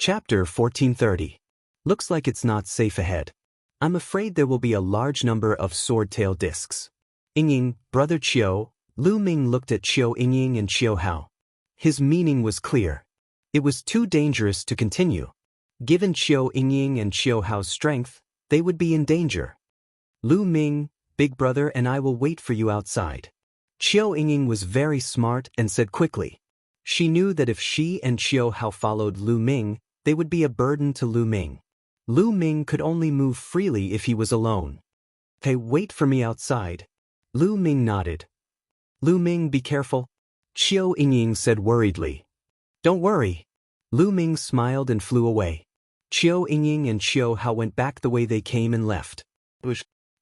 Chapter 1430. Looks like it's not safe ahead. I'm afraid there will be a large number of sword-tail discs. Yingying, brother Qiu. Lu Ming looked at Qiu Yingying and Qiu Hao. His meaning was clear. It was too dangerous to continue. Given Qiu Yingying and Qiu Hao's strength, they would be in danger. Lu Ming, big brother, and I will wait for you outside. Qiu Yingying was very smart and said quickly. She knew that if she and Qiu Hao followed Lu Ming, they would be a burden to Lu Ming. Lu Ming could only move freely if he was alone. "Okay, wait for me outside." Lu Ming nodded. "Lu Ming, be careful," Qiu Yingying said worriedly. "Don't worry." Lu Ming smiled and flew away. Qiu Yingying and Qiu Hao went back the way they came and left.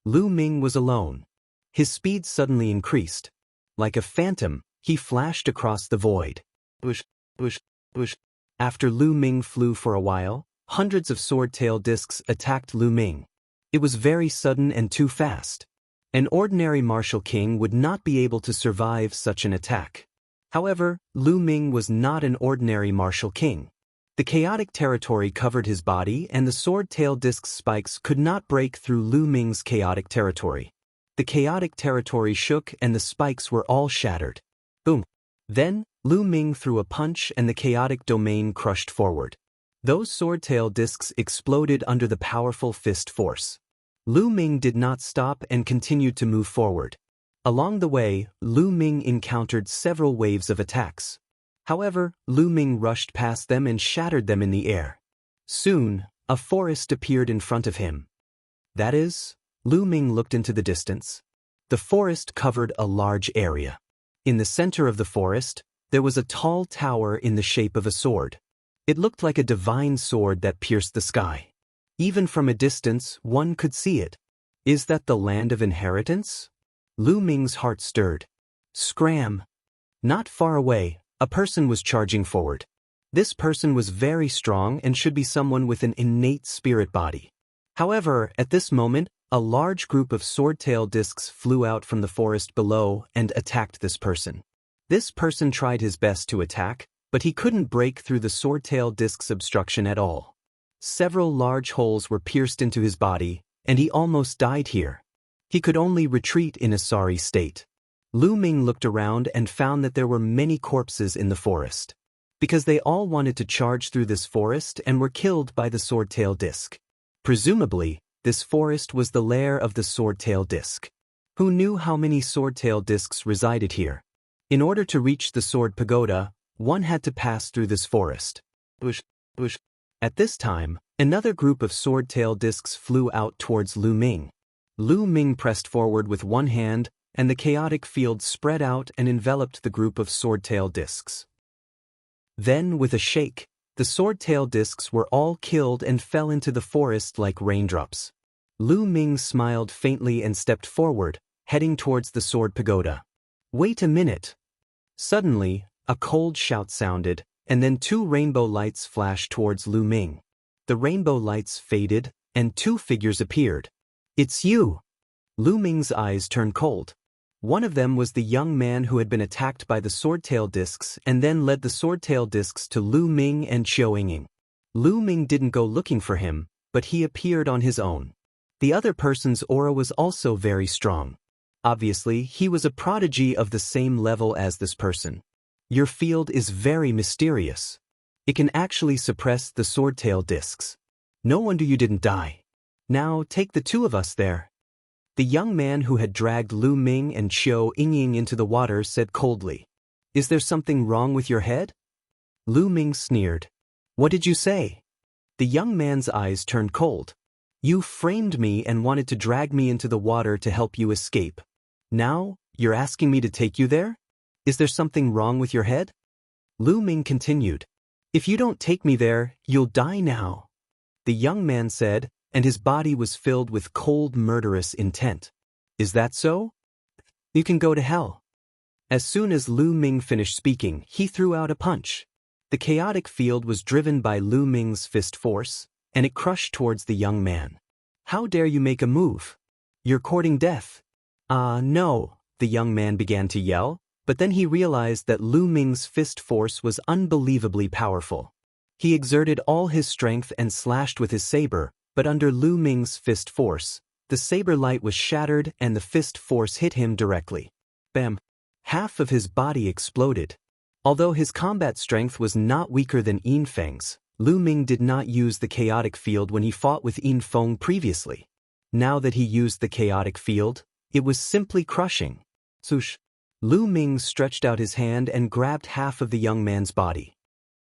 Lu Ming was alone. His speed suddenly increased. Like a phantom, he flashed across the void. After Lu Ming flew for a while, hundreds of sword-tail discs attacked Lu Ming. It was very sudden and too fast. An ordinary martial king would not be able to survive such an attack. However, Lu Ming was not an ordinary martial king. The chaotic territory covered his body, and the sword-tail disc's spikes could not break through Lu Ming's chaotic territory. The chaotic territory shook and the spikes were all shattered. Boom! Then, Lu Ming threw a punch and the chaotic domain crushed forward. Those sword-tail discs exploded under the powerful fist force. Lu Ming did not stop and continued to move forward. Along the way, Lu Ming encountered several waves of attacks. However, Lu Ming rushed past them and shattered them in the air. Soon, a forest appeared in front of him. That is, Lu Ming looked into the distance. The forest covered a large area. In the center of the forest, there was a tall tower in the shape of a sword. It looked like a divine sword that pierced the sky. Even from a distance, one could see it. Is that the land of inheritance? Lu Ming's heart stirred. Scram! Not far away, a person was charging forward. This person was very strong and should be someone with an innate spirit body. However, at this moment, a large group of sword-tail discs flew out from the forest below and attacked this person. This person tried his best to attack, but he couldn't break through the sword-tail disc's obstruction at all. Several large holes were pierced into his body, and he almost died here. He could only retreat in a sorry state. Lu Ming looked around and found that there were many corpses in the forest. Because they all wanted to charge through this forest and were killed by the sword-tail disc. Presumably, this forest was the lair of the sword-tail disc. Who knew how many sword-tail discs resided here? In order to reach the sword pagoda, one had to pass through this forest. At this time, another group of sword-tail discs flew out towards Lu Ming. Lu Ming pressed forward with one hand, and the chaotic field spread out and enveloped the group of sword-tail discs. Then, with a shake, the sword-tail discs were all killed and fell into the forest like raindrops. Lu Ming smiled faintly and stepped forward, heading towards the sword pagoda. Wait a minute! Suddenly, a cold shout sounded, and then two rainbow lights flashed towards Lu Ming. The rainbow lights faded, and two figures appeared. "It's you!" Lu Ming's eyes turned cold. One of them was the young man who had been attacked by the sword-tail discs and then led the sword-tail discs to Lu Ming and Qiu Yingying. Lu Ming didn't go looking for him, but he appeared on his own. The other person's aura was also very strong. Obviously, he was a prodigy of the same level as this person. Your field is very mysterious. It can actually suppress the sword-tail discs. No wonder you didn't die. Now take the two of us there. The young man who had dragged Lu Ming and Qiu Yingying into the water said coldly. Is there something wrong with your head? Lu Ming sneered. What did you say? The young man's eyes turned cold. You framed me and wanted to drag me into the water to help you escape. Now, you're asking me to take you there? Is there something wrong with your head? Lu Ming continued. If you don't take me there, you'll die now. The young man said, and his body was filled with cold, murderous intent. Is that so? You can go to hell. As soon as Lu Ming finished speaking, he threw out a punch. The chaotic field was driven by Lu Ming's fist force, and it crushed towards the young man. How dare you make a move? You're courting death. No, the young man began to yell, but then he realized that Lu Ming's fist force was unbelievably powerful. He exerted all his strength and slashed with his saber, but under Lu Ming's fist force, the saber light was shattered and the fist force hit him directly. Bam! Half of his body exploded. Although his combat strength was not weaker than Yin Feng's, Lu Ming did not use the chaotic field when he fought with Yin Feng previously. Now that he used the chaotic field, it was simply crushing. Swoosh! Lu Ming stretched out his hand and grabbed half of the young man's body.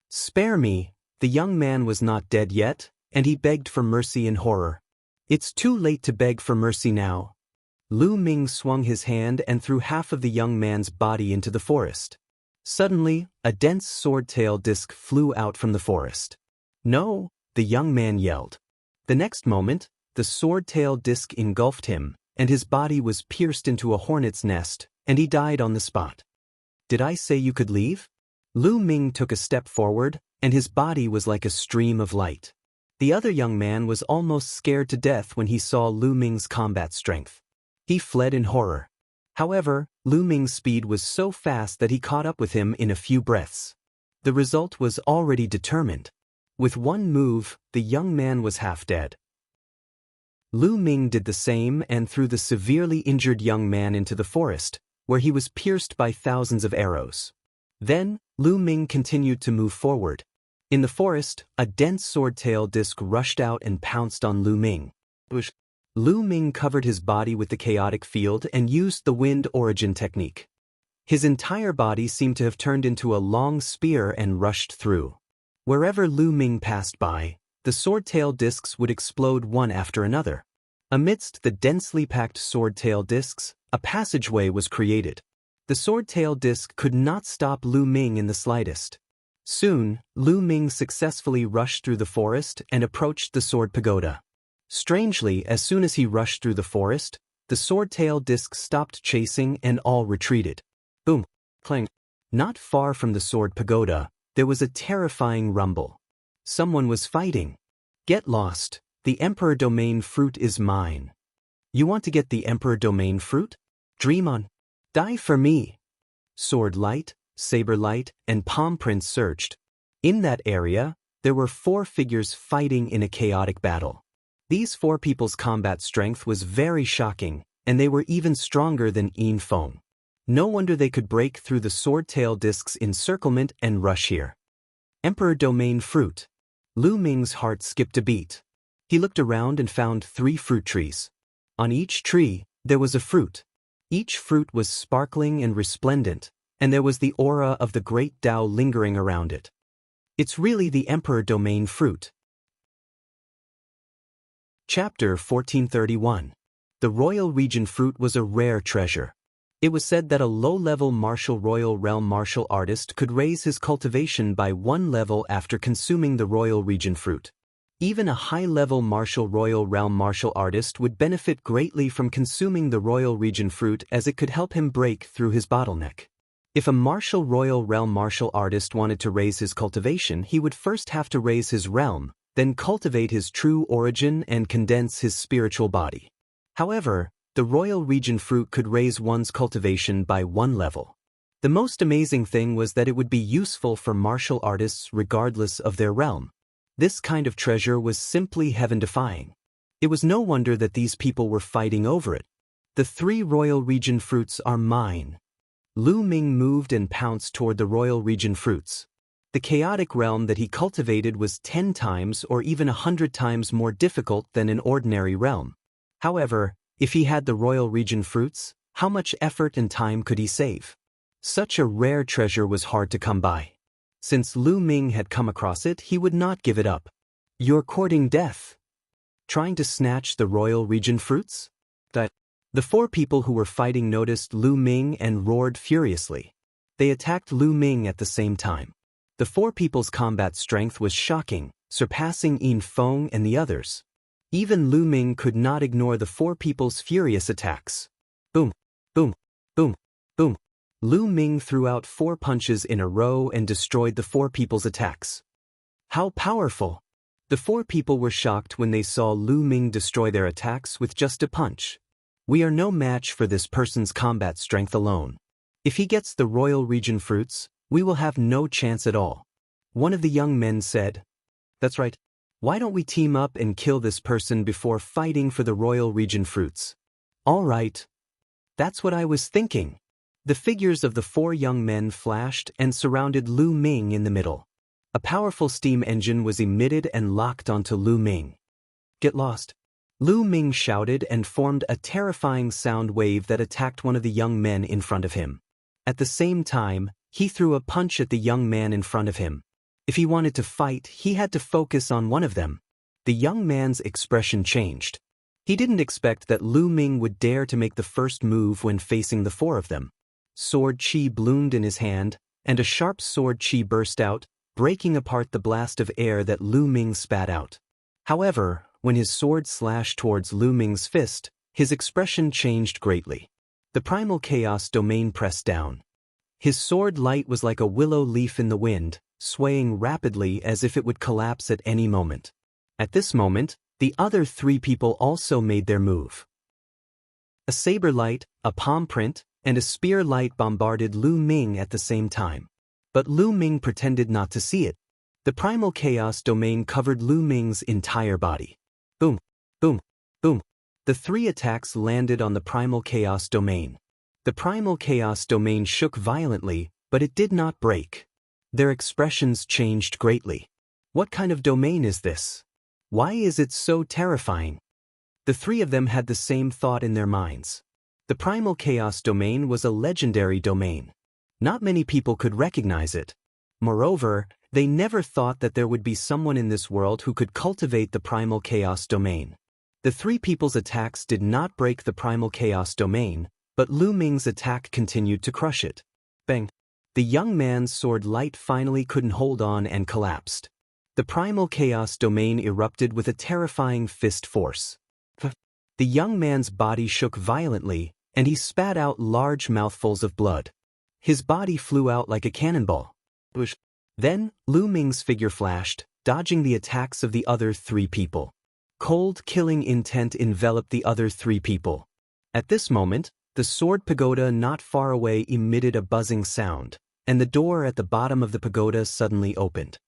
"Spare me!" The young man was not dead yet, and he begged for mercy in horror. "It's too late to beg for mercy now." Lu Ming swung his hand and threw half of the young man's body into the forest. Suddenly, a dense sword-tail disc flew out from the forest. "No!" the young man yelled. The next moment, the sword-tail disc engulfed him, and his body was pierced into a hornet's nest, and he died on the spot. "Did I say you could leave?" Lu Ming took a step forward, and his body was like a stream of light. The other young man was almost scared to death when he saw Lu Ming's combat strength. He fled in horror. However, Lu Ming's speed was so fast that he caught up with him in a few breaths. The result was already determined. With one move, the young man was half dead. Lu Ming did the same and threw the severely injured young man into the forest, where he was pierced by thousands of arrows. Then, Lu Ming continued to move forward. In the forest, a dense sword-tail disc rushed out and pounced on Lu Ming. Lu Ming covered his body with the chaotic field and used the wind origin technique. His entire body seemed to have turned into a long spear and rushed through. Wherever Lu Ming passed by, the sword-tail discs would explode one after another. Amidst the densely packed sword-tail discs, a passageway was created. The sword-tail disc could not stop Lu Ming in the slightest. Soon, Lu Ming successfully rushed through the forest and approached the sword pagoda. Strangely, as soon as he rushed through the forest, the sword-tail disc stopped chasing and all retreated. Boom! Clang! Not far from the sword pagoda, there was a terrifying rumble. Someone was fighting. "Get lost! The Emperor Domain fruit is mine." "You want to get the Emperor Domain fruit? Dream on. Die for me." Sword light, saber light, and palm prints surged. In that area, there were 4 figures fighting in a chaotic battle. These 4 people's combat strength was very shocking, and they were even stronger than Yin Feng. No wonder they could break through the sword-tail disc's encirclement and rush here. Emperor Domain fruit. Lu Ming's heart skipped a beat. He looked around and found 3 fruit trees. On each tree, there was a fruit. Each fruit was sparkling and resplendent, and there was the aura of the great Tao lingering around it. It's really the Emperor Domain fruit. Chapter 1431. The Royal Region fruit was a rare treasure. It was said that a low-level martial royal realm martial artist could raise his cultivation by 1 level after consuming the Royal Region fruit. Even a high-level martial royal realm martial artist would benefit greatly from consuming the Royal Region fruit, as it could help him break through his bottleneck. If a martial royal realm martial artist wanted to raise his cultivation, he would first have to raise his realm, then cultivate his true origin and condense his spiritual body. However, the Royal Region fruit could raise one's cultivation by 1 level. The most amazing thing was that it would be useful for martial artists regardless of their realm. This kind of treasure was simply heaven-defying. It was no wonder that these people were fighting over it. "The 3 Royal Region fruits are mine." Lu Ming moved and pounced toward the Royal Region fruits. The chaotic realm that he cultivated was 10 times or even 100 times more difficult than an ordinary realm. However, if he had the Royal Region fruits, how much effort and time could he save? Such a rare treasure was hard to come by. Since Lu Ming had come across it, he would not give it up. "You're courting death. Trying to snatch the Royal Region fruits?" The 4 people who were fighting noticed Lu Ming and roared furiously. They attacked Lu Ming at the same time. The 4 people's combat strength was shocking, surpassing Yin Feng and the others. Even Lu Ming could not ignore the 4 people's furious attacks. Boom, boom, boom, boom. Lu Ming threw out 4 punches in a row and destroyed the 4 people's attacks. How powerful! The 4 people were shocked when they saw Lu Ming destroy their attacks with just a punch. "We are no match for this person's combat strength alone. If he gets the Royal Region fruits, we will have no chance at all." One of the young men said, "That's right. Why don't we team up and kill this person before fighting for the royal region fruits?" "All right. That's what I was thinking." The figures of the 4 young men flashed and surrounded Lu Ming in the middle. A powerful steam engine was emitted and locked onto Lu Ming. "Get lost!" Lu Ming shouted and formed a terrifying sound wave that attacked one of the young men in front of him. At the same time, he threw a punch at the young man in front of him. If he wanted to fight, he had to focus on one of them. The young man's expression changed. He didn't expect that Lu Ming would dare to make the first move when facing the 4 of them. Sword chi bloomed in his hand, and a sharp sword chi burst out, breaking apart the blast of air that Lu Ming spat out. However, when his sword slashed towards Lu Ming's fist, his expression changed greatly. The primal chaos domain pressed down. His sword light was like a willow leaf in the wind, swaying rapidly as if it would collapse at any moment. At this moment, the other 3 people also made their move. A saber light, a palm print, and a spear light bombarded Lu Ming at the same time. But Lu Ming pretended not to see it. The primal chaos domain covered Lu Ming's entire body. Boom, boom, boom. The 3 attacks landed on the primal chaos domain. The primal chaos domain shook violently, but it did not break. Their expressions changed greatly. What kind of domain is this? Why is it so terrifying? The 3 of them had the same thought in their minds. The primal chaos domain was a legendary domain. Not many people could recognize it. Moreover, they never thought that there would be someone in this world who could cultivate the primal chaos domain. The 3 people's attacks did not break the primal chaos domain, but Lu Ming's attack continued to crush it. Bang! The young man's sword light finally couldn't hold on and collapsed. The primal chaos domain erupted with a terrifying fist force. The young man's body shook violently, and he spat out large mouthfuls of blood. His body flew out like a cannonball. Then, Lu Ming's figure flashed, dodging the attacks of the other 3 people. Cold, killing intent enveloped the other 3 people. At this moment, the sword pagoda not far away emitted a buzzing sound, and the door at the bottom of the pagoda suddenly opened.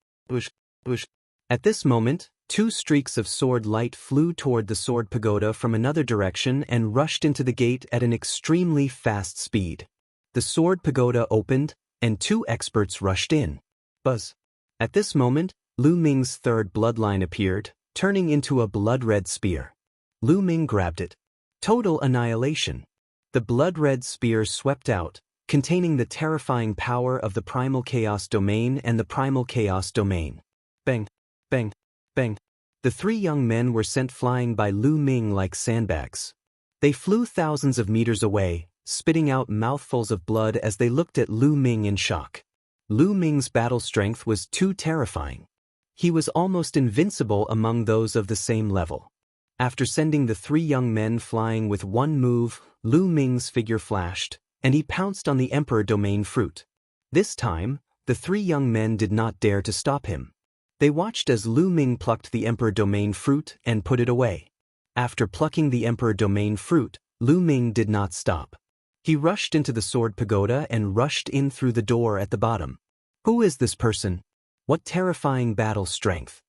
At this moment, 2 streaks of sword light flew toward the sword pagoda from another direction and rushed into the gate at an extremely fast speed. The sword pagoda opened, and 2 experts rushed in. Buzz. At this moment, Lu Ming's 3rd bloodline appeared, turning into a blood-red spear. Lu Ming grabbed it. Total annihilation. The blood-red spear swept out, containing the terrifying power of the primal chaos domain and the primal chaos domain. Bang, bang, bang. The 3 young men were sent flying by Lu Ming like sandbags. They flew thousands of meters away, spitting out mouthfuls of blood as they looked at Lu Ming in shock. Lu Ming's battle strength was too terrifying. He was almost invincible among those of the same level. After sending the 3 young men flying with one move, Lu Ming's figure flashed, and he pounced on the Emperor Domain fruit. This time, the 3 young men did not dare to stop him. They watched as Lu Ming plucked the Emperor Domain fruit and put it away. After plucking the Emperor Domain fruit, Lu Ming did not stop. He rushed into the sword pagoda and rushed in through the door at the bottom. Who is this person? What terrifying battle strength!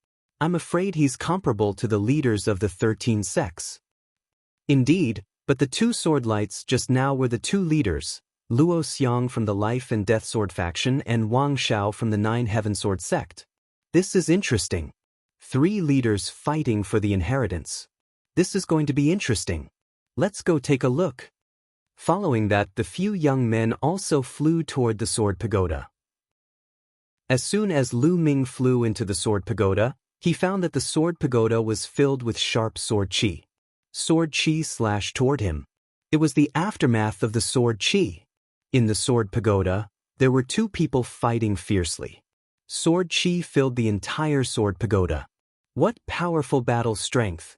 I'm afraid he's comparable to the leaders of the 13 sects. Indeed, but the 2 sword lights just now were the 2 leaders, Luo Xiang from the Life and Death Sword faction and Wang Xiao from the 9 Heaven Sword sect. This is interesting. 3 leaders fighting for the inheritance. This is going to be interesting. Let's go take a look. Following that, the few young men also flew toward the sword pagoda. As soon as Lu Ming flew into the sword pagoda, he found that the sword pagoda was filled with sharp sword chi. Sword chi slashed toward him. It was the aftermath of the sword chi. In the sword pagoda, there were 2 people fighting fiercely. Sword chi filled the entire sword pagoda. What powerful battle strength!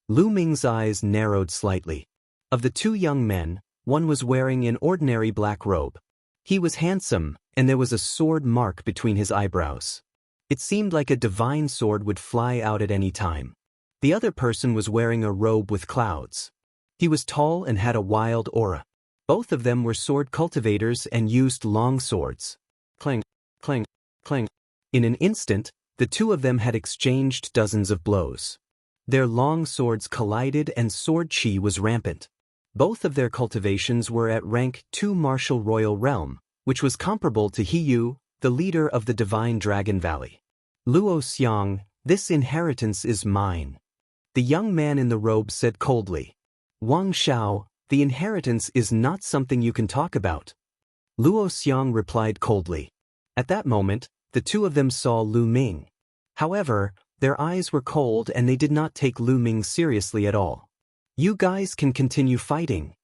Lu Ming's eyes narrowed slightly. Of the 2 young men, one was wearing an ordinary black robe. He was handsome, and there was a sword mark between his eyebrows. It seemed like a divine sword would fly out at any time. The other person was wearing a robe with clouds. He was tall and had a wild aura. Both of them were sword cultivators and used long swords. Clang, clang, clang. In an instant, the two of them had exchanged dozens of blows. Their long swords collided and sword chi was rampant. Both of their cultivations were at rank 2 martial royal realm, which was comparable to Yu, the leader of the Divine Dragon Valley. Luo Xiang, this inheritance is mine. The young man in the robe said coldly. Wang Xiao, the inheritance is not something you can talk about. Luo Xiang replied coldly. At that moment, the two of them saw Lu Ming. However, their eyes were cold and they did not take Lu Ming seriously at all. You guys can continue fighting.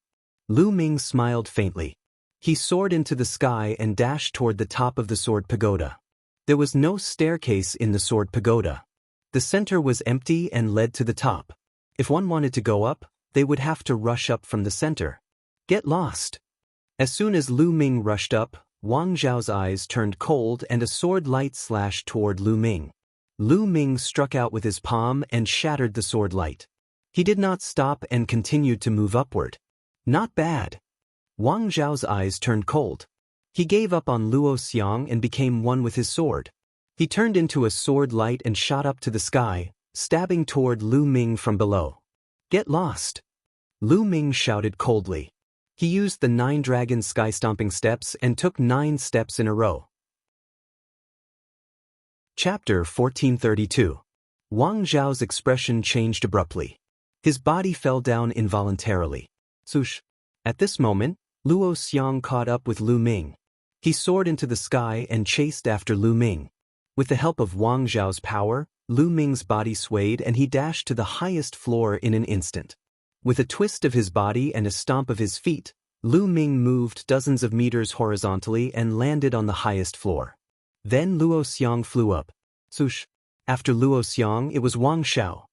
Lu Ming smiled faintly. He soared into the sky and dashed toward the top of the sword pagoda. There was no staircase in the sword pagoda. The center was empty and led to the top. If one wanted to go up, they would have to rush up from the center. Get lost. As soon as Lu Ming rushed up, Wang Zhao's eyes turned cold and a sword light slashed toward Lu Ming. Lu Ming struck out with his palm and shattered the sword light. He did not stop and continued to move upward. Not bad. Wang Zhao's eyes turned cold. He gave up on Luo Xiang and became one with his sword. He turned into a sword light and shot up to the sky, stabbing toward Lu Ming from below. Get lost. Lu Ming shouted coldly. He used the 9 dragon sky-stomping steps and took 9 steps in a row. Chapter 1432. Wang Zhao's expression changed abruptly. His body fell down involuntarily. Swoosh. At this moment, Luo Xiang caught up with Lu Ming. He soared into the sky and chased after Lu Ming. With the help of Wang Zhao's power, Lu Ming's body swayed and he dashed to the highest floor in an instant. With a twist of his body and a stomp of his feet, Lu Ming moved dozens of meters horizontally and landed on the highest floor. Then Luo Xiang flew up. Swoosh. After Luo Xiang, it was Wang Xiao.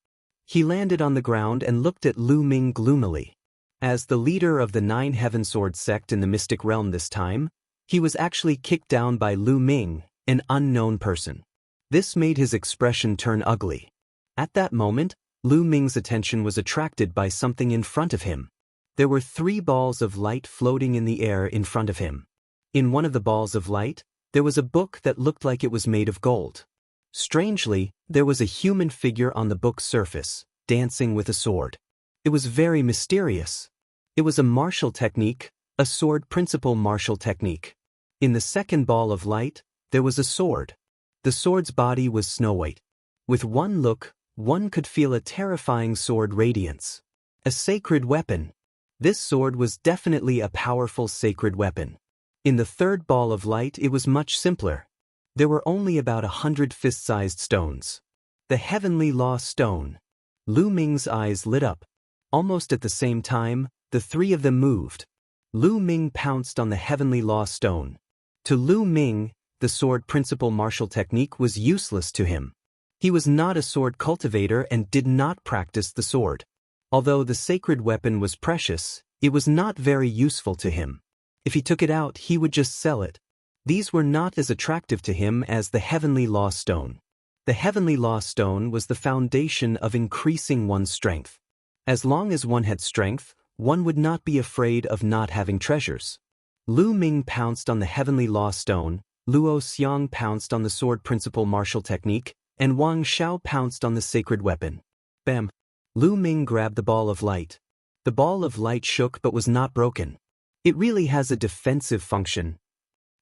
He landed on the ground and looked at Lu Ming gloomily. As the leader of the 9 Heaven Sword sect in the Mystic Realm this time, he was actually kicked down by Lu Ming, an unknown person. This made his expression turn ugly. At that moment, Lu Ming's attention was attracted by something in front of him. There were 3 balls of light floating in the air in front of him. In one of the balls of light, there was a book that looked like it was made of gold. Strangely, there was a human figure on the book's surface, dancing with a sword. It was very mysterious. It was a martial technique, a sword principle martial technique. In the second ball of light, there was a sword. The sword's body was snow white. With one look, one could feel a terrifying sword radiance. A sacred weapon. This sword was definitely a powerful sacred weapon. In the third ball of light it was much simpler. There were only about 100 fist-sized stones. The Heavenly Law Stone. Lu Ming's eyes lit up. Almost at the same time, the 3 of them moved. Lu Ming pounced on the Heavenly Law Stone. To Lu Ming, the sword principle martial technique was useless to him. He was not a sword cultivator and did not practice the sword. Although the sacred weapon was precious, it was not very useful to him. If he took it out, he would just sell it. These were not as attractive to him as the Heavenly Law Stone. The Heavenly Law Stone was the foundation of increasing one's strength. As long as one had strength, one would not be afraid of not having treasures. Lu Ming pounced on the Heavenly Law Stone, Luo Xiang pounced on the sword principle martial technique, and Wang Xiao pounced on the sacred weapon. Bam! Lu Ming grabbed the ball of light. The ball of light shook but was not broken. It really has a defensive function.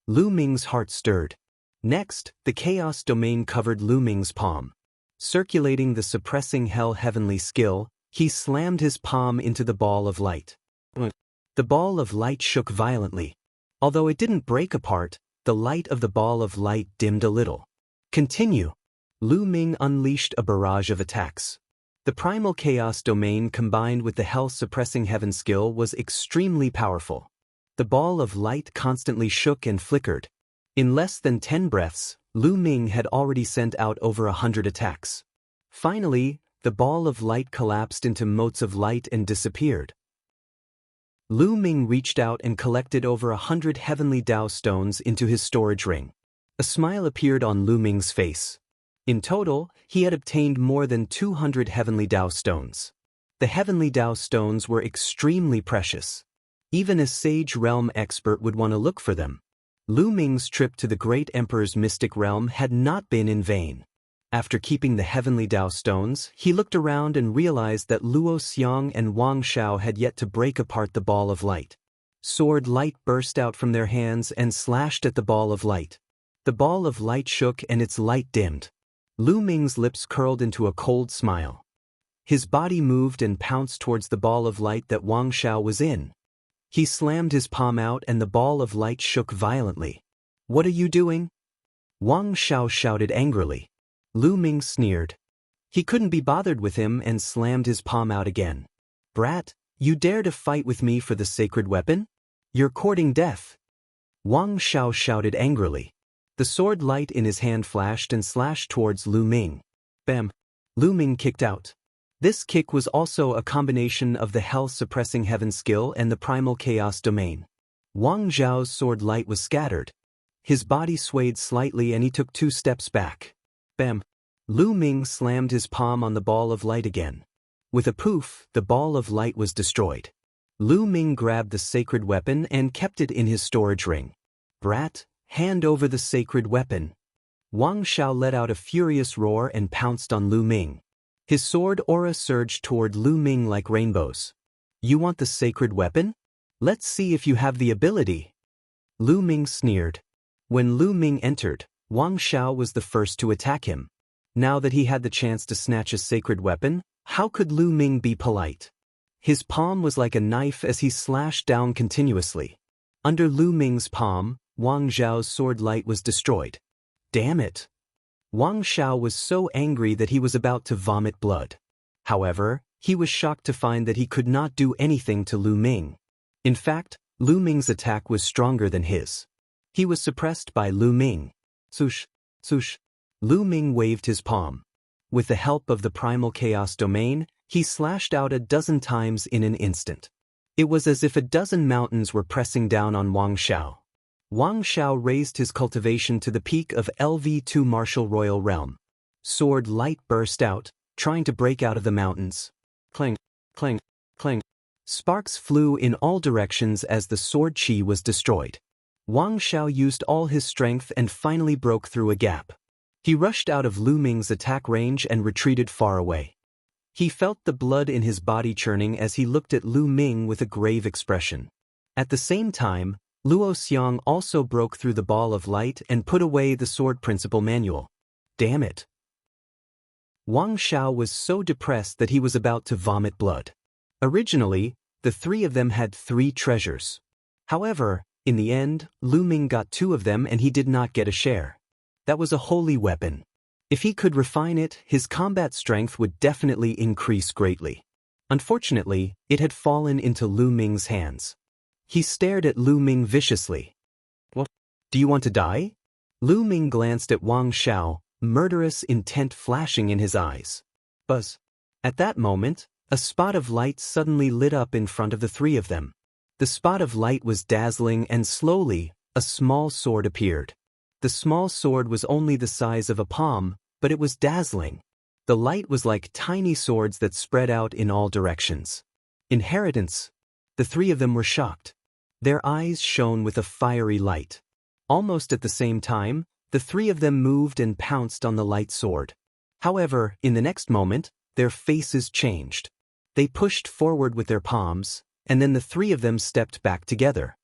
Lu Ming's heart stirred. Next, the chaos domain covered Lu Ming's palm. Circulating the suppressing hell heavenly skill, he slammed his palm into the ball of light. The ball of light shook violently. Although it didn't break apart, the light of the ball of light dimmed a little. Continue. Lu Ming unleashed a barrage of attacks. The primal chaos domain combined with the hell-suppressing heaven skill was extremely powerful. The ball of light constantly shook and flickered. In less than 10 breaths, Lu Ming had already sent out over 100 attacks. Finally, the ball of light collapsed into motes of light and disappeared. Lu Ming reached out and collected over 100 heavenly Dao stones into his storage ring. A smile appeared on Lu Ming's face. In total, he had obtained more than 200 heavenly Dao stones. The heavenly Dao stones were extremely precious. Even a sage realm expert would want to look for them. Lu Ming's trip to the great emperor's mystic realm had not been in vain. After keeping the heavenly Dao stones, he looked around and realized that Luo Xiang and Wang Shao had yet to break apart the ball of light. Sword light burst out from their hands and slashed at the ball of light. The ball of light shook and its light dimmed. Lu Ming's lips curled into a cold smile. His body moved and pounced towards the ball of light that Wang Shao was in. He slammed his palm out and the ball of light shook violently. "What are you doing?" Wang Shao shouted angrily. Lu Ming sneered. He couldn't be bothered with him and slammed his palm out again. "Brat, you dare to fight with me for the sacred weapon? You're courting death." Wang Shao shouted angrily. The sword light in his hand flashed and slashed towards Lu Ming. Bam! Lu Ming kicked out. This kick was also a combination of the hell-suppressing heaven skill and the primal chaos domain. Wang Zhao's sword light was scattered. His body swayed slightly and he took 2 steps back. Bam! Lu Ming slammed his palm on the ball of light again. With a poof, the ball of light was destroyed. Lu Ming grabbed the sacred weapon and kept it in his storage ring. "Brat, hand over the sacred weapon." Wang Shao let out a furious roar and pounced on Lu Ming. His sword aura surged toward Lu Ming like rainbows. "You want the sacred weapon? Let's see if you have the ability." Lu Ming sneered. When Lu Ming entered, Wang Shao was the first to attack him. Now that he had the chance to snatch a sacred weapon, how could Lu Ming be polite? His palm was like a knife as he slashed down continuously. Under Lu Ming's palm, Wang Zhao's sword light was destroyed. Damn it! Wang Shao was so angry that he was about to vomit blood. However, he was shocked to find that he could not do anything to Lu Ming. In fact, Lu Ming's attack was stronger than his. He was suppressed by Lu Ming. Swoosh, swoosh. Lu Ming waved his palm. With the help of the primal chaos domain, he slashed out a dozen times in an instant. It was as if a dozen mountains were pressing down on Wang Shao. Wang Shao raised his cultivation to the peak of LV2 martial royal realm. Sword light burst out, trying to break out of the mountains. Clang, clang, clang. Sparks flew in all directions as the sword chi was destroyed. Wang Shao used all his strength and finally broke through a gap. He rushed out of Lu Ming's attack range and retreated far away. He felt the blood in his body churning as he looked at Lu Ming with a grave expression. At the same time, Luo Xiang also broke through the ball of light and put away the sword principle manual. Damn it! Wang Shao was so depressed that he was about to vomit blood. Originally, the 3 of them had 3 treasures. However, in the end, Lu Ming got 2 of them and he did not get a share. That was a holy weapon. If he could refine it, his combat strength would definitely increase greatly. Unfortunately, it had fallen into Lu Ming's hands. He stared at Lu Ming viciously. "What? Do you want to die?" Lu Ming glanced at Wang Shao, murderous intent flashing in his eyes. Buzz. At that moment, a spot of light suddenly lit up in front of the 3 of them. The spot of light was dazzling and slowly, a small sword appeared. The small sword was only the size of a palm, but it was dazzling. The light was like tiny swords that spread out in all directions. Inheritance. The 3 of them were shocked. Their eyes shone with a fiery light. Almost at the same time, the 3 of them moved and pounced on the light sword. However, in the next moment, their faces changed. They pushed forward with their palms, and then the 3 of them stepped back together.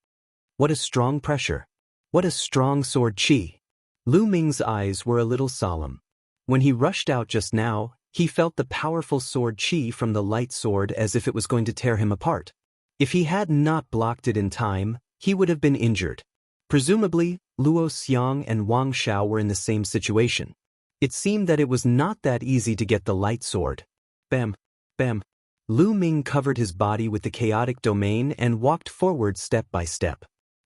What a strong pressure. What a strong sword chi. Lu Ming's eyes were a little solemn. When he rushed out just now, he felt the powerful sword chi from the light sword as if it was going to tear him apart. If he had not blocked it in time, he would have been injured. Presumably, Luo Xiang and Wang Shao were in the same situation. It seemed that it was not that easy to get the light sword. Bam, bam. Lu Ming covered his body with the chaotic domain and walked forward step by step.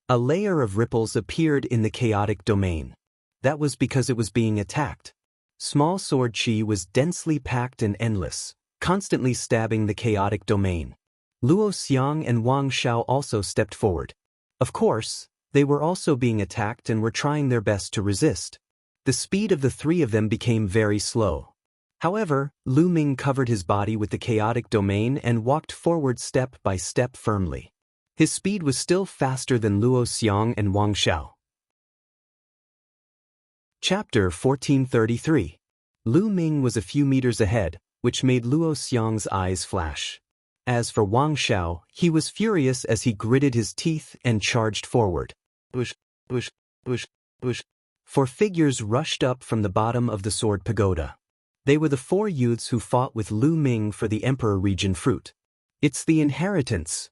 A layer of ripples appeared in the chaotic domain. That was because it was being attacked. Small sword chi was densely packed and endless, constantly stabbing the chaotic domain. Luo Xiang and Wang Shao also stepped forward. Of course, they were also being attacked and were trying their best to resist. The speed of the 3 of them became very slow. However, Lu Ming covered his body with the chaotic domain and walked forward step by step firmly. His speed was still faster than Luo Xiang and Wang Shao. Chapter 1433. Lu Ming was a few meters ahead, which made Luo Xiang's eyes flash. As for Wang Xiao, he was furious as he gritted his teeth and charged forward. Bush, bush, bush, bush. Four figures rushed up from the bottom of the sword pagoda. They were the four youths who fought with Lu Ming for the Emperor Region fruit. It's the inheritance.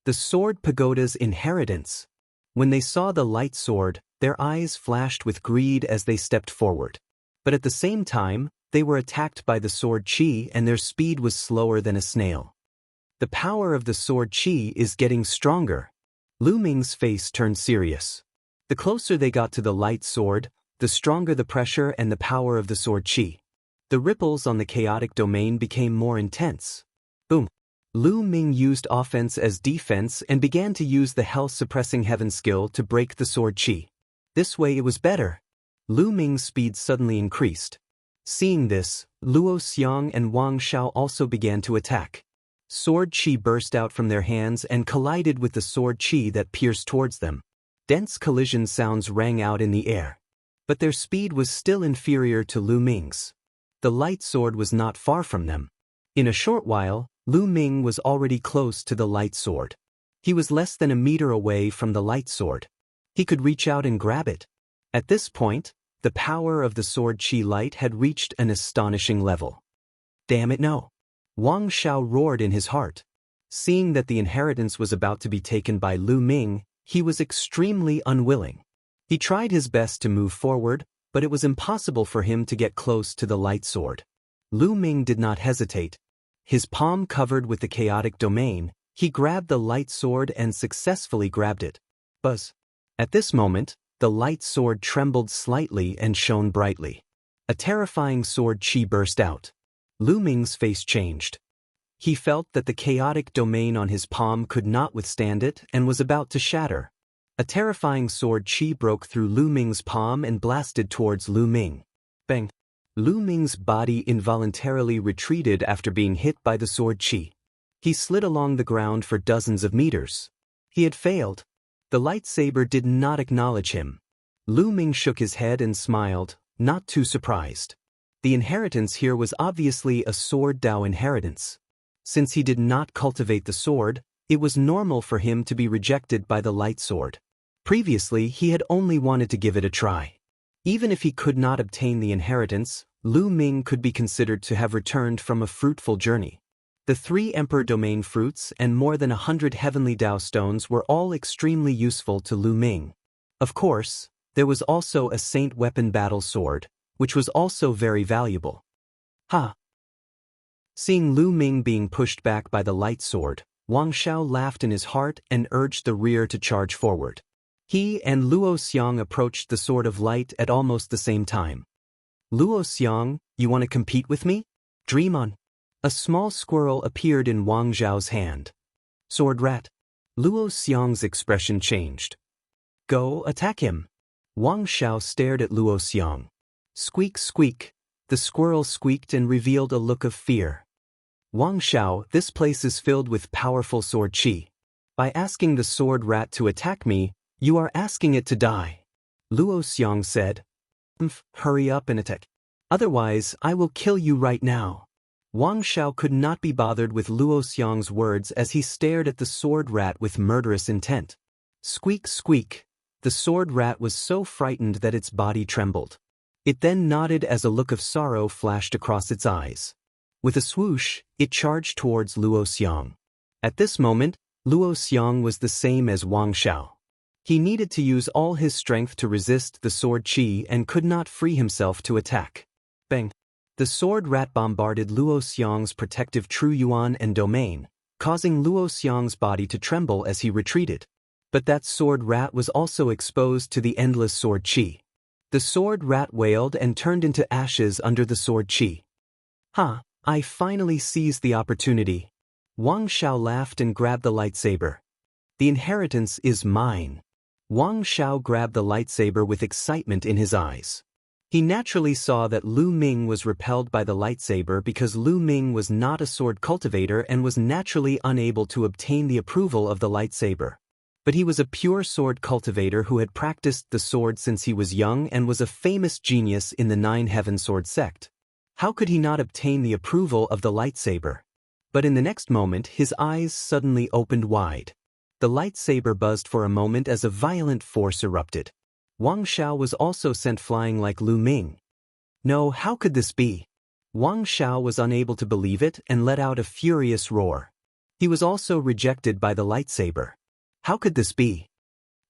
The sword pagoda's inheritance. When they saw the light sword, their eyes flashed with greed as they stepped forward. But at the same time, they were attacked by the sword qi and their speed was slower than a snail. The power of the sword qi is getting stronger. Lu Ming's face turned serious. The closer they got to the light sword, the stronger the pressure and the power of the sword qi. The ripples on the chaotic domain became more intense. Boom! Lu Ming used offense as defense and began to use the health-suppressing heaven skill to break the sword qi. This way it was better. Lu Ming's speed suddenly increased. Seeing this, Luo Xiang and Wang Xiao also began to attack. Sword qi burst out from their hands and collided with the sword qi that pierced towards them. Dense collision sounds rang out in the air. But their speed was still inferior to Lu Ming's. The light sword was not far from them. In a short while, Lu Ming was already close to the light sword. He was less than a meter away from the light sword. He could reach out and grab it. At this point, the power of the sword qi light had reached an astonishing level. Damn it no! Wang Xiao roared in his heart. Seeing that the inheritance was about to be taken by Lu Ming, he was extremely unwilling. He tried his best to move forward, but it was impossible for him to get close to the light sword. Lu Ming did not hesitate. His palm covered with the chaotic domain, he grabbed the light sword and successfully grabbed it. Buzz. At this moment, the light sword trembled slightly and shone brightly. A terrifying sword qi burst out. Lu Ming's face changed. He felt that the chaotic domain on his palm could not withstand it and was about to shatter. A terrifying sword qi broke through Lu Ming's palm and blasted towards Lu Ming. Bang! Lu Ming's body involuntarily retreated after being hit by the sword qi. He slid along the ground for dozens of meters. He had failed. The lightsaber did not acknowledge him. Lu Ming shook his head and smiled, not too surprised. The inheritance here was obviously a sword Dao inheritance. Since he did not cultivate the sword, it was normal for him to be rejected by the light sword. Previously, he had only wanted to give it a try. Even if he could not obtain the inheritance, Lu Ming could be considered to have returned from a fruitful journey. The 3 Emperor Domain fruits and more than 100 heavenly Dao stones were all extremely useful to Lu Ming. Of course, there was also a Saint Weapon Battle Sword, which was also very valuable. Ha! Seeing Lu Ming being pushed back by the light sword, Wang Xiao laughed in his heart and urged the rear to charge forward. He and Luo Xiang approached the Sword of Light at almost the same time. Luo Xiang, you want to compete with me? Dream on. A small squirrel appeared in Wang Xiao's hand. Sword rat. Luo Xiang's expression changed. Go attack him. Wang Xiao stared at Luo Xiang. Squeak squeak. The squirrel squeaked and revealed a look of fear. Wang Xiao, this place is filled with powerful sword qi. By asking the sword rat to attack me, you are asking it to die. Luo Xiang said. Hurry up and attack. Otherwise, I will kill you right now. Wang Xiao could not be bothered with Luo Xiang's words as he stared at the sword rat with murderous intent. Squeak squeak. The sword rat was so frightened that its body trembled. It then nodded as a look of sorrow flashed across its eyes. With a swoosh, it charged towards Luo Xiang. At this moment, Luo Xiang was the same as Wang Xiao. He needed to use all his strength to resist the sword qi and could not free himself to attack. Bang! The sword rat bombarded Luo Xiang's protective True Yuan and domain, causing Luo Xiang's body to tremble as he retreated. But that sword rat was also exposed to the endless sword qi. The sword rat wailed and turned into ashes under the sword qi. Ha! I finally seized the opportunity. Wang Xiao laughed and grabbed the lightsaber. The inheritance is mine. Wang Xiao grabbed the lightsaber with excitement in his eyes. He naturally saw that Lu Ming was repelled by the lightsaber because Lu Ming was not a sword cultivator and was naturally unable to obtain the approval of the lightsaber. But he was a pure sword cultivator who had practiced the sword since he was young and was a famous genius in the Nine Heaven Sword sect. How could he not obtain the approval of the lightsaber? But in the next moment his eyes suddenly opened wide. The lightsaber buzzed for a moment as a violent force erupted. Wang Xiao was also sent flying like Lu Ming. No, how could this be? Wang Xiao was unable to believe it and let out a furious roar. He was also rejected by the lightsaber. How could this be?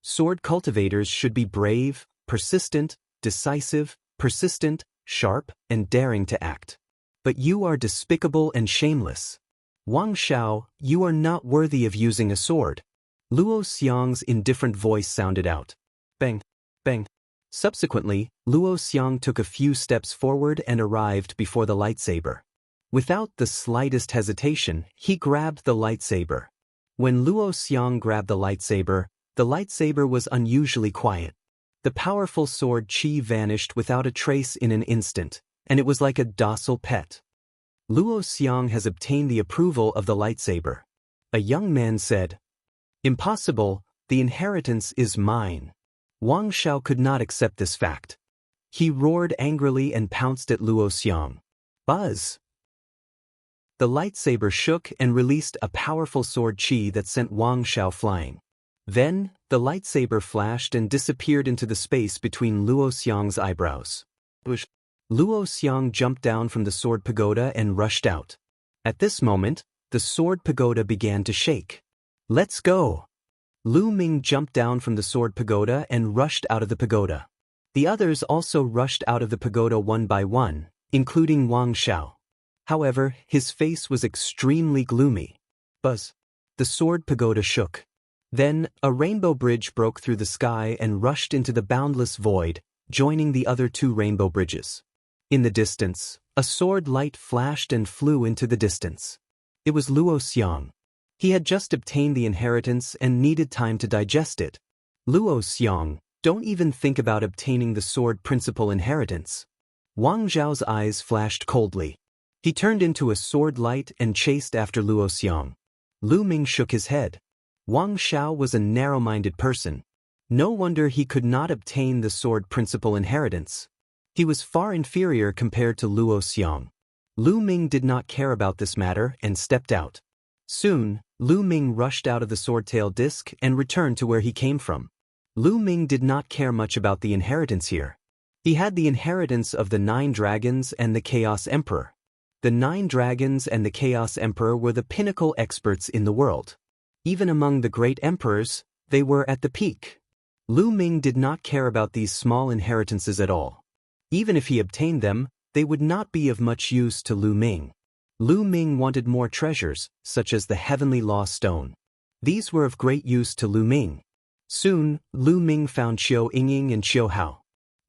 Sword cultivators should be brave, persistent, decisive, persistent, sharp, and daring to act. But you are despicable and shameless. Wang Xiao, you are not worthy of using a sword. Luo Xiang's indifferent voice sounded out. Bang, bang. Subsequently, Luo Xiang took a few steps forward and arrived before the lightsaber. Without the slightest hesitation, he grabbed the lightsaber. When Luo Xiang grabbed the lightsaber was unusually quiet. The powerful sword qi vanished without a trace in an instant, and it was like a docile pet. Luo Xiang has obtained the approval of the lightsaber. A young man said, "Impossible, the inheritance is mine." Wang Xiao could not accept this fact. He roared angrily and pounced at Luo Xiang. Buzz! The lightsaber shook and released a powerful sword qi that sent Wang Xiao flying. Then, the lightsaber flashed and disappeared into the space between Luo Xiang's eyebrows. Luo Xiang jumped down from the sword pagoda and rushed out. At this moment, the sword pagoda began to shake. Let's go! Lu Ming jumped down from the sword pagoda and rushed out of the pagoda. The others also rushed out of the pagoda one by one, including Wang Xiao. However, his face was extremely gloomy. Buzz! The sword pagoda shook. Then, a rainbow bridge broke through the sky and rushed into the boundless void, joining the other two rainbow bridges. In the distance, a sword light flashed and flew into the distance. It was Luo Xiang. He had just obtained the inheritance and needed time to digest it. Luo Xiang, don't even think about obtaining the sword principal inheritance. Wang Zhao's eyes flashed coldly. He turned into a sword light and chased after Luo Xiang. Lu Ming shook his head. Wang Xiao was a narrow-minded person. No wonder he could not obtain the sword principal inheritance. He was far inferior compared to Luo Xiang. Lu Ming did not care about this matter and stepped out. Soon, Lu Ming rushed out of the sword-tail disc and returned to where he came from. Lu Ming did not care much about the inheritance here. He had the inheritance of the 9 dragons and the Chaos Emperor. The 9 dragons and the Chaos Emperor were the pinnacle experts in the world. Even among the great emperors, they were at the peak. Lu Ming did not care about these small inheritances at all. Even if he obtained them, they would not be of much use to Lu Ming. Lu Ming wanted more treasures, such as the Heavenly Law Stone. These were of great use to Lu Ming. Soon, Lu Ming found Qiu Yingying and Qiu Hao.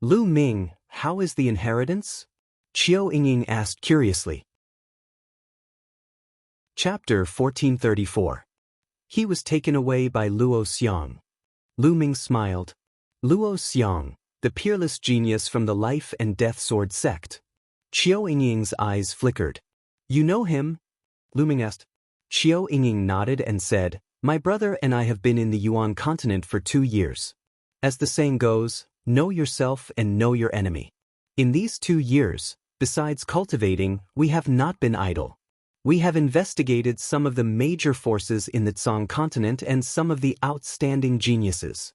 Lu Ming, how is the inheritance? Qiu Yingying asked curiously. Chapter 1434. He was taken away by Luo Xiang. Lu Ming smiled. Luo Xiang, the peerless genius from the Life and Death Sword sect. Qiu Yingying's eyes flickered. You know him? Lu Ming asked. Qiu Yingying nodded and said, My brother and I have been in the Yuan continent for 2 years. As the saying goes, know yourself and know your enemy. In these 2 years, besides cultivating, we have not been idle. We have investigated some of the major forces in the Tsang continent and some of the outstanding geniuses.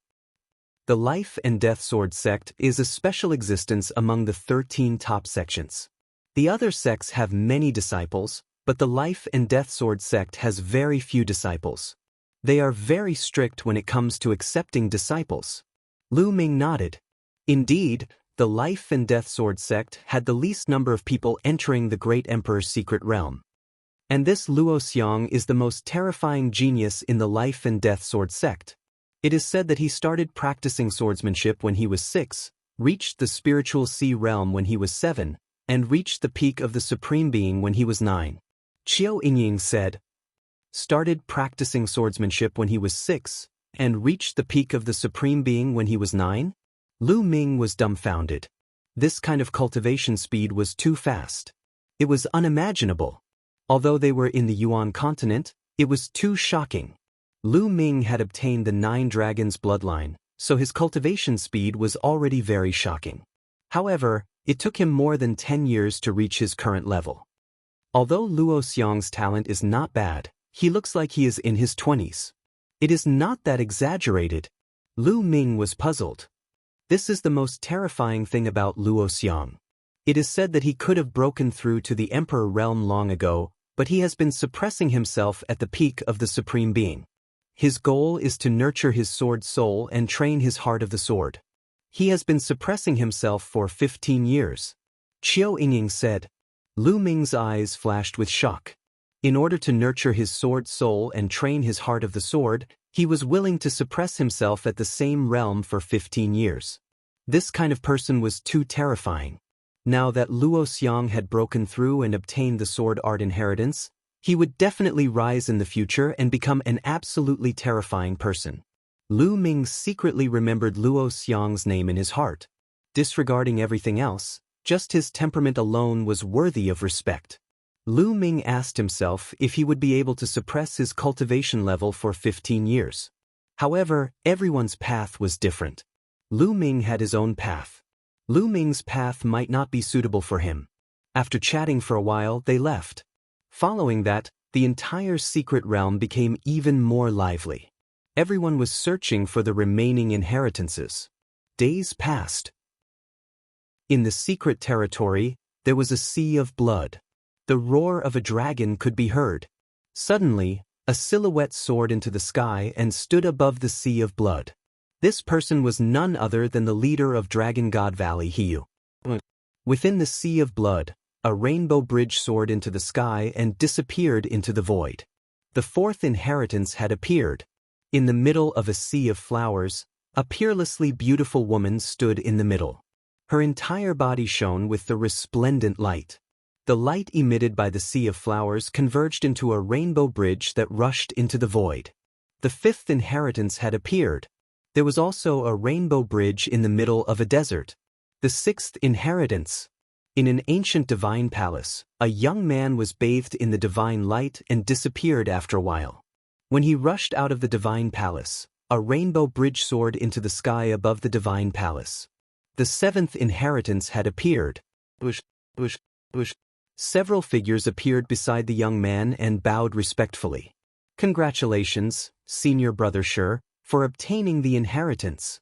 The Life and Death Sword sect is a special existence among the 13 top sections. The other sects have many disciples, but the Life and Death Sword sect has very few disciples. They are very strict when it comes to accepting disciples. Lu Ming nodded. Indeed, the Life and Death Sword sect had the least number of people entering the Great Emperor's secret realm. And this Luo Xiang is the most terrifying genius in the Life and Death Sword sect. It is said that he started practicing swordsmanship when he was 6, reached the spiritual sea realm when he was 7, and reached the peak of the Supreme Being when he was 9. Qiu Yingying said, started practicing swordsmanship when he was 6, and reached the peak of the Supreme Being when he was 9? Lu Ming was dumbfounded. This kind of cultivation speed was too fast. It was unimaginable. Although they were in the Yuan continent, it was too shocking. Lu Ming had obtained the 9 dragons bloodline, so his cultivation speed was already very shocking. However, it took him more than 10 years to reach his current level. Although Luo Xiang's talent is not bad, he looks like he is in his 20s. It is not that exaggerated. Lu Ming was puzzled. This is the most terrifying thing about Luo Xiang. It is said that he could have broken through to the Emperor realm long ago, but he has been suppressing himself at the peak of the Supreme Being. His goal is to nurture his sword soul and train his heart of the sword. He has been suppressing himself for 15 years. Qiu Yingying said. Lu Ming's eyes flashed with shock. In order to nurture his sword soul and train his heart of the sword, he was willing to suppress himself at the same realm for 15 years. This kind of person was too terrifying. Now that Luo Xiang had broken through and obtained the sword art inheritance, he would definitely rise in the future and become an absolutely terrifying person. Lu Ming secretly remembered Luo Xiang's name in his heart. Disregarding everything else, just his temperament alone was worthy of respect. Lu Ming asked himself if he would be able to suppress his cultivation level for 15 years. However, everyone's path was different. Lu Ming had his own path. Lu Ming's path might not be suitable for him. After chatting for a while, they left. Following that, the entire secret realm became even more lively. Everyone was searching for the remaining inheritances. Days passed. In the secret territory, there was a sea of blood. The roar of a dragon could be heard. Suddenly, a silhouette soared into the sky and stood above the sea of blood. This person was none other than the leader of Dragon God Valley, Hiyu. Within the sea of blood, a rainbow bridge soared into the sky and disappeared into the void. The 4th inheritance had appeared. In the middle of a sea of flowers, a peerlessly beautiful woman stood in the middle. Her entire body shone with the resplendent light. The light emitted by the sea of flowers converged into a rainbow bridge that rushed into the void. The 5th inheritance had appeared. There was also a rainbow bridge in the middle of a desert. The 6th inheritance. In an ancient divine palace, a young man was bathed in the divine light and disappeared after a while. When he rushed out of the divine palace, a rainbow bridge soared into the sky above the divine palace. The 7th inheritance had appeared. Several figures appeared beside the young man and bowed respectfully. Congratulations, senior brother Shi, for obtaining the inheritance.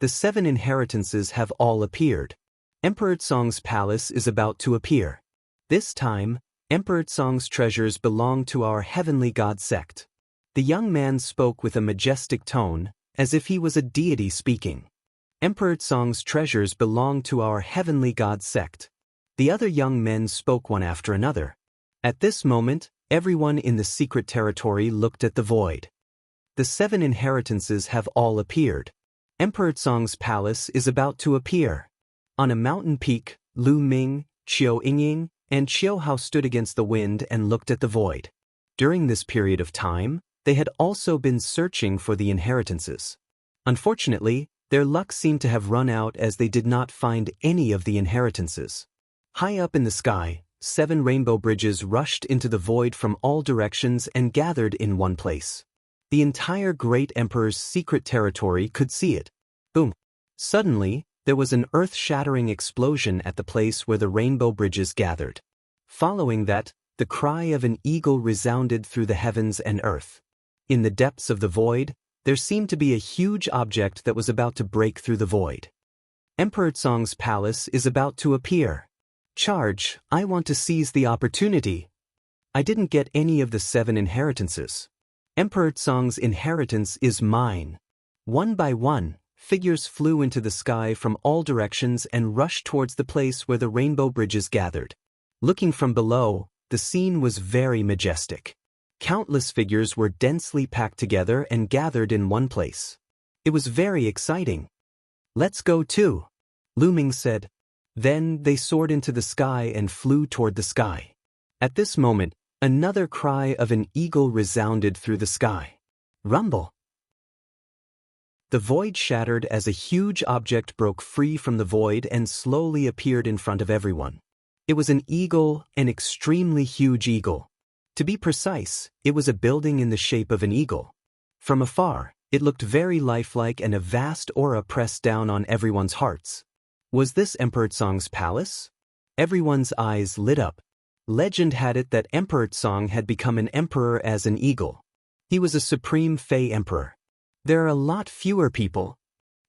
The 7 inheritances have all appeared. Emperor Tsong's palace is about to appear. This time, Emperor Tsong's treasures belong to our heavenly god sect. The young man spoke with a majestic tone, as if he was a deity speaking. Emperor Tsong's treasures belong to our heavenly god sect. The other young men spoke one after another. At this moment, everyone in the secret territory looked at the void. The 7 inheritances have all appeared. Emperor Tsong's palace is about to appear. On a mountain peak, Lu Ming, Qiu Yingying, and Qiu Hao stood against the wind and looked at the void. During this period of time, they had also been searching for the inheritances. Unfortunately, their luck seemed to have run out as they did not find any of the inheritances. High up in the sky, 7 rainbow bridges rushed into the void from all directions and gathered in one place. The entire Great Emperor's secret territory could see it. Boom! Suddenly, there was an earth-shattering explosion at the place where the rainbow bridges gathered. Following that, the cry of an eagle resounded through the heavens and earth. In the depths of the void, there seemed to be a huge object that was about to break through the void. Emperor Tsong's palace is about to appear. Charge, I want to seize the opportunity. I didn't get any of the 7 inheritances. Emperor Tsong's inheritance is mine. One by one, figures flew into the sky from all directions and rushed towards the place where the rainbow bridges gathered. Looking from below, the scene was very majestic. Countless figures were densely packed together and gathered in one place. It was very exciting. Let's go too, Lu Ming said. Then they soared into the sky and flew toward the sky. At this moment, another cry of an eagle resounded through the sky. Rumble! The void shattered as a huge object broke free from the void and slowly appeared in front of everyone. It was an eagle, an extremely huge eagle. To be precise, it was a building in the shape of an eagle. From afar, it looked very lifelike and a vast aura pressed down on everyone's hearts. Was this Emperor Tsong's palace? Everyone's eyes lit up. Legend had it that Emperor Tsong had become an emperor as an eagle. He was a supreme Fey emperor. There are a lot fewer people,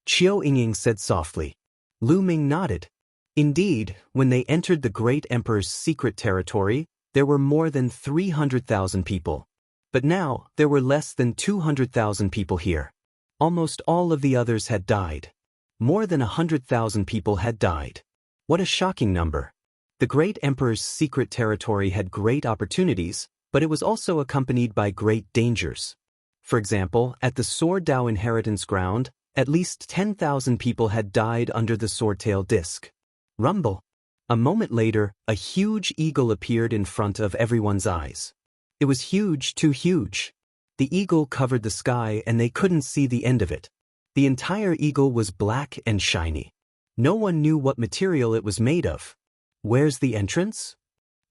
Qiu Yingying said softly. Lu Ming nodded. Indeed, when they entered the great emperor's secret territory, there were more than 300,000 people. But now, there were less than 200,000 people here. Almost all of the others had died. More than 100,000 people had died. What a shocking number. The great emperor's secret territory had great opportunities, but it was also accompanied by great dangers. For example, at the Sword Dao inheritance ground, at least 10,000 people had died under the swordtail disc. Rumble. A moment later, a huge eagle appeared in front of everyone's eyes. It was huge, too huge. The eagle covered the sky and they couldn't see the end of it. The entire eagle was black and shiny. No one knew what material it was made of. Where's the entrance?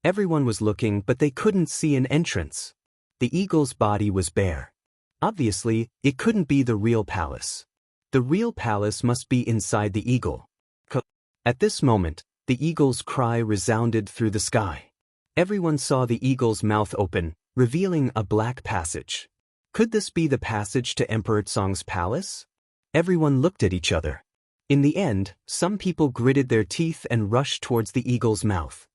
Everyone was looking, but they couldn't see an entrance. The eagle's body was bare. Obviously, it couldn't be the real palace. The real palace must be inside the eagle. At this moment, the eagle's cry resounded through the sky. Everyone saw the eagle's mouth open, revealing a black passage. Could this be the passage to Emperor Tsong's palace? Everyone looked at each other. In the end, some people gritted their teeth and rushed towards the eagle's mouth.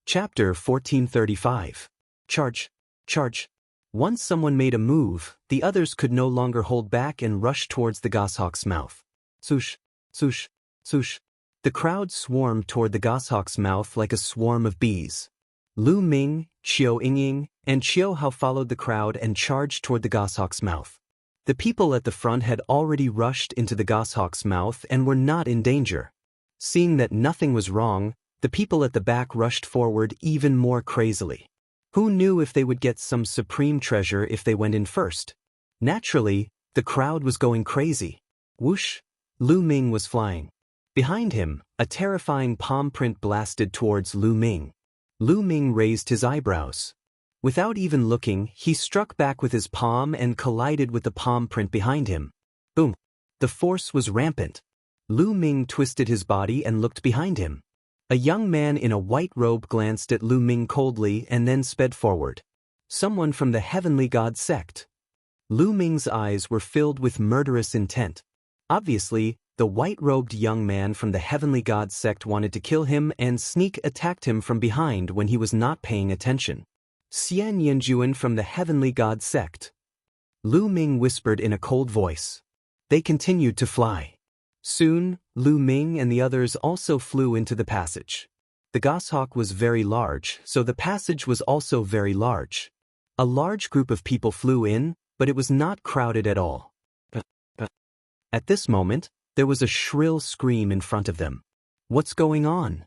Chapter 1435. Charge. Charge. Once someone made a move, the others could no longer hold back and rushed towards the goshawk's mouth. Swoosh, swoosh, swoosh. The crowd swarmed toward the goshawk's mouth like a swarm of bees. Lu Ming, Qiu Yingying, and Qiu Hao followed the crowd and charged toward the goshawk's mouth. The people at the front had already rushed into the goshawk's mouth and were not in danger. Seeing that nothing was wrong, the people at the back rushed forward even more crazily. Who knew if they would get some supreme treasure if they went in first? Naturally, the crowd was going crazy. Whoosh! Lu Ming was flying. Behind him, a terrifying palm print blasted towards Lu Ming. Lu Ming raised his eyebrows. Without even looking, he struck back with his palm and collided with the palm print behind him. Boom! The force was rampant. Lu Ming twisted his body and looked behind him. A young man in a white robe glanced at Lu Ming coldly and then sped forward. Someone from the Heavenly God sect. Lu Ming's eyes were filled with murderous intent. Obviously, the white-robed young man from the Heavenly God sect wanted to kill him and sneak attacked him from behind when he was not paying attention. Xian Yanjuan from the Heavenly God sect. Lu Ming whispered in a cold voice. They continued to fly. Soon, Lu Ming and the others also flew into the passage. The goshawk was very large, so the passage was also very large. A large group of people flew in, but it was not crowded at all. At this moment, there was a shrill scream in front of them. What's going on?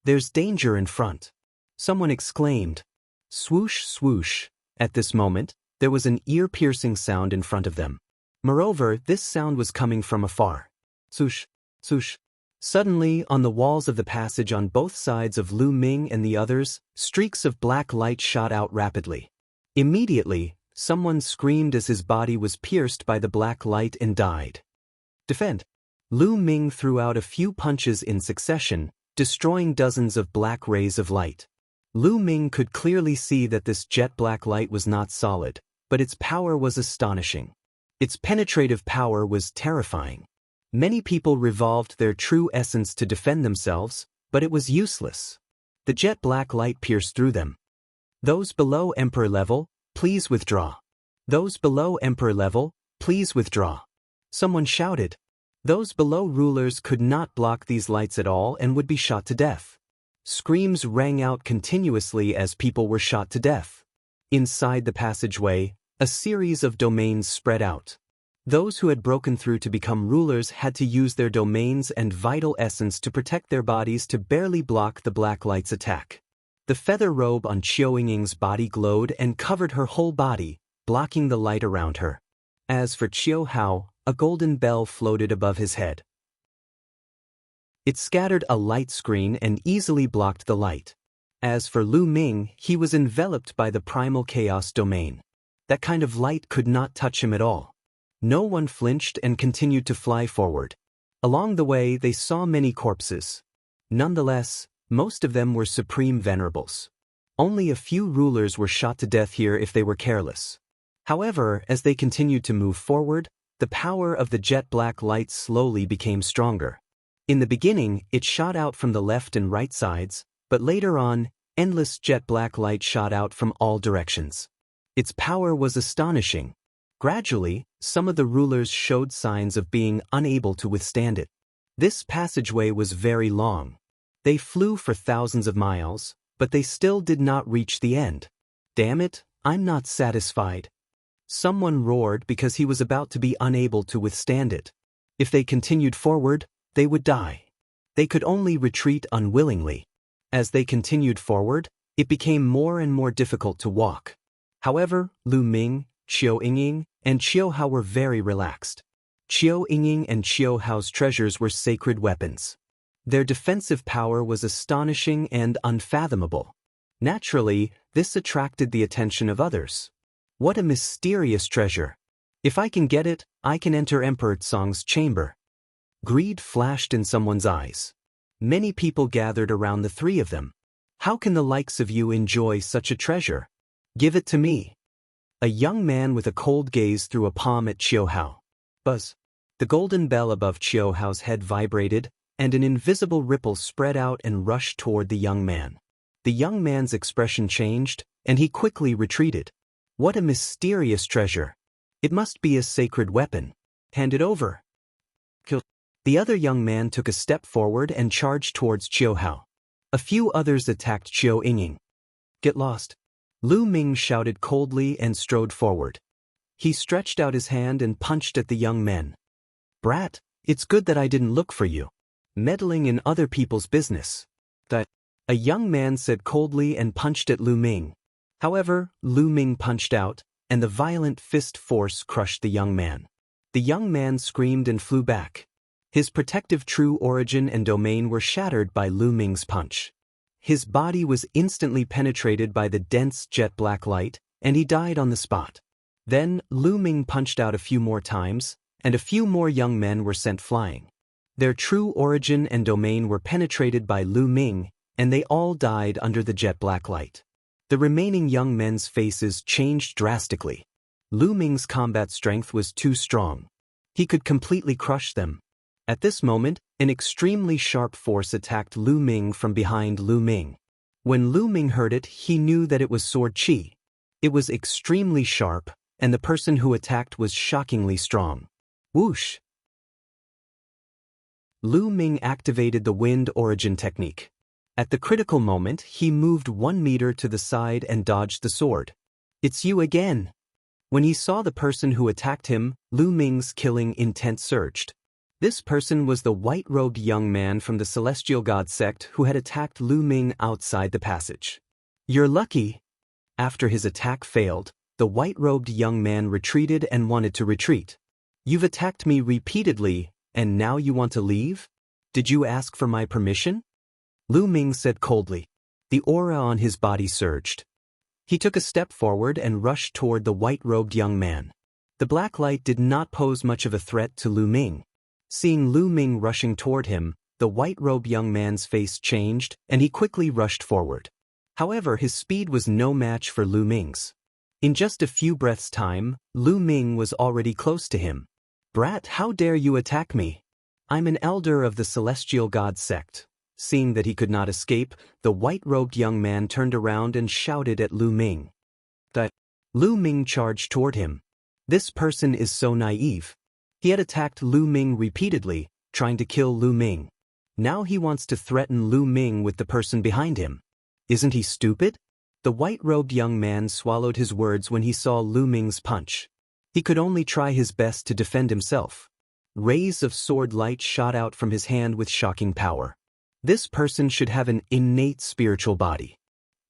There's danger in front. Someone exclaimed. Swoosh, swoosh. At this moment, there was an ear-piercing sound in front of them. Moreover, this sound was coming from afar. Swoosh, swoosh. Suddenly, on the walls of the passage on both sides of Lu Ming and the others, streaks of black light shot out rapidly. Immediately, someone screamed as his body was pierced by the black light and died. Defend. Lu Ming threw out a few punches in succession, destroying dozens of black rays of light. Lu Ming could clearly see that this jet black light was not solid, but its power was astonishing. Its penetrative power was terrifying. Many people revolved their true essence to defend themselves, but it was useless. The jet black light pierced through them. Those below Emperor level, please withdraw. Those below Emperor level, please withdraw. Someone shouted. Those below rulers could not block these lights at all and would be shot to death. Screams rang out continuously as people were shot to death. Inside the passageway, a series of domains spread out. Those who had broken through to become rulers had to use their domains and vital essence to protect their bodies to barely block the black light's attack. The feather robe on Qiu Yingying's body glowed and covered her whole body, blocking the light around her. As for Qiu Hao, a golden bell floated above his head. It scattered a light screen and easily blocked the light. As for Lu Ming, he was enveloped by the primal chaos domain. That kind of light could not touch him at all. No one flinched and continued to fly forward. Along the way, they saw many corpses. Nonetheless, most of them were supreme venerables. Only a few rulers were shot to death here if they were careless. However, as they continued to move forward, the power of the jet black light slowly became stronger. In the beginning, it shot out from the left and right sides, but later on, endless jet black light shot out from all directions. Its power was astonishing. Gradually, some of the rulers showed signs of being unable to withstand it. This passageway was very long. They flew for thousands of miles, but they still did not reach the end. Damn it, I'm not satisfied. Someone roared because he was about to be unable to withstand it. If they continued forward, they would die. They could only retreat unwillingly. As they continued forward, it became more and more difficult to walk. However, Lu Ming, Qiu Yingying, and Qiu Hao were very relaxed. Qiu Yingying and Qiu Hao's treasures were sacred weapons. Their defensive power was astonishing and unfathomable. Naturally, this attracted the attention of others. What a mysterious treasure! If I can get it, I can enter Emperor Tsong's chamber. Greed flashed in someone's eyes. Many people gathered around the three of them. How can the likes of you enjoy such a treasure? Give it to me. A young man with a cold gaze threw a palm at Qiu Hao. Buzz. The golden bell above Qiu Hao's head vibrated, and an invisible ripple spread out and rushed toward the young man. The young man's expression changed, and he quickly retreated. What a mysterious treasure! It must be a sacred weapon. Hand it over. Kill. The other young man took a step forward and charged towards Qiu Hao. A few others attacked Qiu Yingying. Get lost. Lu Ming shouted coldly and strode forward. He stretched out his hand and punched at the young men. Brat, it's good that I didn't look for you. Meddling in other people's business. That. A young man said coldly and punched at Lu Ming. However, Lu Ming punched out, and the violent fist force crushed the young man. The young man screamed and flew back. His protective true origin and domain were shattered by Lu Ming's punch. His body was instantly penetrated by the dense jet black light, and he died on the spot. Then, Lu Ming punched out a few more times, and a few more young men were sent flying. Their true origin and domain were penetrated by Lu Ming, and they all died under the jet black light. The remaining young men's faces changed drastically. Lu Ming's combat strength was too strong. He could completely crush them. At this moment, an extremely sharp force attacked Lu Ming from behind Lu Ming. When Lu Ming heard it, he knew that it was sword qi. It was extremely sharp, and the person who attacked was shockingly strong. Whoosh! Lu Ming activated the wind origin technique. At the critical moment, he moved 1 meter to the side and dodged the sword. It's you again! When he saw the person who attacked him, Lu Ming's killing intent surged. This person was the white-robed young man from the Celestial God sect who had attacked Lu Ming outside the passage. You're lucky! After his attack failed, the white-robed young man retreated and wanted to retreat. You've attacked me repeatedly, and now you want to leave? Did you ask for my permission? Lu Ming said coldly. The aura on his body surged. He took a step forward and rushed toward the white-robed young man. The black light did not pose much of a threat to Lu Ming. Seeing Lu Ming rushing toward him, the white-robed young man's face changed, and he quickly rushed forward. However, his speed was no match for Lu Ming's. In just a few breaths' time, Lu Ming was already close to him. Brat, how dare you attack me? I'm an elder of the Celestial God sect. Seeing that he could not escape, the white-robed young man turned around and shouted at Lu Ming. Lu Ming charged toward him. This person is so naive. He had attacked Lu Ming repeatedly, trying to kill Lu Ming. Now he wants to threaten Lu Ming with the person behind him. Isn't he stupid? The white-robed young man swallowed his words when he saw Lu Ming's punch. He could only try his best to defend himself. Rays of sword light shot out from his hand with shocking power. This person should have an innate spiritual body.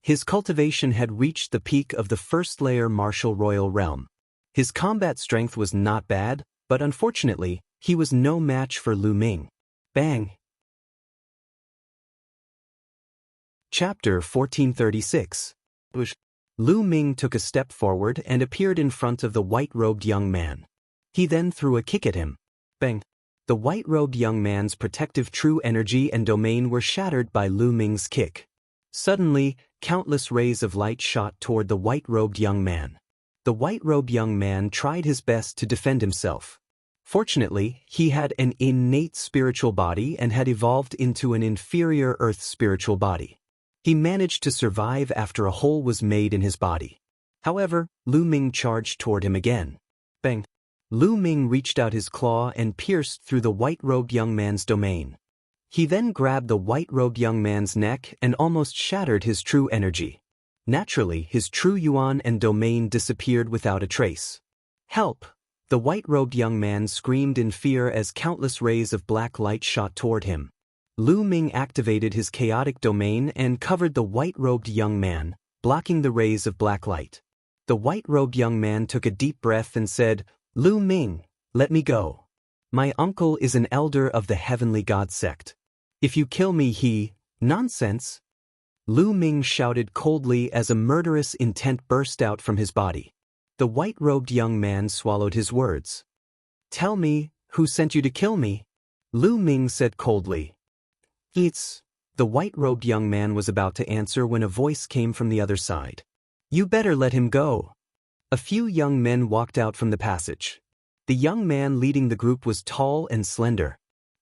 His cultivation had reached the peak of the first layer martial royal realm. His combat strength was not bad, but unfortunately, he was no match for Lu Ming. Bang! Chapter 1436. Lu Ming took a step forward and appeared in front of the white-robed young man. He then threw a kick at him. Bang! The white-robed young man's protective true energy and domain were shattered by Lu Ming's kick. Suddenly, countless rays of light shot toward the white-robed young man. The white-robed young man tried his best to defend himself. Fortunately, he had an innate spiritual body and had evolved into an inferior earth spiritual body. He managed to survive after a hole was made in his body. However, Lu Ming charged toward him again. Bang! Lu Ming reached out his claw and pierced through the white-robed young man's domain. He then grabbed the white-robed young man's neck and almost shattered his true energy. Naturally, his true yuan and domain disappeared without a trace. Help! The white-robed young man screamed in fear as countless rays of black light shot toward him. Lu Ming activated his chaotic domain and covered the white-robed young man, blocking the rays of black light. The white-robed young man took a deep breath and said, "Lu Ming, let me go. My uncle is an elder of the Heavenly God sect. If you kill me Nonsense!" Lu Ming shouted coldly as a murderous intent burst out from his body. The white-robed young man swallowed his words. "Tell me, who sent you to kill me?" Lu Ming said coldly. The white-robed young man was about to answer when a voice came from the other side. "You better let him go." A few young men walked out from the passage. The young man leading the group was tall and slender.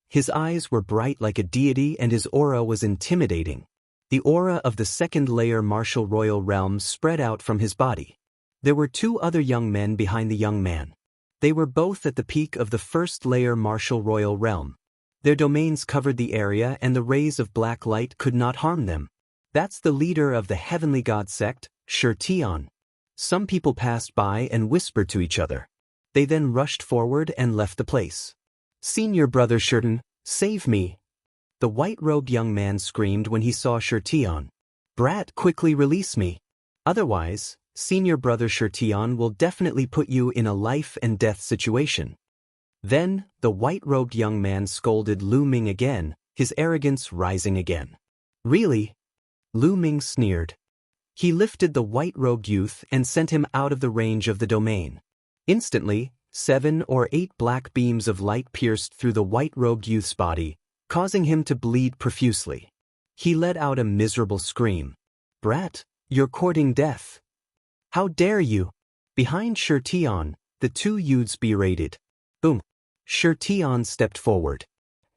His eyes were bright like a deity and his aura was intimidating. The aura of the second-layer martial royal realm spread out from his body. There were two other young men behind the young man. They were both at the peak of the first-layer martial royal realm. Their domains covered the area and the rays of black light could not harm them. "That's the leader of the Heavenly God sect, Shi Tian." Some people passed by and whispered to each other. They then rushed forward and left the place. "Senior brother Shirtan, save me!" The white-robed young man screamed when he saw Shi Tian. "Brat, quickly release me. Otherwise, senior brother Shi Tian will definitely put you in a life-and-death situation." Then, the white-robed young man scolded Lu Ming again, his arrogance rising again. "Really?" Lu Ming sneered. He lifted the white-robed youth and sent him out of the range of the domain. Instantly, 7 or 8 black beams of light pierced through the white-robed youth's body, causing him to bleed profusely. He let out a miserable scream. "Brat, you're courting death. How dare you?" Behind Shi Tian, the two youths berated. Boom! Shi Tian stepped forward.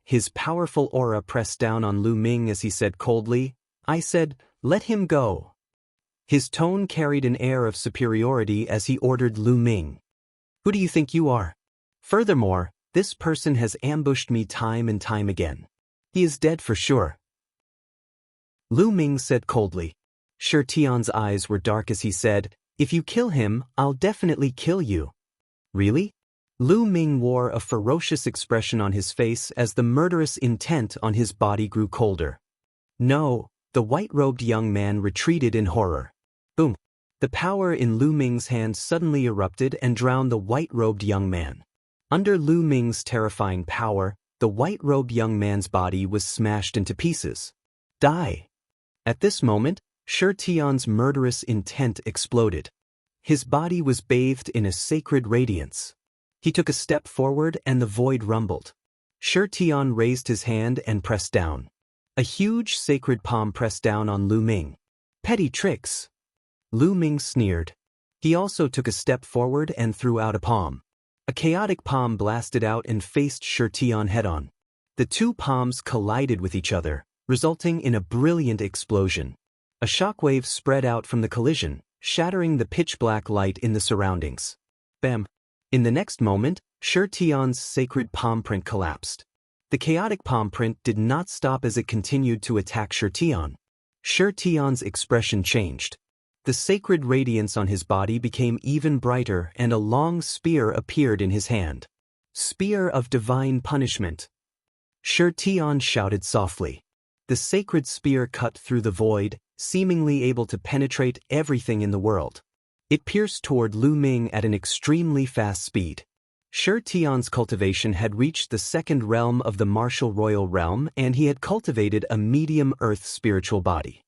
His powerful aura pressed down on Lu Ming as he said coldly, "I said, let him go." His tone carried an air of superiority as he ordered Lu Ming. "Who do you think you are? Furthermore, this person has ambushed me time and time again. He is dead for sure." Lu Ming said coldly. Shi Tian's eyes were dark as he said, "If you kill him, I'll definitely kill you." "Really?" Lu Ming wore a ferocious expression on his face as the murderous intent on his body grew colder. "No," the white-robed young man retreated in horror. Boom! The power in Lu Ming's hand suddenly erupted and drowned the white-robed young man. Under Lu Ming's terrifying power, the white-robed young man's body was smashed into pieces. "Die!" At this moment, Shi Tian's murderous intent exploded. His body was bathed in a sacred radiance. He took a step forward and the void rumbled. Shi Tian raised his hand and pressed down. A huge sacred palm pressed down on Lu Ming. "Petty tricks!" Lu Ming sneered. He also took a step forward and threw out a palm. A chaotic palm blasted out and faced Shi Tian head-on. The two palms collided with each other, resulting in a brilliant explosion. A shockwave spread out from the collision, shattering the pitch-black light in the surroundings. Bam! In the next moment, Shi Tian's sacred palm print collapsed. The chaotic palm print did not stop as it continued to attack Shi Tian. Shi Tian's expression changed. The sacred radiance on his body became even brighter and a long spear appeared in his hand. "Spear of divine punishment." Shi Tian shouted softly. The sacred spear cut through the void, seemingly able to penetrate everything in the world. It pierced toward Lu Ming at an extremely fast speed. Shi Tian's cultivation had reached the second realm of the martial royal realm and he had cultivated a medium earth spiritual body.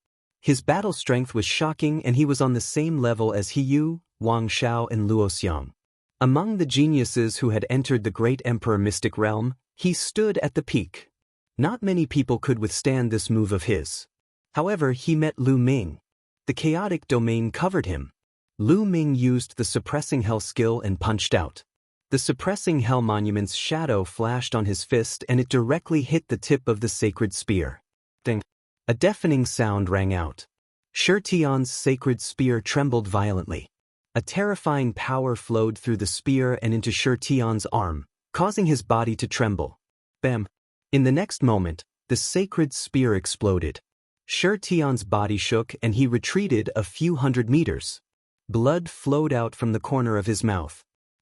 His battle strength was shocking and he was on the same level as He Yu, Wang Xiao and Luo Xiang. Among the geniuses who had entered the great emperor mystic realm, he stood at the peak. Not many people could withstand this move of his. However, he met Lu Ming. The chaotic domain covered him. Lu Ming used the suppressing hell skill and punched out. The suppressing hell monument's shadow flashed on his fist and it directly hit the tip of the sacred spear. Ding! A deafening sound rang out. Shi Tian's sacred spear trembled violently. A terrifying power flowed through the spear and into Shi Tian's arm, causing his body to tremble. Bam! In the next moment, the sacred spear exploded. Shi Tian's body shook and he retreated a few hundred meters. Blood flowed out from the corner of his mouth.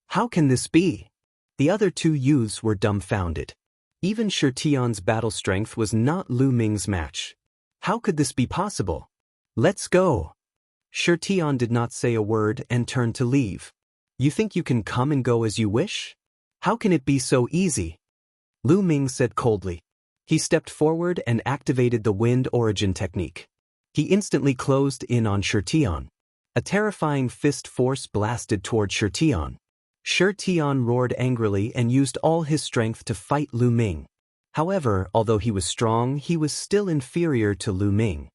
How can this be? The other two youths were dumbfounded. Even Shi Tian's battle strength was not Lu Ming's match. How could this be possible? Let's go. Shi Tian did not say a word and turned to leave. You think you can come and go as you wish? How can it be so easy? Lu Ming said coldly. He stepped forward and activated the wind origin technique. He instantly closed in on Shi Tian. A terrifying fist force blasted toward Shi Tian. Shi Tian roared angrily and used all his strength to fight Lu Ming. However, although he was strong, he was still inferior to Lu Ming.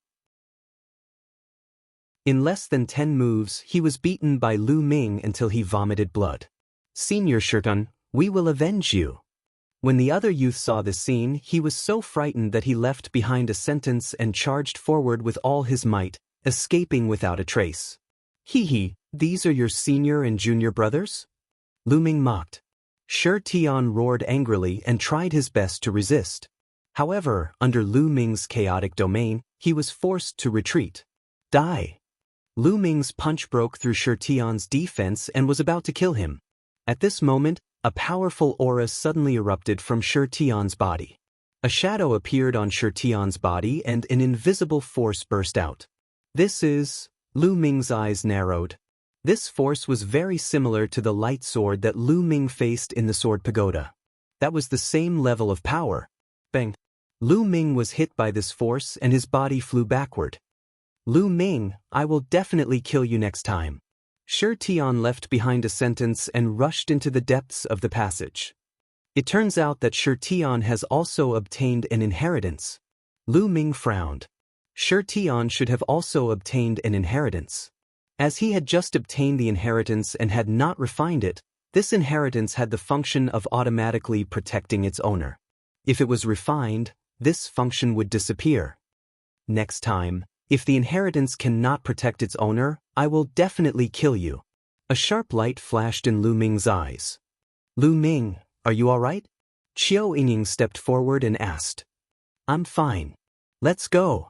In less than 10 moves, he was beaten by Lu Ming until he vomited blood. Senior Shi Tian, we will avenge you. When the other youth saw this scene, he was so frightened that he left behind a sentence and charged forward with all his might, escaping without a trace. Hee, these are your senior and junior brothers? Lu Ming mocked. Shi Tian roared angrily and tried his best to resist. However, under Lu Ming's chaotic domain, he was forced to retreat. Die! Lu Ming's punch broke through Shi Tian's defense and was about to kill him. At this moment, a powerful aura suddenly erupted from Shi Tian's body. A shadow appeared on Shi Tian's body and an invisible force burst out. This is... Lu Ming's eyes narrowed. This force was very similar to the light sword that Lu Ming faced in the Sword Pagoda. That was the same level of power. Bang! Lu Ming was hit by this force and his body flew backward. Lu Ming, I will definitely kill you next time. Shi Tian left behind a sentence and rushed into the depths of the passage. It turns out that Shi Tian has also obtained an inheritance. Lu Ming frowned. Shi Tian should have also obtained an inheritance. As he had just obtained the inheritance and had not refined it, this inheritance had the function of automatically protecting its owner. If it was refined, this function would disappear. Next time, if the inheritance cannot protect its owner, I will definitely kill you. A sharp light flashed in Lu Ming's eyes. Lu Ming, are you all right? Qiao Yingying stepped forward and asked. I'm fine. Let's go.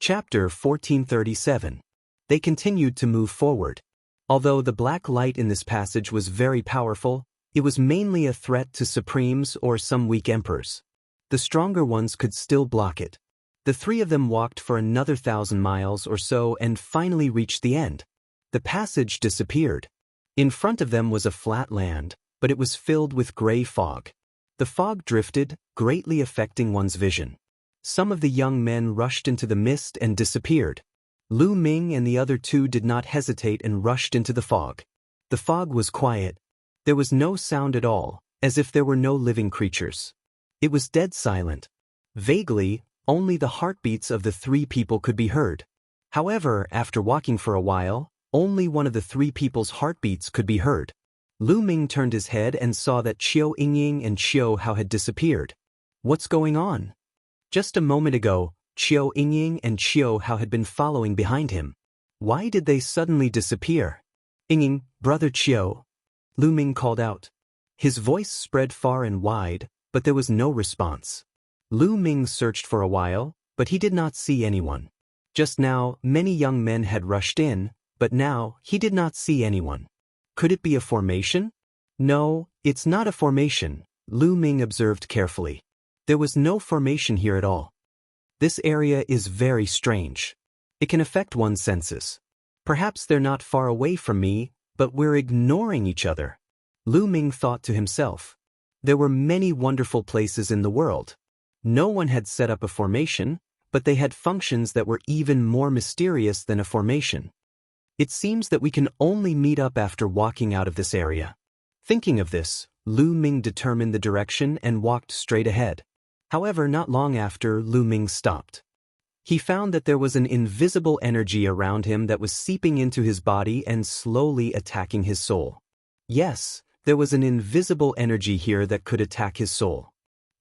Chapter 1437. They continued to move forward. Although the black light in this passage was very powerful, it was mainly a threat to supremes or some weak emperors. The stronger ones could still block it. The three of them walked for another 1,000 miles or so and finally reached the end. The passage disappeared. In front of them was a flat land, but it was filled with gray fog. The fog drifted, greatly affecting one's vision. Some of the young men rushed into the mist and disappeared. Lu Ming and the other two did not hesitate and rushed into the fog. The fog was quiet. There was no sound at all, as if there were no living creatures. It was dead silent. Vaguely, only the heartbeats of the three people could be heard. However, after walking for a while, only one of the three people's heartbeats could be heard. Lu Ming turned his head and saw that Qiao Yingying and Qiao Hao had disappeared. What's going on? Just a moment ago, Qiao Yingying and Qiao Hao had been following behind him. Why did they suddenly disappear? Yingying, brother Qiao, Lu Ming called out. His voice spread far and wide, but there was no response. Lu Ming searched for a while, but he did not see anyone. Just now, many young men had rushed in, but now, he did not see anyone. Could it be a formation? No, it's not a formation, Lu Ming observed carefully. There was no formation here at all. This area is very strange. It can affect one's senses. Perhaps they're not far away from me, but we're ignoring each other. Lu Ming thought to himself. There were many wonderful places in the world. No one had set up a formation, but they had functions that were even more mysterious than a formation. It seems that we can only meet up after walking out of this area. Thinking of this, Lu Ming determined the direction and walked straight ahead. However, not long after, Lu Ming stopped. He found that there was an invisible energy around him that was seeping into his body and slowly attacking his soul. Yes, there was an invisible energy here that could attack his soul.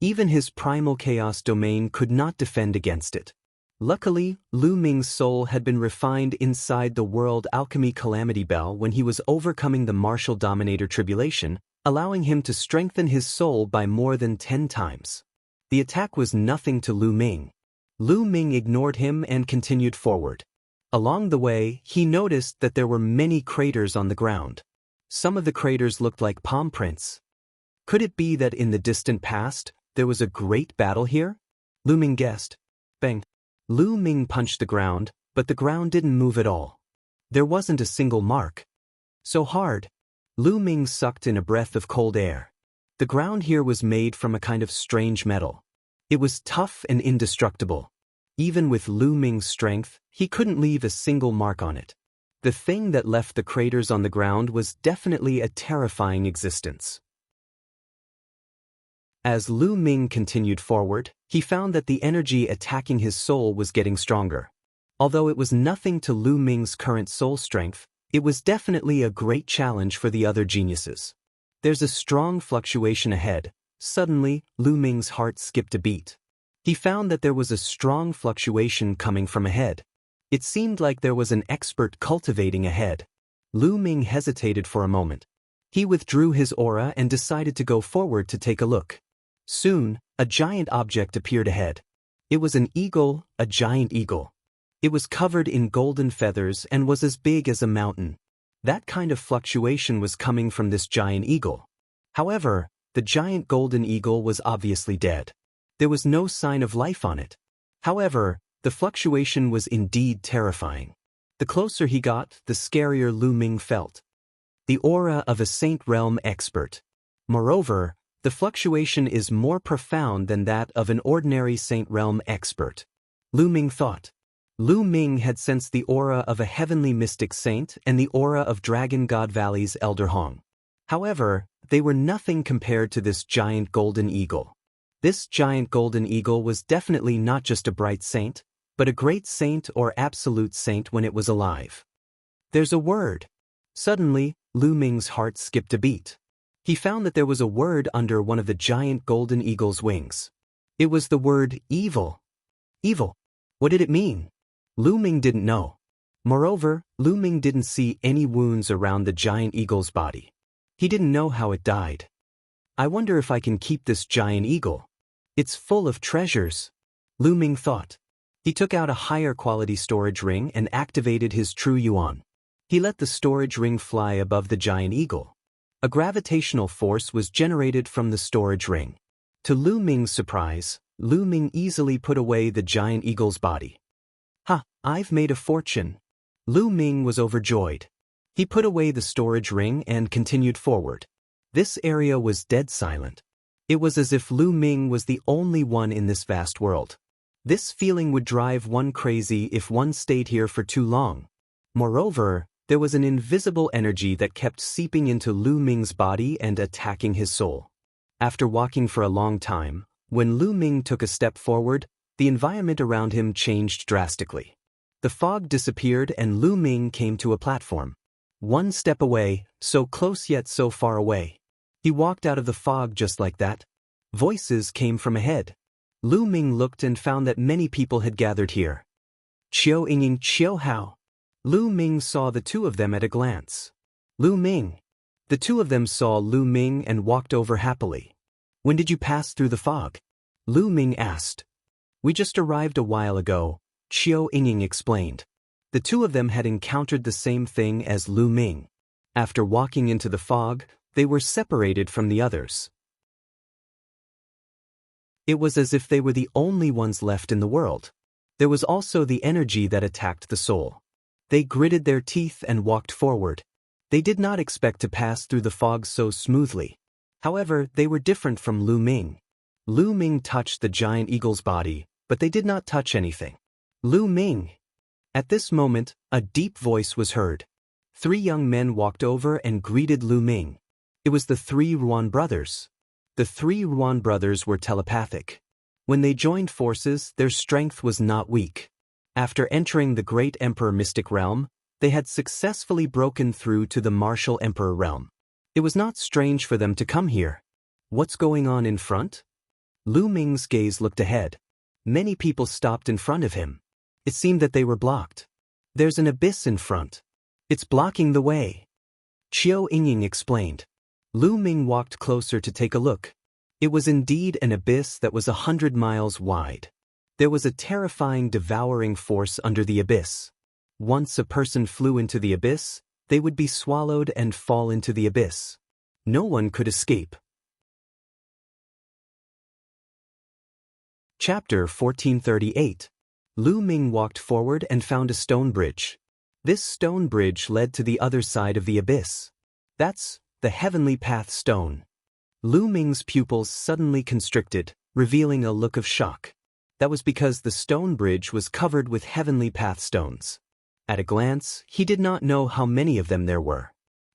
Even his primal chaos domain could not defend against it. Luckily, Lu Ming's soul had been refined inside the World Alchemy Calamity Bell when he was overcoming the Martial Dominator Tribulation, allowing him to strengthen his soul by more than 10 times. The attack was nothing to Lu Ming. Lu Ming ignored him and continued forward. Along the way, he noticed that there were many craters on the ground. Some of the craters looked like palm prints. Could it be that in the distant past, there was a great battle here? Lu Ming guessed. Bang! Lu Ming punched the ground, but the ground didn't move at all. There wasn't a single mark. So hard. Lu Ming sucked in a breath of cold air. The ground here was made from a kind of strange metal. It was tough and indestructible. Even with Lu Ming's strength, he couldn't leave a single mark on it. The thing that left the craters on the ground was definitely a terrifying existence. As Lu Ming continued forward, he found that the energy attacking his soul was getting stronger. Although it was nothing to Lu Ming's current soul strength, it was definitely a great challenge for the other geniuses. There's a strong fluctuation ahead. Suddenly, Lu Ming's heart skipped a beat. He found that there was a strong fluctuation coming from ahead. It seemed like there was an expert cultivating ahead. Lu Ming hesitated for a moment. He withdrew his aura and decided to go forward to take a look. Soon, a giant object appeared ahead. It was an eagle, a giant eagle. It was covered in golden feathers and was as big as a mountain. That kind of fluctuation was coming from this giant eagle. However, the giant golden eagle was obviously dead. There was no sign of life on it. However, the fluctuation was indeed terrifying. The closer he got, the scarier Lu Ming felt. The aura of a Saint Realm expert. Moreover, the fluctuation is more profound than that of an ordinary Saint Realm expert. Lu Ming thought. Lu Ming had sensed the aura of a heavenly mystic saint and the aura of Dragon God Valley's Elder Hong. However, they were nothing compared to this giant golden eagle. This giant golden eagle was definitely not just a bright saint, but a great saint or absolute saint when it was alive. There's a word. Suddenly, Lu Ming's heart skipped a beat. He found that there was a word under one of the giant golden eagle's wings. It was the word evil. Evil. What did it mean? Lu Ming didn't know. Moreover, Lu Ming didn't see any wounds around the giant eagle's body. He didn't know how it died. I wonder if I can keep this giant eagle. It's full of treasures, Lu Ming thought. He took out a higher quality storage ring and activated his true yuan. He let the storage ring fly above the giant eagle. A gravitational force was generated from the storage ring. To Lu Ming's surprise, Lu Ming easily put away the giant eagle's body. Ha, I've made a fortune. Lu Ming was overjoyed. He put away the storage ring and continued forward. This area was dead silent. It was as if Lu Ming was the only one in this vast world. This feeling would drive one crazy if one stayed here for too long. Moreover, there was an invisible energy that kept seeping into Lu Ming's body and attacking his soul. After walking for a long time, when Lu Ming took a step forward, the environment around him changed drastically. The fog disappeared and Lu Ming came to a platform. One step away, so close yet so far away. He walked out of the fog just like that. Voices came from ahead. Lu Ming looked and found that many people had gathered here. Qiu Yinging, Qiu Hao. Lu Ming saw the two of them at a glance. Lu Ming. The two of them saw Lu Ming and walked over happily. When did you pass through the fog? Lu Ming asked. We just arrived a while ago, Qiu Yinging explained. The two of them had encountered the same thing as Lu Ming. After walking into the fog, they were separated from the others. It was as if they were the only ones left in the world. There was also the energy that attacked the soul. They gritted their teeth and walked forward. They did not expect to pass through the fog so smoothly. However, they were different from Lu Ming. Lu Ming touched the giant eagle's body, but they did not touch anything. Lu Ming! At this moment, a deep voice was heard. 3 young men walked over and greeted Lu Ming. It was the 3 Ruan brothers. The 3 Ruan brothers were telepathic. When they joined forces, their strength was not weak. After entering the Great Emperor Mystic Realm, they had successfully broken through to the Martial Emperor Realm. It was not strange for them to come here. What's going on in front? Lu Ming's gaze looked ahead. Many people stopped in front of him. It seemed that they were blocked. There's an abyss in front. It's blocking the way. Qiu Yingying explained. Lu Ming walked closer to take a look. It was indeed an abyss that was 100 miles wide. There was a terrifying devouring force under the abyss. Once a person flew into the abyss, they would be swallowed and fall into the abyss. No one could escape. Chapter 1438. Lu Ming walked forward and found a stone bridge. This stone bridge led to the other side of the abyss. That's the Heavenly Path Stone. Lu Ming's pupils suddenly constricted, revealing a look of shock. That was because the stone bridge was covered with Heavenly Path Stones. At a glance, he did not know how many of them there were.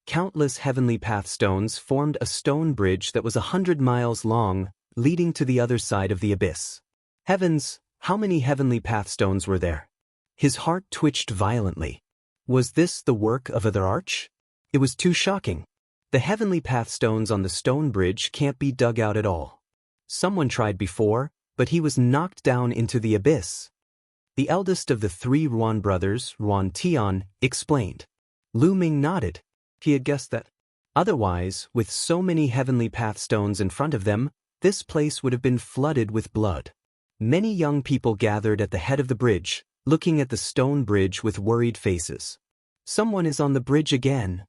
Countless Heavenly Path Stones formed a stone bridge that was 100 miles long, leading to the other side of the abyss. Heavens, how many Heavenly Path Stones were there? His heart twitched violently. Was this the work of other arch? It was too shocking. The Heavenly Path Stones on the stone bridge can't be dug out at all. Someone tried before, but he was knocked down into the abyss. The eldest of the 3 Ruan brothers, Ruan Tian, explained. Lu Ming nodded. He had guessed that. Otherwise, with so many Heavenly Path Stones in front of them, this place would have been flooded with blood. Many young people gathered at the head of the bridge, looking at the stone bridge with worried faces. Someone is on the bridge again.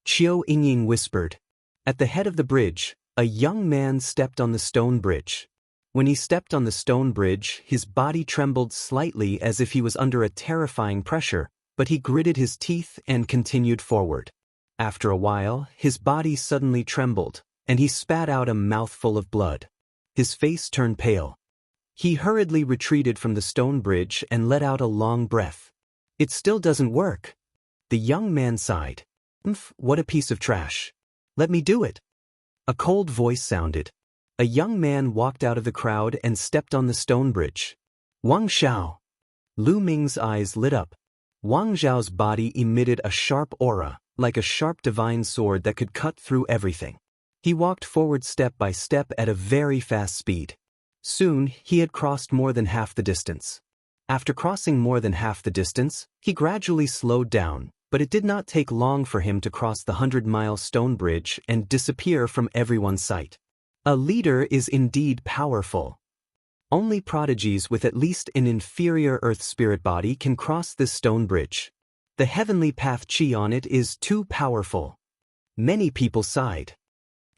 Qiu Yingying whispered. At the head of the bridge, a young man stepped on the stone bridge. When he stepped on the stone bridge, his body trembled slightly as if he was under a terrifying pressure, but he gritted his teeth and continued forward. After a while, his body suddenly trembled, and he spat out a mouthful of blood. His face turned pale. He hurriedly retreated from the stone bridge and let out a long breath. It still doesn't work. The young man sighed. What a piece of trash. Let me do it. A cold voice sounded. A young man walked out of the crowd and stepped on the stone bridge. Wang Xiao. Lu Ming's eyes lit up. Wang Xiao's body emitted a sharp aura, like a sharp divine sword that could cut through everything. He walked forward step by step at a very fast speed. Soon, he had crossed more than half the distance. After crossing more than half the distance, he gradually slowed down, but it did not take long for him to cross the 100-mile stone bridge and disappear from everyone's sight. A leader is indeed powerful. Only prodigies with at least an inferior earth spirit body can cross this stone bridge. The Heavenly Path Chi on it is too powerful. Many people sighed.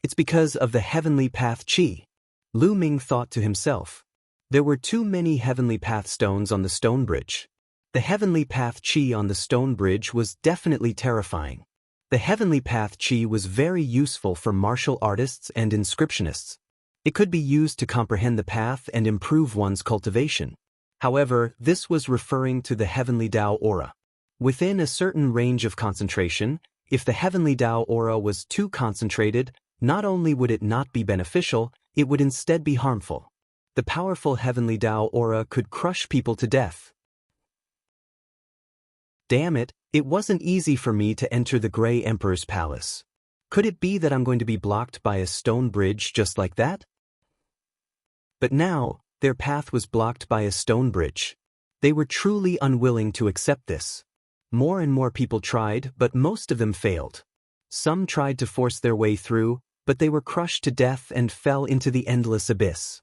It's because of the Heavenly Path Chi. Lu Ming thought to himself. There were too many Heavenly Path Stones on the stone bridge. The Heavenly Path Chi on the stone bridge was definitely terrifying. The Heavenly Path Chi was very useful for martial artists and inscriptionists. It could be used to comprehend the path and improve one's cultivation. However, this was referring to the Heavenly Tao aura. Within a certain range of concentration, if the Heavenly Tao aura was too concentrated, not only would it not be beneficial, it would instead be harmful. The powerful Heavenly Tao aura could crush people to death. Damn it, it wasn't easy for me to enter the Grey Emperor's palace. Could it be that I'm going to be blocked by a stone bridge just like that? But now, their path was blocked by a stone bridge. They were truly unwilling to accept this. More and more people tried, but most of them failed. Some tried to force their way through, but they were crushed to death and fell into the endless abyss.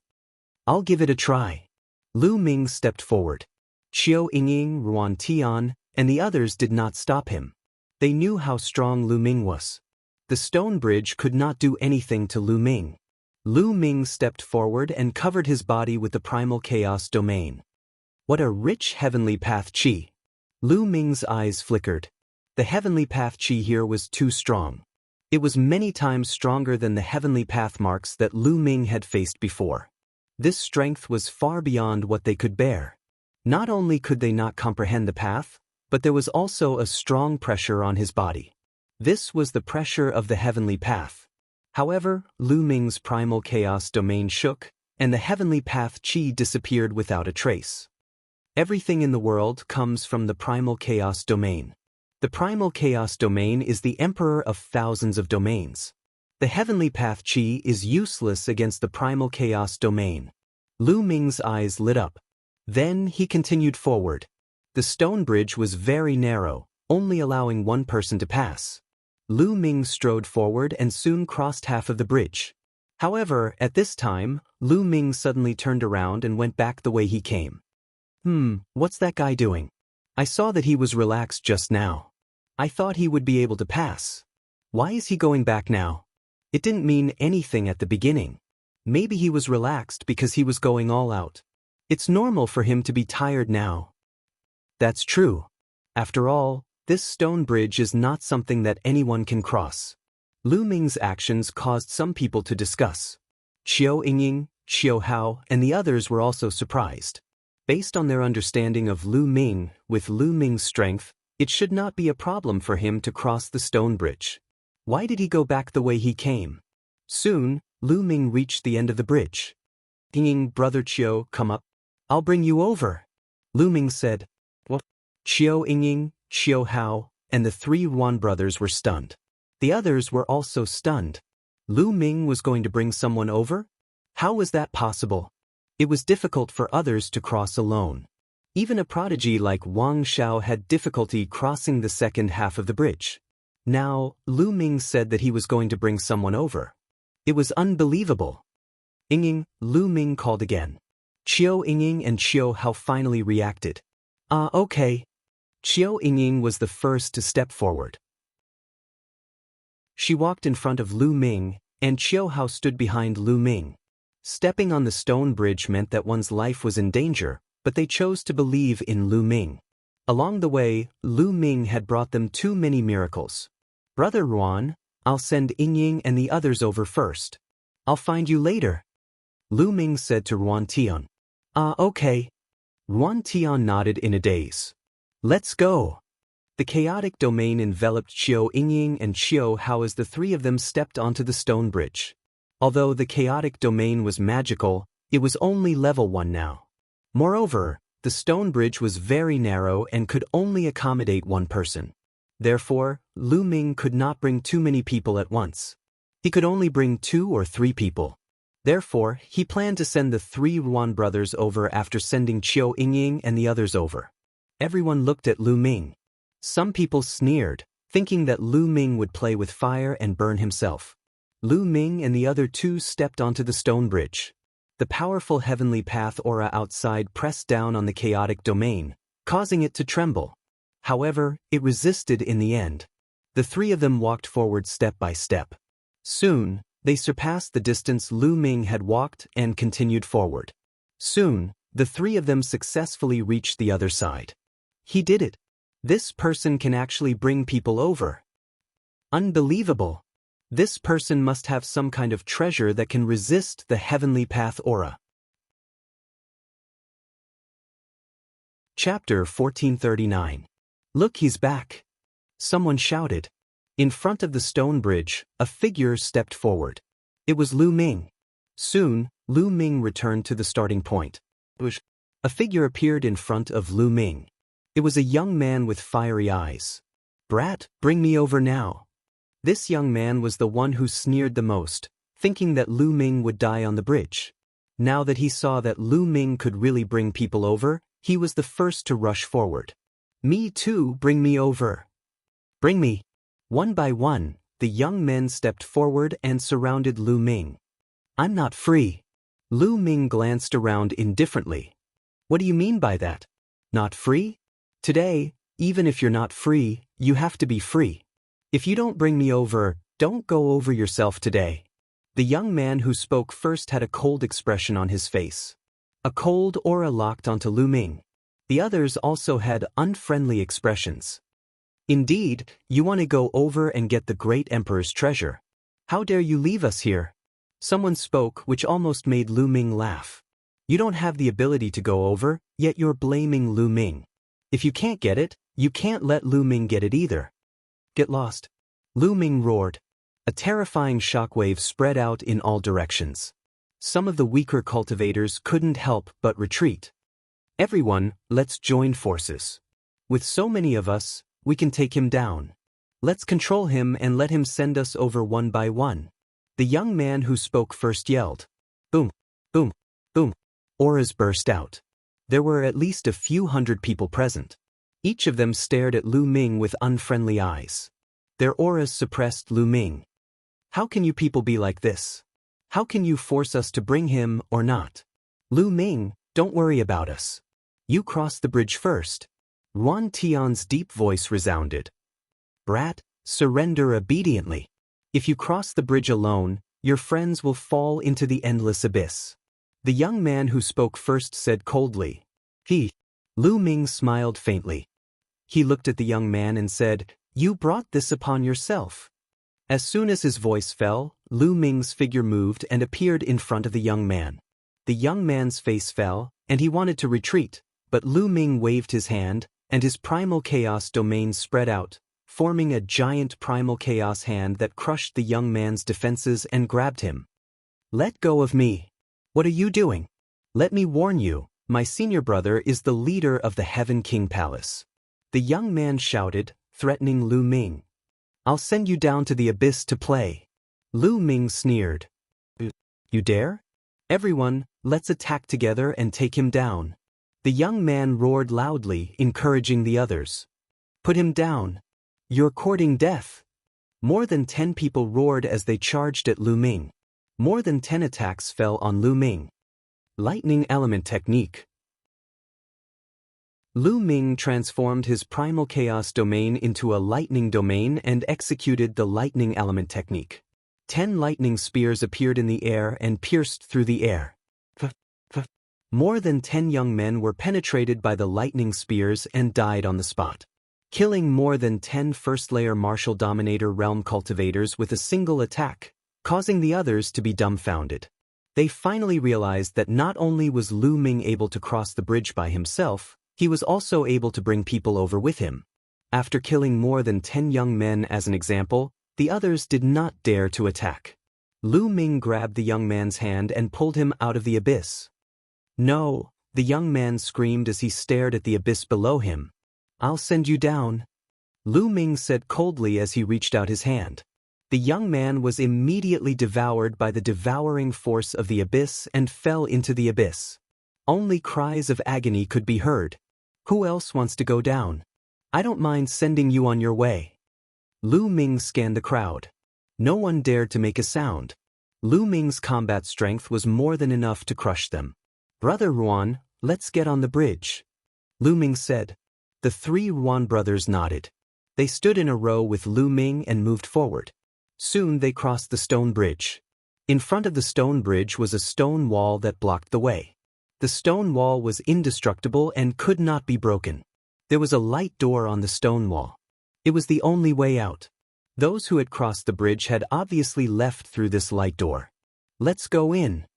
I'll give it a try. Lu Ming stepped forward. Qiu Yingying, Ruan Tian, and the others did not stop him. They knew how strong Lu Ming was. The stone bridge could not do anything to Lu Ming. Lu Ming stepped forward and covered his body with the primal chaos domain. What a rich Heavenly Path Chi! Lu Ming's eyes flickered. The Heavenly Path Chi here was too strong. It was many times stronger than the Heavenly Path marks that Lu Ming had faced before. This strength was far beyond what they could bear. Not only could they not comprehend the path, but there was also a strong pressure on his body. This was the pressure of the heavenly path. However, Lu Ming's primal chaos domain shook, and the heavenly path chi disappeared without a trace. Everything in the world comes from the primal chaos domain. The primal chaos domain is the emperor of thousands of domains. The heavenly path chi is useless against the primal chaos domain. Lu Ming's eyes lit up. Then he continued forward. The stone bridge was very narrow, only allowing one person to pass. Lu Ming strode forward and soon crossed half of the bridge. However, at this time, Lu Ming suddenly turned around and went back the way he came. What's that guy doing? I saw that he was relaxed just now. I thought he would be able to pass. Why is he going back now? It didn't mean anything at the beginning. Maybe he was relaxed because he was going all out. It's normal for him to be tired now. That's true. After all, this stone bridge is not something that anyone can cross. Lu Ming's actions caused some people to discuss. Qiu Yingying, Qiu Hao, and the others were also surprised. Based on their understanding of Lu Ming, with Lu Ming's strength, it should not be a problem for him to cross the stone bridge. Why did he go back the way he came? Soon, Lu Ming reached the end of the bridge. Yingying, brother Qiu, come up. I'll bring you over. Lu Ming said. What? Qiu Yingying, Qiu Hao, and the three Yuan brothers were stunned. The others were also stunned. Lu Ming was going to bring someone over? How was that possible? It was difficult for others to cross alone. Even a prodigy like Wang Xiao had difficulty crossing the second half of the bridge. Now, Lu Ming said that he was going to bring someone over. It was unbelievable. Yingying, Lu Ming called again. Qiu Yingying and Qiu Hao finally reacted. Okay. Qiu Yingying was the first to step forward. She walked in front of Lu Ming, and Qiu Hao stood behind Lu Ming. Stepping on the stone bridge meant that one's life was in danger, but they chose to believe in Lu Ming. Along the way, Lu Ming had brought them too many miracles. Brother Ruan, I'll send Yingying and the others over first. I'll find you later. Lu Ming said to Ruan Tian. Okay. Ruan Tian nodded in a daze. Let's go. The chaotic domain enveloped Qiu Yingying and Qiu Hao as the three of them stepped onto the stone bridge. Although the chaotic domain was magical, it was only level 1 now. Moreover, the stone bridge was very narrow and could only accommodate one person. Therefore, Lu Ming could not bring too many people at once. He could only bring 2 or 3 people. Therefore, he planned to send the 3 Yuan brothers over after sending Qiu Yingying and the others over. Everyone looked at Lu Ming. Some people sneered, thinking that Lu Ming would play with fire and burn himself. Lu Ming and the other 2 stepped onto the stone bridge. The powerful heavenly path aura outside pressed down on the chaotic domain, causing it to tremble. However, it resisted in the end. The 3 of them walked forward step by step. Soon, they surpassed the distance Lu Ming had walked and continued forward. Soon, the 3 of them successfully reached the other side. He did it. This person can actually bring people over. Unbelievable. This person must have some kind of treasure that can resist the heavenly path aura. Chapter 1439. Look, he's back. Someone shouted. In front of the stone bridge, a figure stepped forward. It was Lu Ming. Soon, Lu Ming returned to the starting point. A figure appeared in front of Lu Ming. It was a young man with fiery eyes. Brat, bring me over now. This young man was the one who sneered the most, thinking that Lu Ming would die on the bridge. Now that he saw that Lu Ming could really bring people over, he was the first to rush forward. Me too, bring me over. Bring me. One by one, the young men stepped forward and surrounded Lu Ming. I'm not free. Lu Ming glanced around indifferently. What do you mean by that? Not free? Today, even if you're not free, you have to be free. If you don't bring me over, don't go over yourself today. The young man who spoke first had a cold expression on his face. A cold aura locked onto Lu Ming. The others also had unfriendly expressions. Indeed, you want to go over and get the great emperor's treasure. How dare you leave us here? Someone spoke which almost made Lu Ming laugh. You don't have the ability to go over, yet you're blaming Lu Ming. If you can't get it, you can't let Lu Ming get it either. Get lost. Lu Ming roared. A terrifying shockwave spread out in all directions. Some of the weaker cultivators couldn't help but retreat. Everyone, let's join forces. With so many of us, we can take him down. Let's control him and let him send us over one by one. The young man who spoke first yelled. Boom, boom, boom. Auras burst out. There were at least a few hundred people present. Each of them stared at Lu Ming with unfriendly eyes. Their auras suppressed Lu Ming. How can you people be like this? How can you force us to bring him or not? Lu Ming, don't worry about us. You cross the bridge first. Yuan Tian's deep voice resounded. Brat, surrender obediently. If you cross the bridge alone, your friends will fall into the endless abyss. The young man who spoke first said coldly. Lu Ming smiled faintly. He looked at the young man and said, You brought this upon yourself. As soon as his voice fell, Lu Ming's figure moved and appeared in front of the young man. The young man's face fell, and he wanted to retreat, but Lu Ming waved his hand, and his primal chaos domain spread out, forming a giant primal chaos hand that crushed the young man's defenses and grabbed him. Let go of me. What are you doing? Let me warn you, my senior brother is the leader of the Heaven King Palace. The young man shouted, threatening Lu Ming. I'll send you down to the abyss to play. Lu Ming sneered. You dare? Everyone, let's attack together and take him down. The young man roared loudly, encouraging the others. Put him down. You're courting death. More than 10 people roared as they charged at Lu Ming. More than 10 attacks fell on Lu Ming. Lightning Element Technique. Lu Ming transformed his primal chaos domain into a lightning domain and executed the lightning element technique. 10 lightning spears appeared in the air and pierced through the air. More than 10 young men were penetrated by the lightning spears and died on the spot, killing more than 10 first-layer martial dominator realm cultivators with a single attack, causing the others to be dumbfounded. They finally realized that not only was Lu Ming able to cross the bridge by himself, he was also able to bring people over with him. After killing more than 10 young men as an example, the others did not dare to attack. Lu Ming grabbed the young man's hand and pulled him out of the abyss. No, the young man screamed as he stared at the abyss below him. I'll send you down. Lu Ming said coldly as he reached out his hand. The young man was immediately devoured by the devouring force of the abyss and fell into the abyss. Only cries of agony could be heard. Who else wants to go down? I don't mind sending you on your way. Lu Ming scanned the crowd. No one dared to make a sound. Lu Ming's combat strength was more than enough to crush them. Brother Ruan, let's get on the bridge. Lu Ming said. The 3 Ruan brothers nodded. They stood in a row with Lu Ming and moved forward. Soon they crossed the stone bridge. In front of the stone bridge was a stone wall that blocked the way. The stone wall was indestructible and could not be broken. There was a light door on the stone wall. It was the only way out. Those who had crossed the bridge had obviously left through this light door. Let's go in,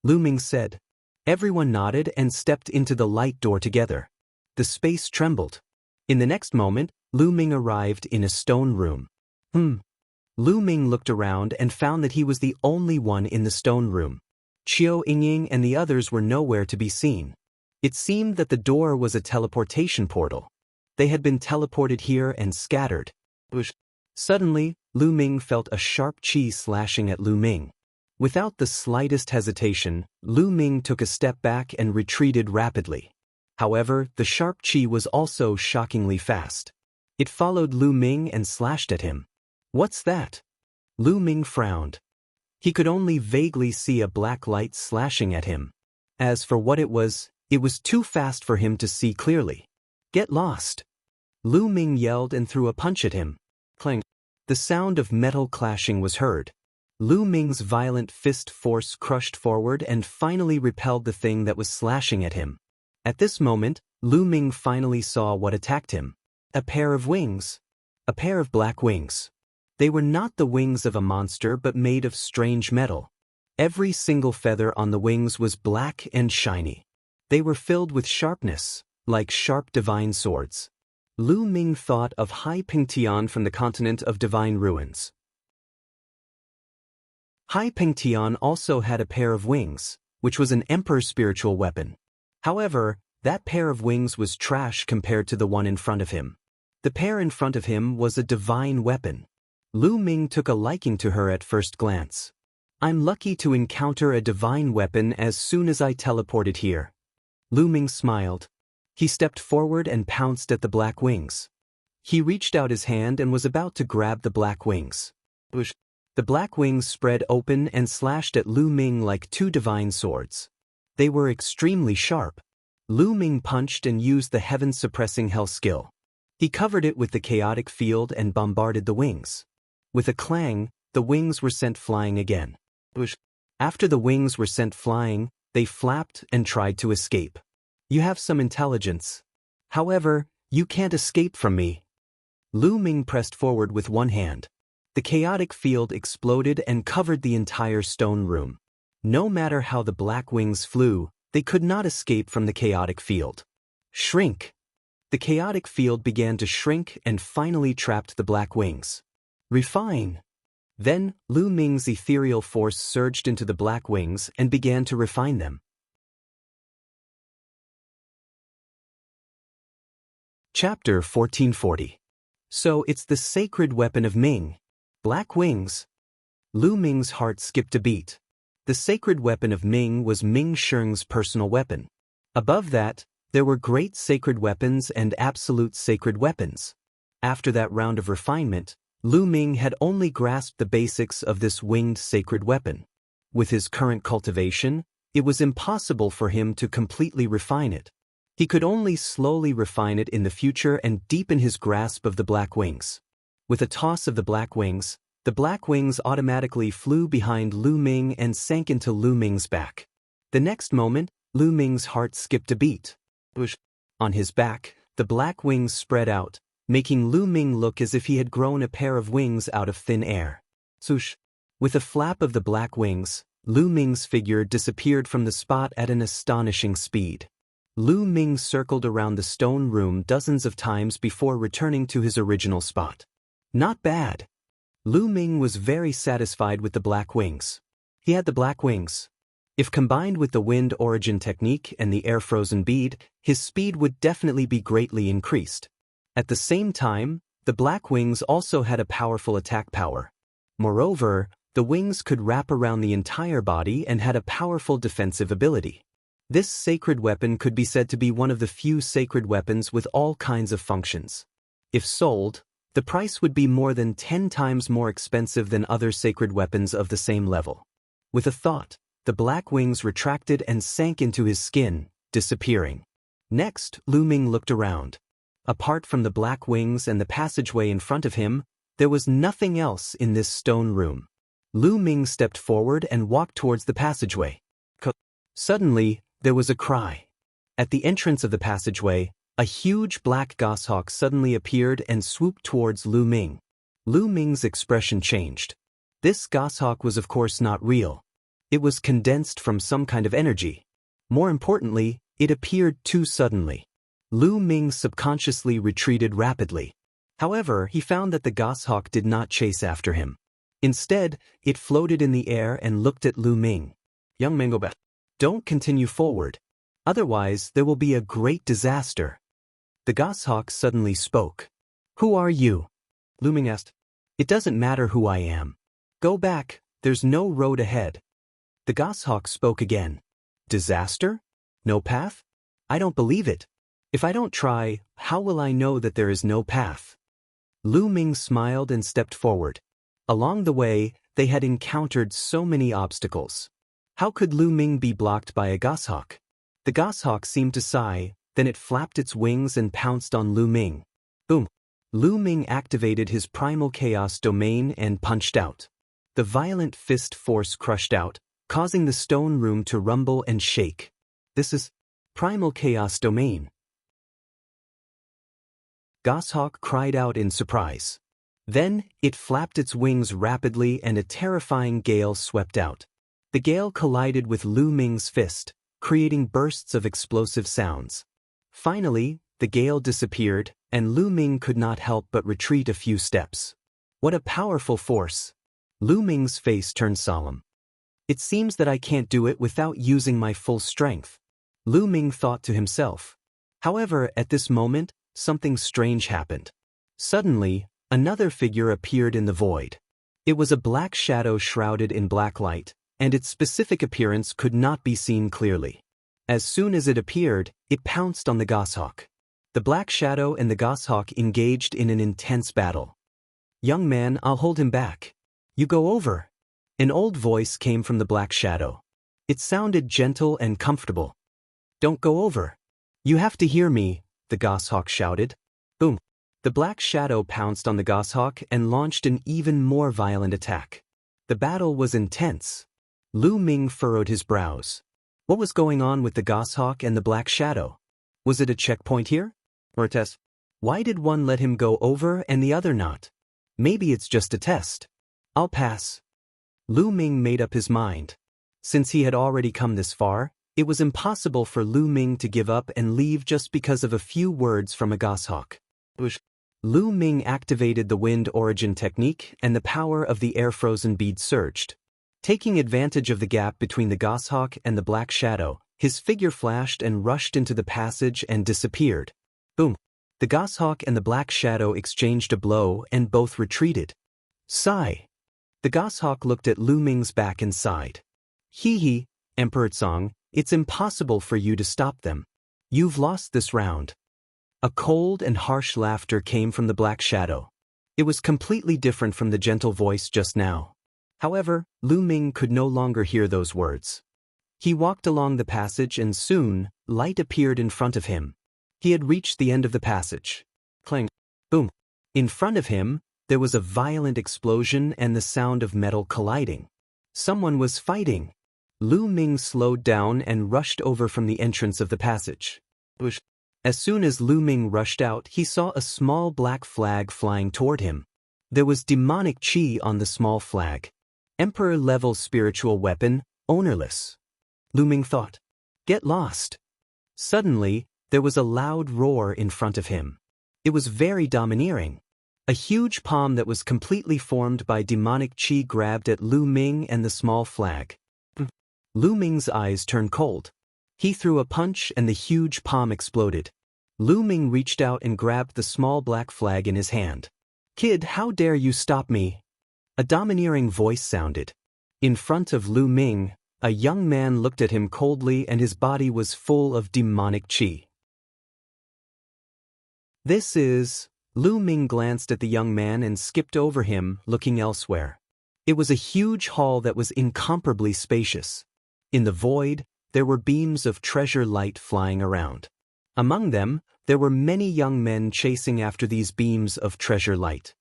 Lu Ming said. Everyone nodded and stepped into the light door together. The space trembled. In the next moment, Lu Ming arrived in a stone room. Lu Ming looked around and found that he was the only one in the stone room. Qiu Yingying and the others were nowhere to be seen. It seemed that the door was a teleportation portal. They had been teleported here and scattered. Suddenly, Lu Ming felt a sharp qi slashing at Lu Ming. Without the slightest hesitation, Lu Ming took a step back and retreated rapidly. However, the sharp qi was also shockingly fast. It followed Lu Ming and slashed at him. What's that? Lu Ming frowned. He could only vaguely see a black light slashing at him. As for what it was too fast for him to see clearly. Get lost! Lu Ming yelled and threw a punch at him. Clang! The sound of metal clashing was heard. Lu Ming's violent fist force crushed forward and finally repelled the thing that was slashing at him. At this moment, Lu Ming finally saw what attacked him. A pair of wings. A pair of black wings. They were not the wings of a monster but made of strange metal. Every single feather on the wings was black and shiny. They were filled with sharpness, like sharp divine swords. Lu Ming thought of Hai Pingtian from the continent of divine ruins. Hai Pingtian also had a pair of wings, which was an emperor's spiritual weapon. However, that pair of wings was trash compared to the one in front of him. The pair in front of him was a divine weapon. Lu Ming took a liking to her at first glance. I'm lucky to encounter a divine weapon as soon as I teleported here. Lu Ming smiled. He stepped forward and pounced at the black wings. He reached out his hand and was about to grab the black wings. The black wings spread open and slashed at Lu Ming like two divine swords. They were extremely sharp. Lu Ming punched and used the heaven-suppressing hell skill. He covered it with the chaotic field and bombarded the wings. With a clang, the wings were sent flying again. After the wings were sent flying, they flapped and tried to escape. You have some intelligence. However, you can't escape from me. Lu Ming pressed forward with one hand. The chaotic field exploded and covered the entire stone room. No matter how the black wings flew, they could not escape from the chaotic field. Shrink! The chaotic field began to shrink and finally trapped the black wings. Refine! Then, Lu Ming's ethereal force surged into the black wings and began to refine them. Chapter 1440. So it's the sacred weapon of Ming. Black wings. Lu Ming's heart skipped a beat. The sacred weapon of Ming was Ming Sheng's personal weapon. Above that, there were great sacred weapons and absolute sacred weapons. After that round of refinement, Lu Ming had only grasped the basics of this winged sacred weapon. With his current cultivation, it was impossible for him to completely refine it. He could only slowly refine it in the future and deepen his grasp of the black wings. With a toss of the black wings automatically flew behind Lu Ming and sank into Lu Ming's back. The next moment, Lu Ming's heart skipped a beat. On his back, the black wings spread out, making Lu Ming look as if he had grown a pair of wings out of thin air. Swoosh! With a flap of the black wings, Lu Ming's figure disappeared from the spot at an astonishing speed. Lu Ming circled around the stone room dozens of times before returning to his original spot. Not bad. Lu Ming was very satisfied with the black wings. He had the black wings. If combined with the wind origin technique and the air frozen bead, his speed would definitely be greatly increased. At the same time, the black wings also had a powerful attack power. Moreover, the wings could wrap around the entire body and had a powerful defensive ability. This sacred weapon could be said to be one of the few sacred weapons with all kinds of functions. If sold, the price would be more than 10 times more expensive than other sacred weapons of the same level. With a thought, the black wings retracted and sank into his skin, disappearing. Next, Lu Ming looked around. Apart from the black wings and the passageway in front of him, there was nothing else in this stone room. Lu Ming stepped forward and walked towards the passageway. Suddenly, there was a cry. At the entrance of the passageway, a huge black goshawk suddenly appeared and swooped towards Lu Ming. Lu Ming's expression changed. This goshawk was of course not real. It was condensed from some kind of energy. More importantly, it appeared too suddenly. Lu Ming subconsciously retreated rapidly. However, he found that the goshawk did not chase after him. Instead, it floated in the air and looked at Lu Ming. Young man, go back. Don't continue forward. Otherwise, there will be a great disaster. The goshawk suddenly spoke. Who are you? Lu Ming asked. It doesn't matter who I am. Go back, there's no road ahead. The goshawk spoke again. Disaster? No path? I don't believe it. If I don't try, how will I know that there is no path? Lu Ming smiled and stepped forward. Along the way, they had encountered so many obstacles. How could Lu Ming be blocked by a goshawk? The goshawk seemed to sigh, then it flapped its wings and pounced on Lu Ming. Boom! Lu Ming activated his primal chaos domain and punched out. The violent fist force crushed out, causing the stone room to rumble and shake. This is primal chaos domain. Goshawk cried out in surprise. Then, it flapped its wings rapidly and a terrifying gale swept out. The gale collided with Lu Ming's fist, creating bursts of explosive sounds. Finally, the gale disappeared, and Lu Ming could not help but retreat a few steps. What a powerful force! Lu Ming's face turned solemn. It seems that I can't do it without using my full strength, Lu Ming thought to himself. However, at this moment, something strange happened. Suddenly, another figure appeared in the void. It was a black shadow shrouded in black light, and its specific appearance could not be seen clearly. As soon as it appeared, it pounced on the goshawk. The black shadow and the goshawk engaged in an intense battle. "Young man, I'll hold him back. You go over." An old voice came from the black shadow. It sounded gentle and comfortable. "Don't go over. You have to hear me," the goshawk shouted. Boom! The black shadow pounced on the goshawk and launched an even more violent attack. The battle was intense. Lu Ming furrowed his brows. What was going on with the goshawk and the black shadow? Was it a checkpoint here? Or a test? Why did one let him go over and the other not? Maybe it's just a test. I'll pass. Lu Ming made up his mind. Since he had already come this far, it was impossible for Lu Ming to give up and leave just because of a few words from a goshawk. Lu Ming activated the wind origin technique, and the power of the air-frozen bead surged. Taking advantage of the gap between the goshawk and the black shadow, his figure flashed and rushed into the passage and disappeared. Boom! The goshawk and the black shadow exchanged a blow and both retreated. Sigh! The goshawk looked at Lu Ming's back and sighed. Hee hee, Emperor Song, it's impossible for you to stop them. You've lost this round. A cold and harsh laughter came from the black shadow. It was completely different from the gentle voice just now. However, Lu Ming could no longer hear those words. He walked along the passage and soon, light appeared in front of him. He had reached the end of the passage. Clang! Boom! In front of him, there was a violent explosion and the sound of metal colliding. Someone was fighting. Lu Ming slowed down and rushed over from the entrance of the passage. As soon as Lu Ming rushed out, he saw a small black flag flying toward him. There was demonic chi on the small flag. Emperor-level spiritual weapon, ownerless. Lu Ming thought. Get lost. Suddenly, there was a loud roar in front of him. It was very domineering. A huge palm that was completely formed by demonic chi grabbed at Lu Ming and the small flag. Lu Ming's eyes turned cold. He threw a punch and the huge palm exploded. Lu Ming reached out and grabbed the small black flag in his hand. Kid, how dare you stop me? A domineering voice sounded. In front of Lu Ming, a young man looked at him coldly and his body was full of demonic chi. This is... Lu Ming glanced at the young man and skipped over him, looking elsewhere. It was a huge hall that was incomparably spacious. In the void, there were beams of treasure light flying around. Among them, there were many young men chasing after these beams of treasure light.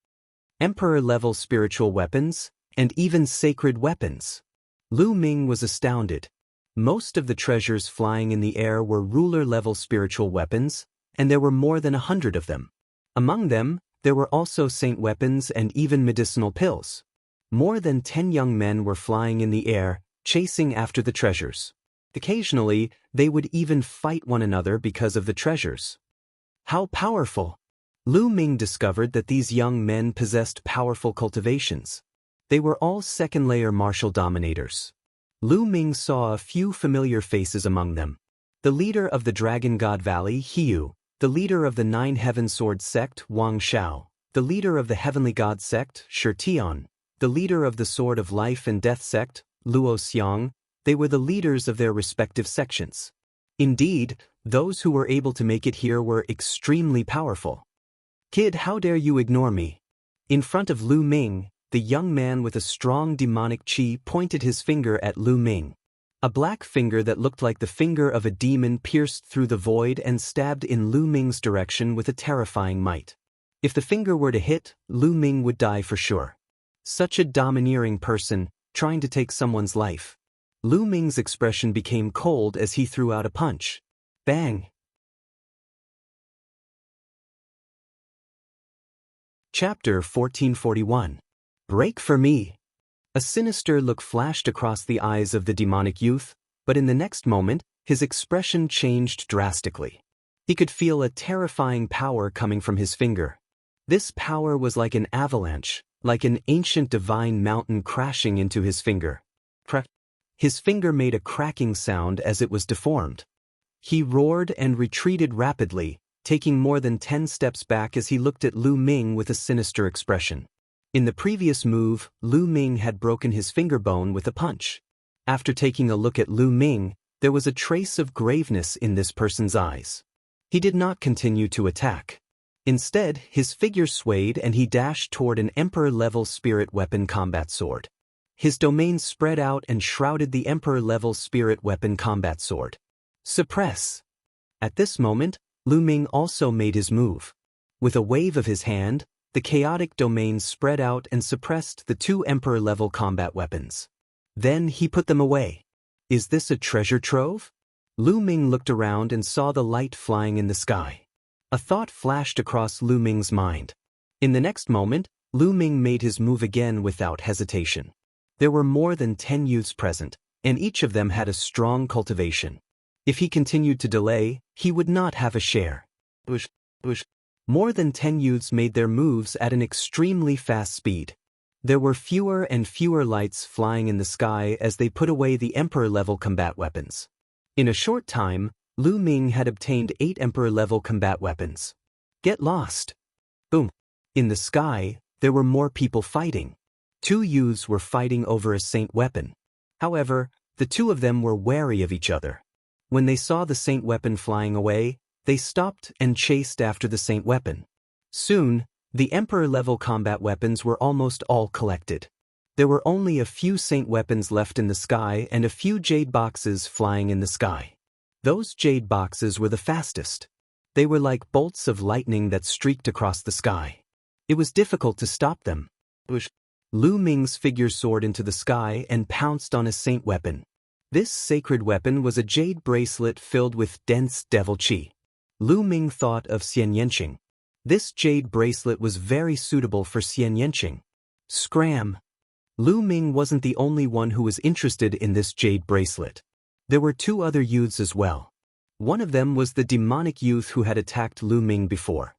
Emperor-level spiritual weapons, and even sacred weapons. Lu Ming was astounded. Most of the treasures flying in the air were ruler-level spiritual weapons, and there were more than 100 of them. Among them, there were also saint weapons and even medicinal pills. More than 10 young men were flying in the air, chasing after the treasures. Occasionally, they would even fight one another because of the treasures. How powerful! Lu Ming discovered that these young men possessed powerful cultivations. They were all second-layer martial dominators. Lu Ming saw a few familiar faces among them. The leader of the Dragon God Valley, Hiu, the leader of the Nine Heaven Sword sect, Wang Shao, the leader of the Heavenly God sect, Shi Tian, the leader of the Sword of Life and Death sect, Luo Xiang. They were the leaders of their respective sections. Indeed, those who were able to make it here were extremely powerful. Kid, how dare you ignore me? In front of Lu Ming, the young man with a strong demonic chi pointed his finger at Lu Ming. A black finger that looked like the finger of a demon pierced through the void and stabbed in Lu Ming's direction with a terrifying might. If the finger were to hit, Lu Ming would die for sure. Such a domineering person, trying to take someone's life. Lu Ming's expression became cold as he threw out a punch. Bang! Chapter 1441. Break for me. A sinister look flashed across the eyes of the demonic youth, but in the next moment, his expression changed drastically. He could feel a terrifying power coming from his finger. This power was like an avalanche, like an ancient divine mountain crashing into his finger. His finger made a cracking sound as it was deformed. He roared and retreated rapidly, taking more than 10 steps back as he looked at Lu Ming with a sinister expression. In the previous move, Lu Ming had broken his finger bone with a punch. After taking a look at Lu Ming, there was a trace of graveness in this person's eyes. He did not continue to attack. Instead, his figure swayed and he dashed toward an Emperor-level spirit weapon combat sword. His domain spread out and shrouded the Emperor-level spirit weapon combat sword. Suppress! At this moment, Lu Ming also made his move. With a wave of his hand, the chaotic domain spread out and suppressed the 2 Emperor-level combat weapons. Then he put them away. Is this a treasure trove? Lu Ming looked around and saw the light flying in the sky. A thought flashed across Lu Ming's mind. In the next moment, Lu Ming made his move again without hesitation. There were more than 10 youths present, and each of them had a strong cultivation. If he continued to delay, he would not have a share. More than 10 youths made their moves at an extremely fast speed. There were fewer and fewer lights flying in the sky as they put away the Emperor-level combat weapons. In a short time, Lu Ming had obtained 8 Emperor-level combat weapons. Get lost! Boom! In the sky, there were more people fighting. 2 youths were fighting over a saint weapon. However, the 2 of them were wary of each other. When they saw the saint weapon flying away, they stopped and chased after the saint weapon. Soon, the Emperor-level combat weapons were almost all collected. There were only a few saint weapons left in the sky and a few jade boxes flying in the sky. Those jade boxes were the fastest. They were like bolts of lightning that streaked across the sky. It was difficult to stop them. Lu Ming's figure soared into the sky and pounced on a saint weapon. This sacred weapon was a jade bracelet filled with dense devil qi. Lu Ming thought of Xian Yanqing. This jade bracelet was very suitable for Xian Yanqing. Scram! Lu Ming wasn't the only one who was interested in this jade bracelet. There were 2 other youths as well. One of them was the demonic youth who had attacked Lu Ming before.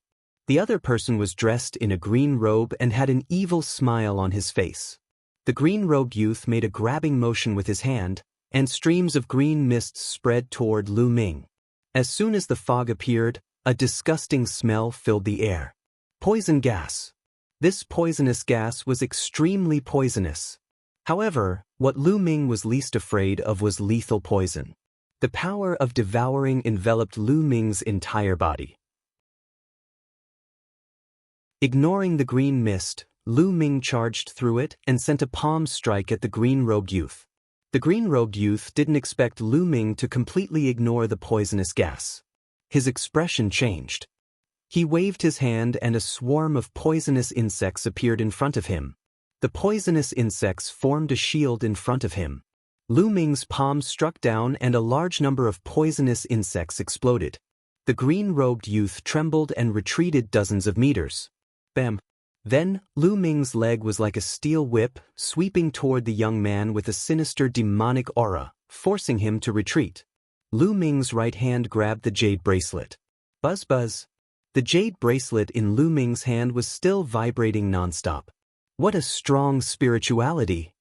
The other person was dressed in a green robe and had an evil smile on his face. The green-robed youth made a grabbing motion with his hand, and streams of green mist spread toward Lu Ming. As soon as the fog appeared, a disgusting smell filled the air. Poison gas. This poisonous gas was extremely poisonous. However, what Lu Ming was least afraid of was lethal poison. The power of devouring enveloped Lu Ming's entire body. Ignoring the green mist, Lu Ming charged through it and sent a palm strike at the green-robed youth. The green-robed youth didn't expect Lu Ming to completely ignore the poisonous gas. His expression changed. He waved his hand and a swarm of poisonous insects appeared in front of him. The poisonous insects formed a shield in front of him. Lu Ming's palm struck down and a large number of poisonous insects exploded. The green-robed youth trembled and retreated dozens of meters. Bam! Then, Lu Ming's leg was like a steel whip, sweeping toward the young man with a sinister demonic aura, forcing him to retreat. Lu Ming's right hand grabbed the jade bracelet. Buzz buzz. The jade bracelet in Lu Ming's hand was still vibrating nonstop. What a strong spirituality!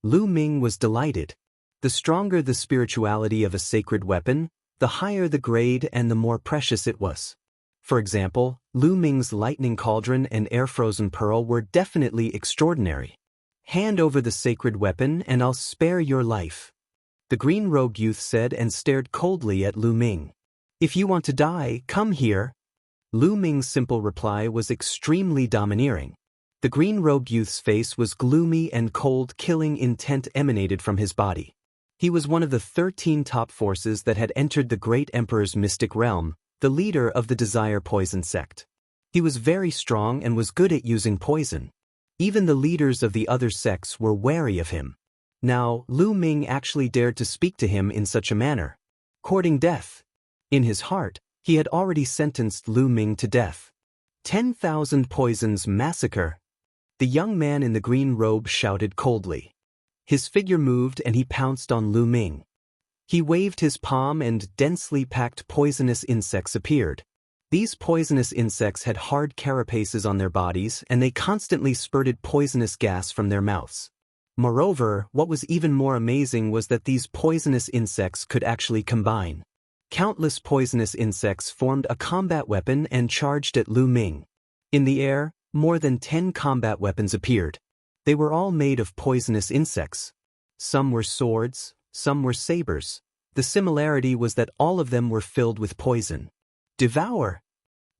Lu Ming was delighted. The stronger the spirituality of a sacred weapon, the higher the grade and the more precious it was. For example, Lu Ming's lightning cauldron and air-frozen pearl were definitely extraordinary. Hand over the sacred weapon and I'll spare your life. The green-robed youth said and stared coldly at Lu Ming. If you want to die, come here. Lu Ming's simple reply was extremely domineering. The green-robed youth's face was gloomy and cold, killing intent emanated from his body. He was one of the 13 top forces that had entered the Great Emperor's mystic realm, the leader of the Desire Poison sect. He was very strong and was good at using poison. Even the leaders of the other sects were wary of him. Now, Lu Ming actually dared to speak to him in such a manner. Courting death. In his heart, he had already sentenced Lu Ming to death. 10,000 poisons massacre. The young man in the green robe shouted coldly. His figure moved and he pounced on Lu Ming. He waved his palm and densely packed poisonous insects appeared. These poisonous insects had hard carapaces on their bodies and they constantly spurted poisonous gas from their mouths. Moreover, what was even more amazing was that these poisonous insects could actually combine. Countless poisonous insects formed a combat weapon and charged at Lu Ming. In the air, more than 10 combat weapons appeared. They were all made of poisonous insects. Some were swords, some were sabers. The similarity was that all of them were filled with poison. Devour!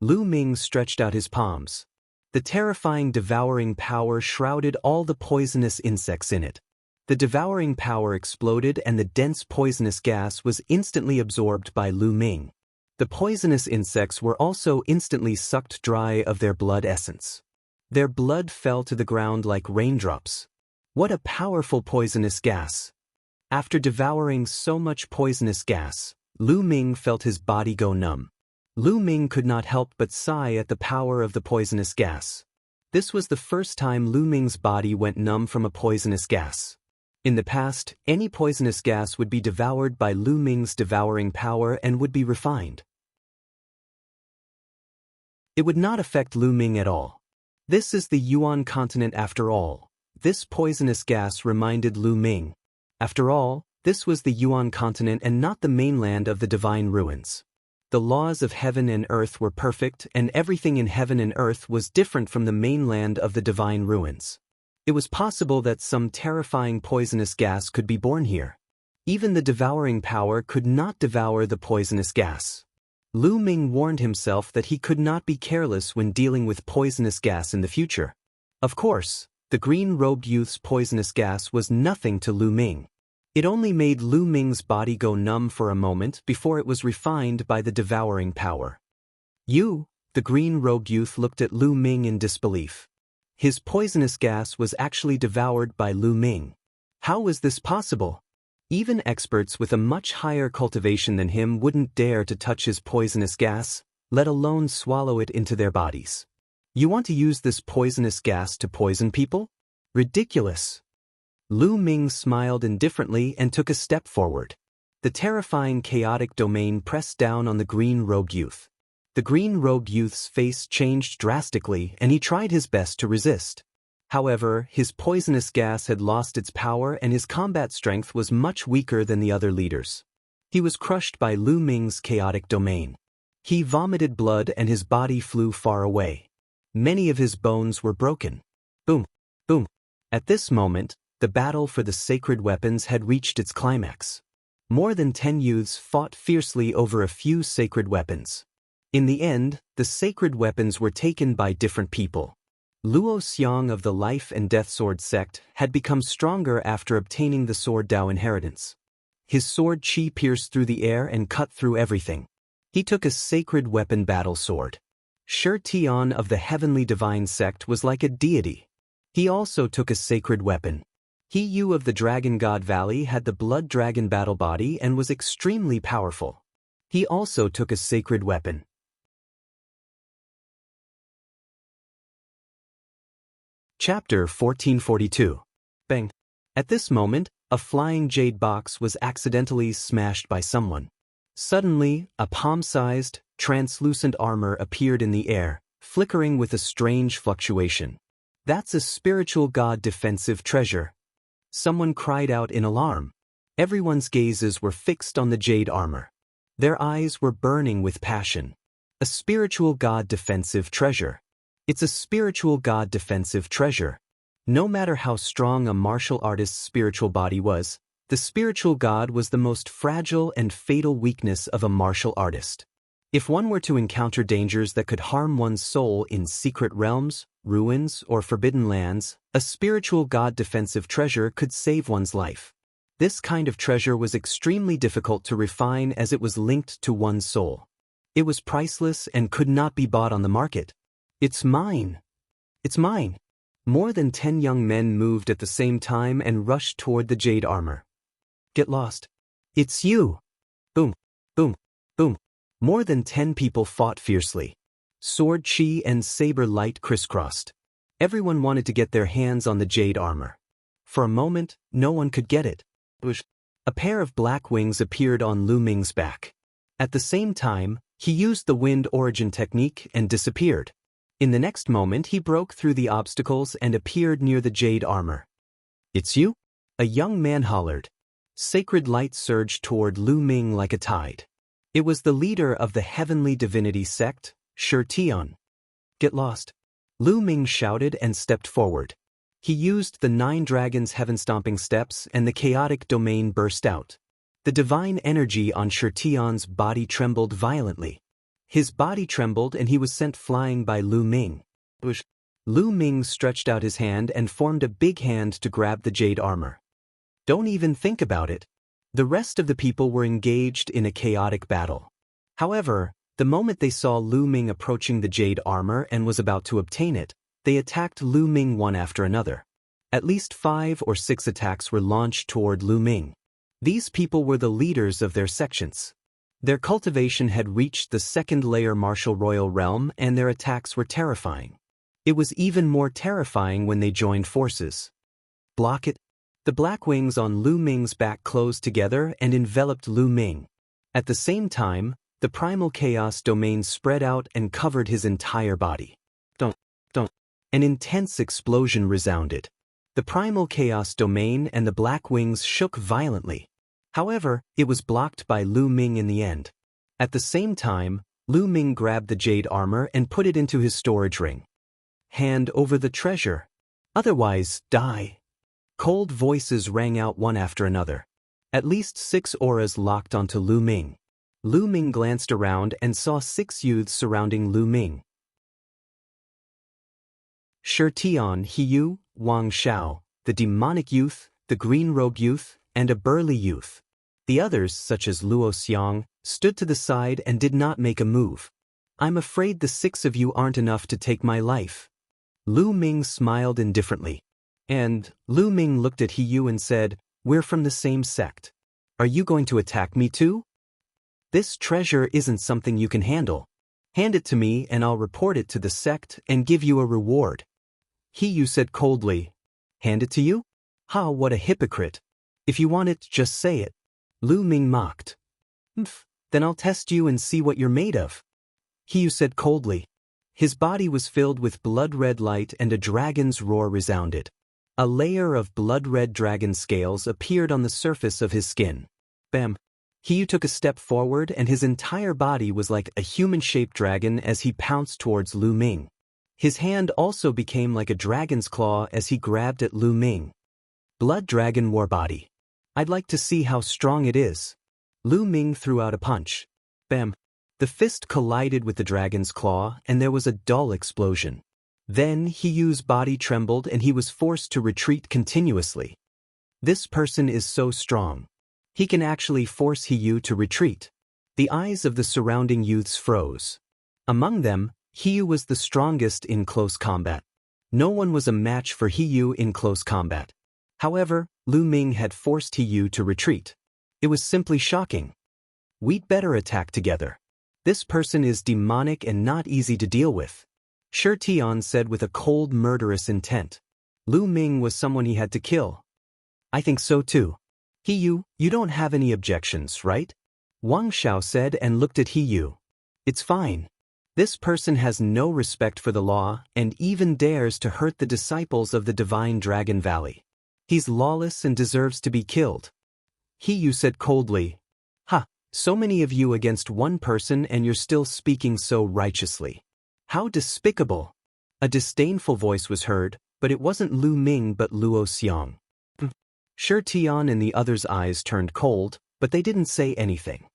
Lu Ming stretched out his palms. The terrifying devouring power shrouded all the poisonous insects in it. The devouring power exploded and the dense poisonous gas was instantly absorbed by Lu Ming. The poisonous insects were also instantly sucked dry of their blood essence. Their blood fell to the ground like raindrops. What a powerful poisonous gas! After devouring so much poisonous gas, Lu Ming felt his body go numb. Lu Ming could not help but sigh at the power of the poisonous gas. This was the first time Lu Ming's body went numb from a poisonous gas. In the past, any poisonous gas would be devoured by Lu Ming's devouring power and would be refined. It would not affect Lu Ming at all. This is the Yuan continent after all. This poisonous gas reminded Lu Ming. After all, this was the Yuan continent and not the mainland of the divine ruins. The laws of heaven and earth were perfect and everything in heaven and earth was different from the mainland of the divine ruins. It was possible that some terrifying poisonous gas could be born here. Even the devouring power could not devour the poisonous gas. Lu Ming warned himself that he could not be careless when dealing with poisonous gas in the future. Of course, the green-robed youth's poisonous gas was nothing to Lu Ming. It only made Lu Ming's body go numb for a moment before it was refined by the devouring power. You, the green-robed youth looked at Lu Ming in disbelief. His poisonous gas was actually devoured by Lu Ming. How was this possible? Even experts with a much higher cultivation than him wouldn't dare to touch his poisonous gas, let alone swallow it into their bodies. You want to use this poisonous gas to poison people? Ridiculous! Lu Ming smiled indifferently and took a step forward. The terrifying chaotic domain pressed down on the green-robed youth. The green-robed youth's face changed drastically and he tried his best to resist. However, his poisonous gas had lost its power and his combat strength was much weaker than the other leaders. He was crushed by Lu Ming's chaotic domain. He vomited blood and his body flew far away. Many of his bones were broken. Boom! Boom! At this moment, the battle for the sacred weapons had reached its climax. More than 10 youths fought fiercely over a few sacred weapons. In the end, the sacred weapons were taken by different people. Luo Xiang of the Life and Death Sword sect had become stronger after obtaining the Sword Dao inheritance. His sword qi pierced through the air and cut through everything. He took a sacred weapon battle sword. Shi Tian of the Heavenly Divine sect was like a deity. He also took a sacred weapon. He Yu of the Dragon God Valley had the Blood Dragon battle body and was extremely powerful. He also took a sacred weapon. Chapter 1442. Bang! At this moment, a flying jade box was accidentally smashed by someone. Suddenly, a palm-sized, translucent armor appeared in the air, flickering with a strange fluctuation. That's a spiritual god defensive treasure. Someone cried out in alarm. Everyone's gazes were fixed on the jade armor. Their eyes were burning with passion. A spiritual god defensive treasure. It's a spiritual god defensive treasure. No matter how strong a martial artist's spiritual body was, the spiritual god was the most fragile and fatal weakness of a martial artist. If one were to encounter dangers that could harm one's soul in secret realms, ruins, or forbidden lands, a spiritual god defensive treasure could save one's life. This kind of treasure was extremely difficult to refine as it was linked to one's soul. It was priceless and could not be bought on the market. It's mine! It's mine! More than 10 young men moved at the same time and rushed toward the jade armor. Get lost! It's you! Boom! Boom! Boom! More than 10 people fought fiercely. Sword chi and saber light crisscrossed. Everyone wanted to get their hands on the jade armor. For a moment, no one could get it. A pair of black wings appeared on Lu Ming's back. At the same time, he used the wind origin technique and disappeared. In the next moment he broke through the obstacles and appeared near the jade armor. "It's you?" a young man hollered. Sacred light surged toward Lu Ming like a tide. It was the leader of the heavenly divinity sect, Shi Tian. "Get lost," Lu Ming shouted and stepped forward. He used the 9 dragons' heaven-stomping steps and the chaotic domain burst out. The divine energy on Shi Tian's body trembled violently. His body trembled and he was sent flying by Lu Ming. Lu Ming stretched out his hand and formed a big hand to grab the jade armor. Don't even think about it. The rest of the people were engaged in a chaotic battle. However, the moment they saw Lu Ming approaching the jade armor and was about to obtain it, they attacked Lu Ming one after another. At least 5 or 6 attacks were launched toward Lu Ming. These people were the leaders of their sections. Their cultivation had reached the 2nd layer martial royal realm and their attacks were terrifying. It was even more terrifying when they joined forces. "Block it." The black wings on Lu Ming's back closed together and enveloped Lu Ming. At the same time, the primal chaos domain spread out and covered his entire body. Don't. An intense explosion resounded. The primal chaos domain and the black wings shook violently. However, it was blocked by Lu Ming in the end. At the same time, Lu Ming grabbed the jade armor and put it into his storage ring. "Hand over the treasure. Otherwise, die." Cold voices rang out one after another. At least 6 auras locked onto Lu Ming. Lu Ming glanced around and saw 6 youths surrounding Lu Ming. Shi Tian, Hiyu, Wang Xiao, the demonic youth, the green-robed youth, and a burly youth. The others, such as Luo Xiang, stood to the side and did not make a move. "I'm afraid the 6 of you aren't enough to take my life." Lu Ming smiled indifferently. And Lu Ming looked at Hiyu and said, "We're from the same sect. Are you going to attack me too? This treasure isn't something you can handle. Hand it to me and I'll report it to the sect and give you a reward." Hiyu said coldly, "Hand it to you? Ha, what a hypocrite. If you want it, just say it." Lu Ming mocked. Then I'll test you and see what you're made of." Hiyu said coldly. His body was filled with blood-red light and a dragon's roar resounded. A layer of blood-red dragon scales appeared on the surface of his skin. Bam! Hiyu took a step forward and his entire body was like a human-shaped dragon as he pounced towards Lu Ming. His hand also became like a dragon's claw as he grabbed at Lu Ming. Blood Dragon War Body. I'd like to see how strong it is. Lu Ming threw out a punch. Bam! The fist collided with the dragon's claw and there was a dull explosion. Then Hiyu's body trembled and he was forced to retreat continuously. This person is so strong. He can actually force Hiyu to retreat. The eyes of the surrounding youths froze. Among them, Hiyu was the strongest in close combat. No one was a match for Hiyu in close combat. However, Lu Ming had forced Hiyu to retreat. It was simply shocking. "We'd better attack together. This person is demonic and not easy to deal with," Shi Tian said with a cold, murderous intent. Lu Ming was someone he had to kill. "I think so too. Hiyu, you don't have any objections, right?" Wang Xiao said and looked at Hiyu. "It's fine. This person has no respect for the law and even dares to hurt the disciples of the Divine Dragon Valley. He's lawless and deserves to be killed." Hiyu said coldly, "Ha, so many of you against one person and you're still speaking so righteously. How despicable." A disdainful voice was heard, but it wasn't Lu Ming but Luo Xiang. Shi Tian and the others' eyes turned cold, but they didn't say anything.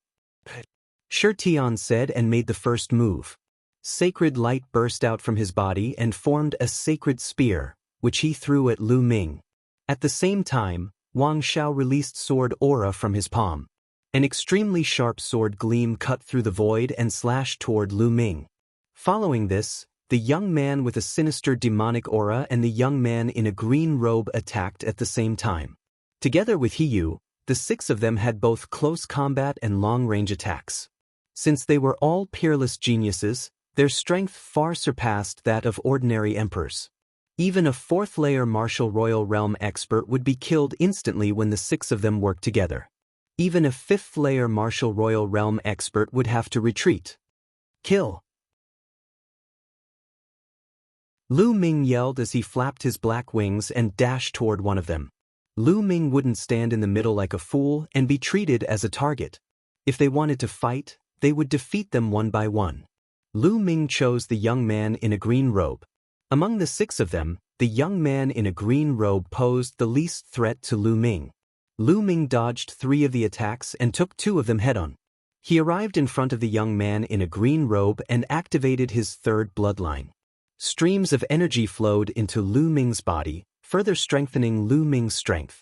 Shi Tian said and made the first move. Sacred light burst out from his body and formed a sacred spear, which he threw at Lu Ming. At the same time, Wang Xiao released sword aura from his palm. An extremely sharp sword gleam cut through the void and slashed toward Lu Ming. Following this, the young man with a sinister demonic aura and the young man in a green robe attacked at the same time. Together with Hiyu, the 6 of them had both close combat and long-range attacks. Since they were all peerless geniuses, their strength far surpassed that of ordinary emperors. Even a fourth-layer martial royal realm expert would be killed instantly when the 6 of them worked together. Even a fifth-layer martial royal realm expert would have to retreat. Kill! Lu Ming yelled as he flapped his black wings and dashed toward one of them. Lu Ming wouldn't stand in the middle like a fool and be treated as a target. If they wanted to fight, they would defeat them one by one. Lu Ming chose the young man in a green robe. Among the 6 of them, the young man in a green robe posed the least threat to Lu Ming. Lu Ming dodged 3 of the attacks and took 2 of them head-on. He arrived in front of the young man in a green robe and activated his third bloodline. Streams of energy flowed into Lu Ming's body, further strengthening Lu Ming's strength.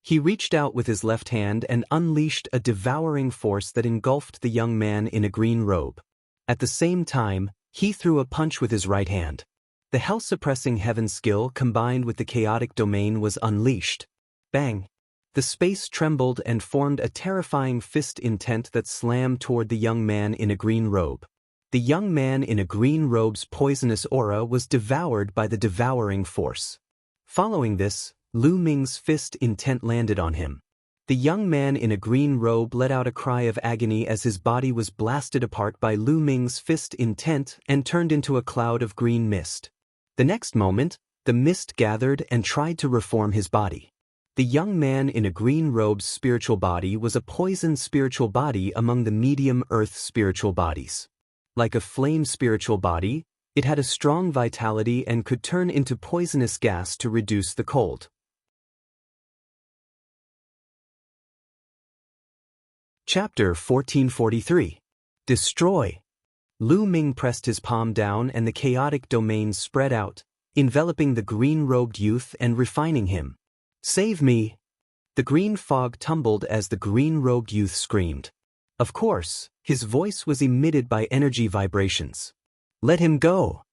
He reached out with his left hand and unleashed a devouring force that engulfed the young man in a green robe. At the same time, he threw a punch with his right hand. The hell-suppressing heaven skill combined with the chaotic domain was unleashed. Bang! The space trembled and formed a terrifying fist intent that slammed toward the young man in a green robe. The young man in a green robe's poisonous aura was devoured by the devouring force. Following this, Lu Ming's fist intent landed on him. The young man in a green robe let out a cry of agony as his body was blasted apart by Lu Ming's fist intent and turned into a cloud of green mist. The next moment, the mist gathered and tried to reform his body. The young man in a green robe's spiritual body was a poisoned spiritual body among the medium earth spiritual bodies. Like a flame spiritual body, it had a strong vitality and could turn into poisonous gas to reduce the cold. Chapter 1443. Destroy. Lu Ming pressed his palm down and the chaotic domain spread out, enveloping the green-robed youth and refining him. Save me! The green fog tumbled as the green-robed youth screamed. Of course, his voice was emitted by energy vibrations. Let him go!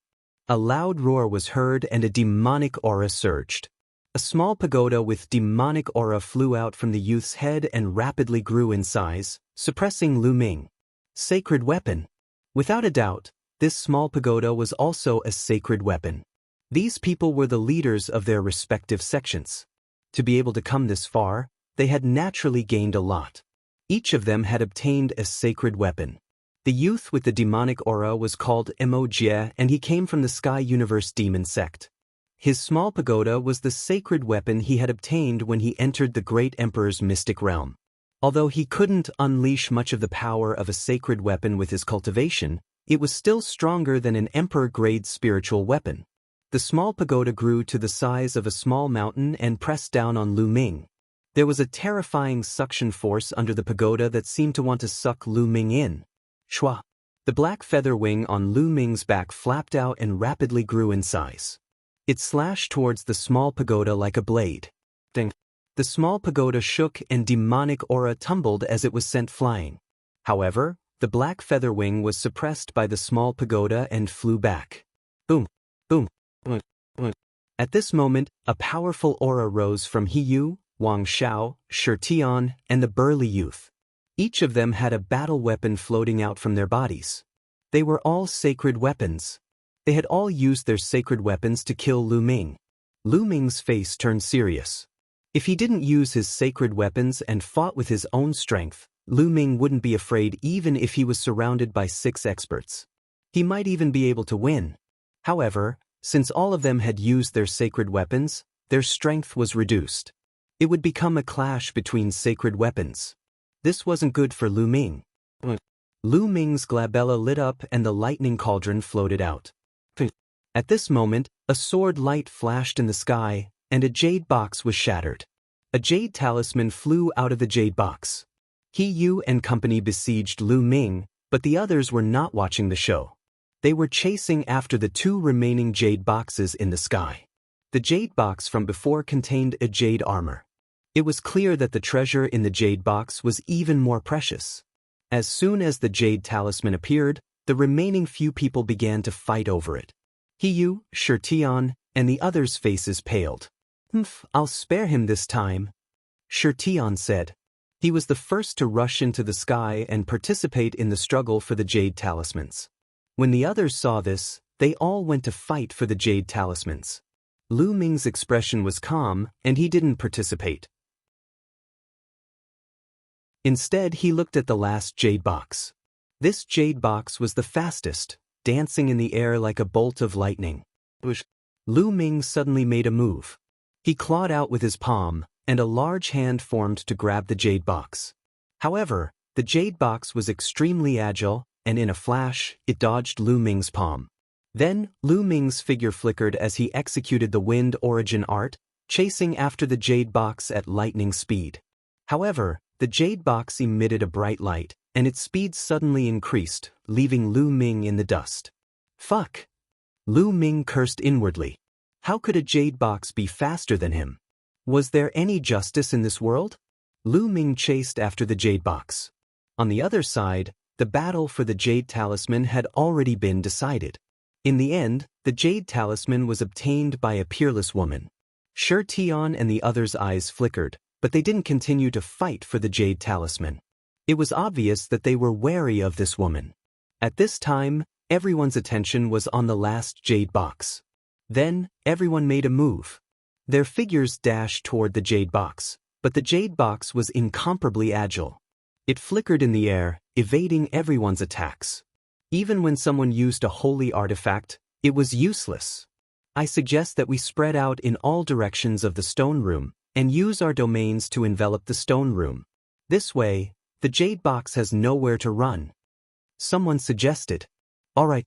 A loud roar was heard and a demonic aura surged. A small pagoda with demonic aura flew out from the youth's head and rapidly grew in size, suppressing Lu Ming. Sacred weapon. Without a doubt, this small pagoda was also a sacred weapon. These people were the leaders of their respective sections. To be able to come this far, they had naturally gained a lot. Each of them had obtained a sacred weapon. The youth with the demonic aura was called Emoji, and he came from the Sky Universe Demon Sect. His small pagoda was the sacred weapon he had obtained when he entered the Great Emperor's mystic realm. Although he couldn't unleash much of the power of a sacred weapon with his cultivation, it was still stronger than an emperor-grade spiritual weapon. The small pagoda grew to the size of a small mountain and pressed down on Lu Ming. There was a terrifying suction force under the pagoda that seemed to want to suck Lu Ming in. Shwa! The black feather wing on Lu Ming's back flapped out and rapidly grew in size. It slashed towards the small pagoda like a blade. Ding! The small pagoda shook and demonic aura tumbled as it was sent flying. However, the black feather wing was suppressed by the small pagoda and flew back. Boom! Boom! Boom! Boom! At this moment, a powerful aura rose from He Yu, Wang Xiao, Shirtian, and the burly youth. Each of them had a battle weapon floating out from their bodies. They were all sacred weapons. They had all used their sacred weapons to kill Lu Ming. Lu Ming's face turned serious. If he didn't use his sacred weapons and fought with his own strength, Lu Ming wouldn't be afraid even if he was surrounded by 6 experts. He might even be able to win. However, since all of them had used their sacred weapons, their strength was reduced. It would become a clash between sacred weapons. This wasn't good for Lu Ming. Lu Ming's glabella lit up and the lightning cauldron floated out. At this moment, a sword light flashed in the sky, and a jade box was shattered. A jade talisman flew out of the jade box. He Yu and company besieged Lu Ming, but the others were not watching the show. They were chasing after the 2 remaining jade boxes in the sky. The jade box from before contained a jade armor. It was clear that the treasure in the jade box was even more precious. As soon as the jade talisman appeared, the remaining few people began to fight over it. He Yu, Shirtian, and the others' faces paled. I'll spare him this time, Shirtian said. He was the first to rush into the sky and participate in the struggle for the jade talismans. When the others saw this, they all went to fight for the jade talismans. Lu Ming's expression was calm, and he didn't participate. Instead, he looked at the last jade box. This jade box was the fastest, dancing in the air like a bolt of lightning. Lu Ming suddenly made a move. He clawed out with his palm, and a large hand formed to grab the jade box. However, the jade box was extremely agile, and in a flash, it dodged Lu Ming's palm. Then, Lu Ming's figure flickered as he executed the wind origin art, chasing after the jade box at lightning speed. However, the jade box emitted a bright light, and its speed suddenly increased, leaving Lu Ming in the dust. Fuck! Lu Ming cursed inwardly. How could a jade box be faster than him? Was there any justice in this world? Lu Ming chased after the jade box. On the other side, the battle for the jade talisman had already been decided. In the end, the jade talisman was obtained by a peerless woman. Shi Tian and the others' eyes flickered, but they didn't continue to fight for the jade talisman. It was obvious that they were wary of this woman. At this time, everyone's attention was on the last jade box. Then, everyone made a move. Their figures dashed toward the jade box, but the jade box was incomparably agile. It flickered in the air, evading everyone's attacks. Even when someone used a holy artifact, it was useless. I suggest that we spread out in all directions of the stone room, and use our domains to envelop the stone room. This way, the jade box has nowhere to run. Someone suggested. All right,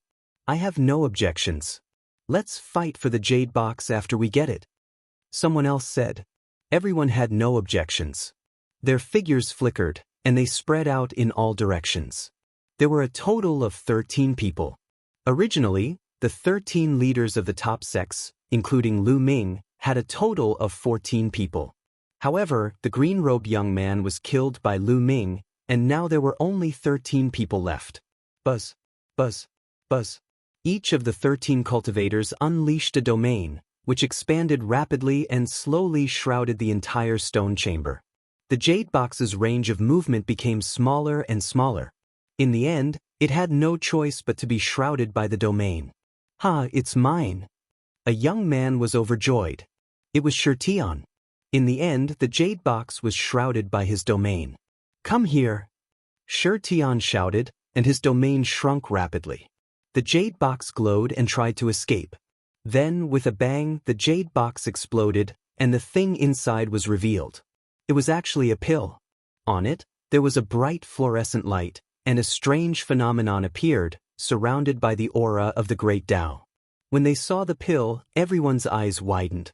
I have no objections. Let's fight for the jade box after we get it. Someone else said. Everyone had no objections. Their figures flickered, and they spread out in all directions. There were a total of 13 people. Originally, the 13 leaders of the top sects, including Lu Ming, had a total of 14 people. However, the green-robed young man was killed by Lu Ming, and now there were only 13 people left. Buzz, buzz, buzz. Each of the 13 cultivators unleashed a domain, which expanded rapidly and slowly shrouded the entire stone chamber. The jade box's range of movement became smaller and smaller. In the end, it had no choice but to be shrouded by the domain. Ha, it's mine. A young man was overjoyed. It was Shi Tian. In the end, the jade box was shrouded by his domain. Come here. Shi Tian shouted, and his domain shrunk rapidly. The jade box glowed and tried to escape. Then, with a bang, the jade box exploded, and the thing inside was revealed. It was actually a pill. On it, there was a bright fluorescent light, and a strange phenomenon appeared, surrounded by the aura of the Great Tao. When they saw the pill, everyone's eyes widened.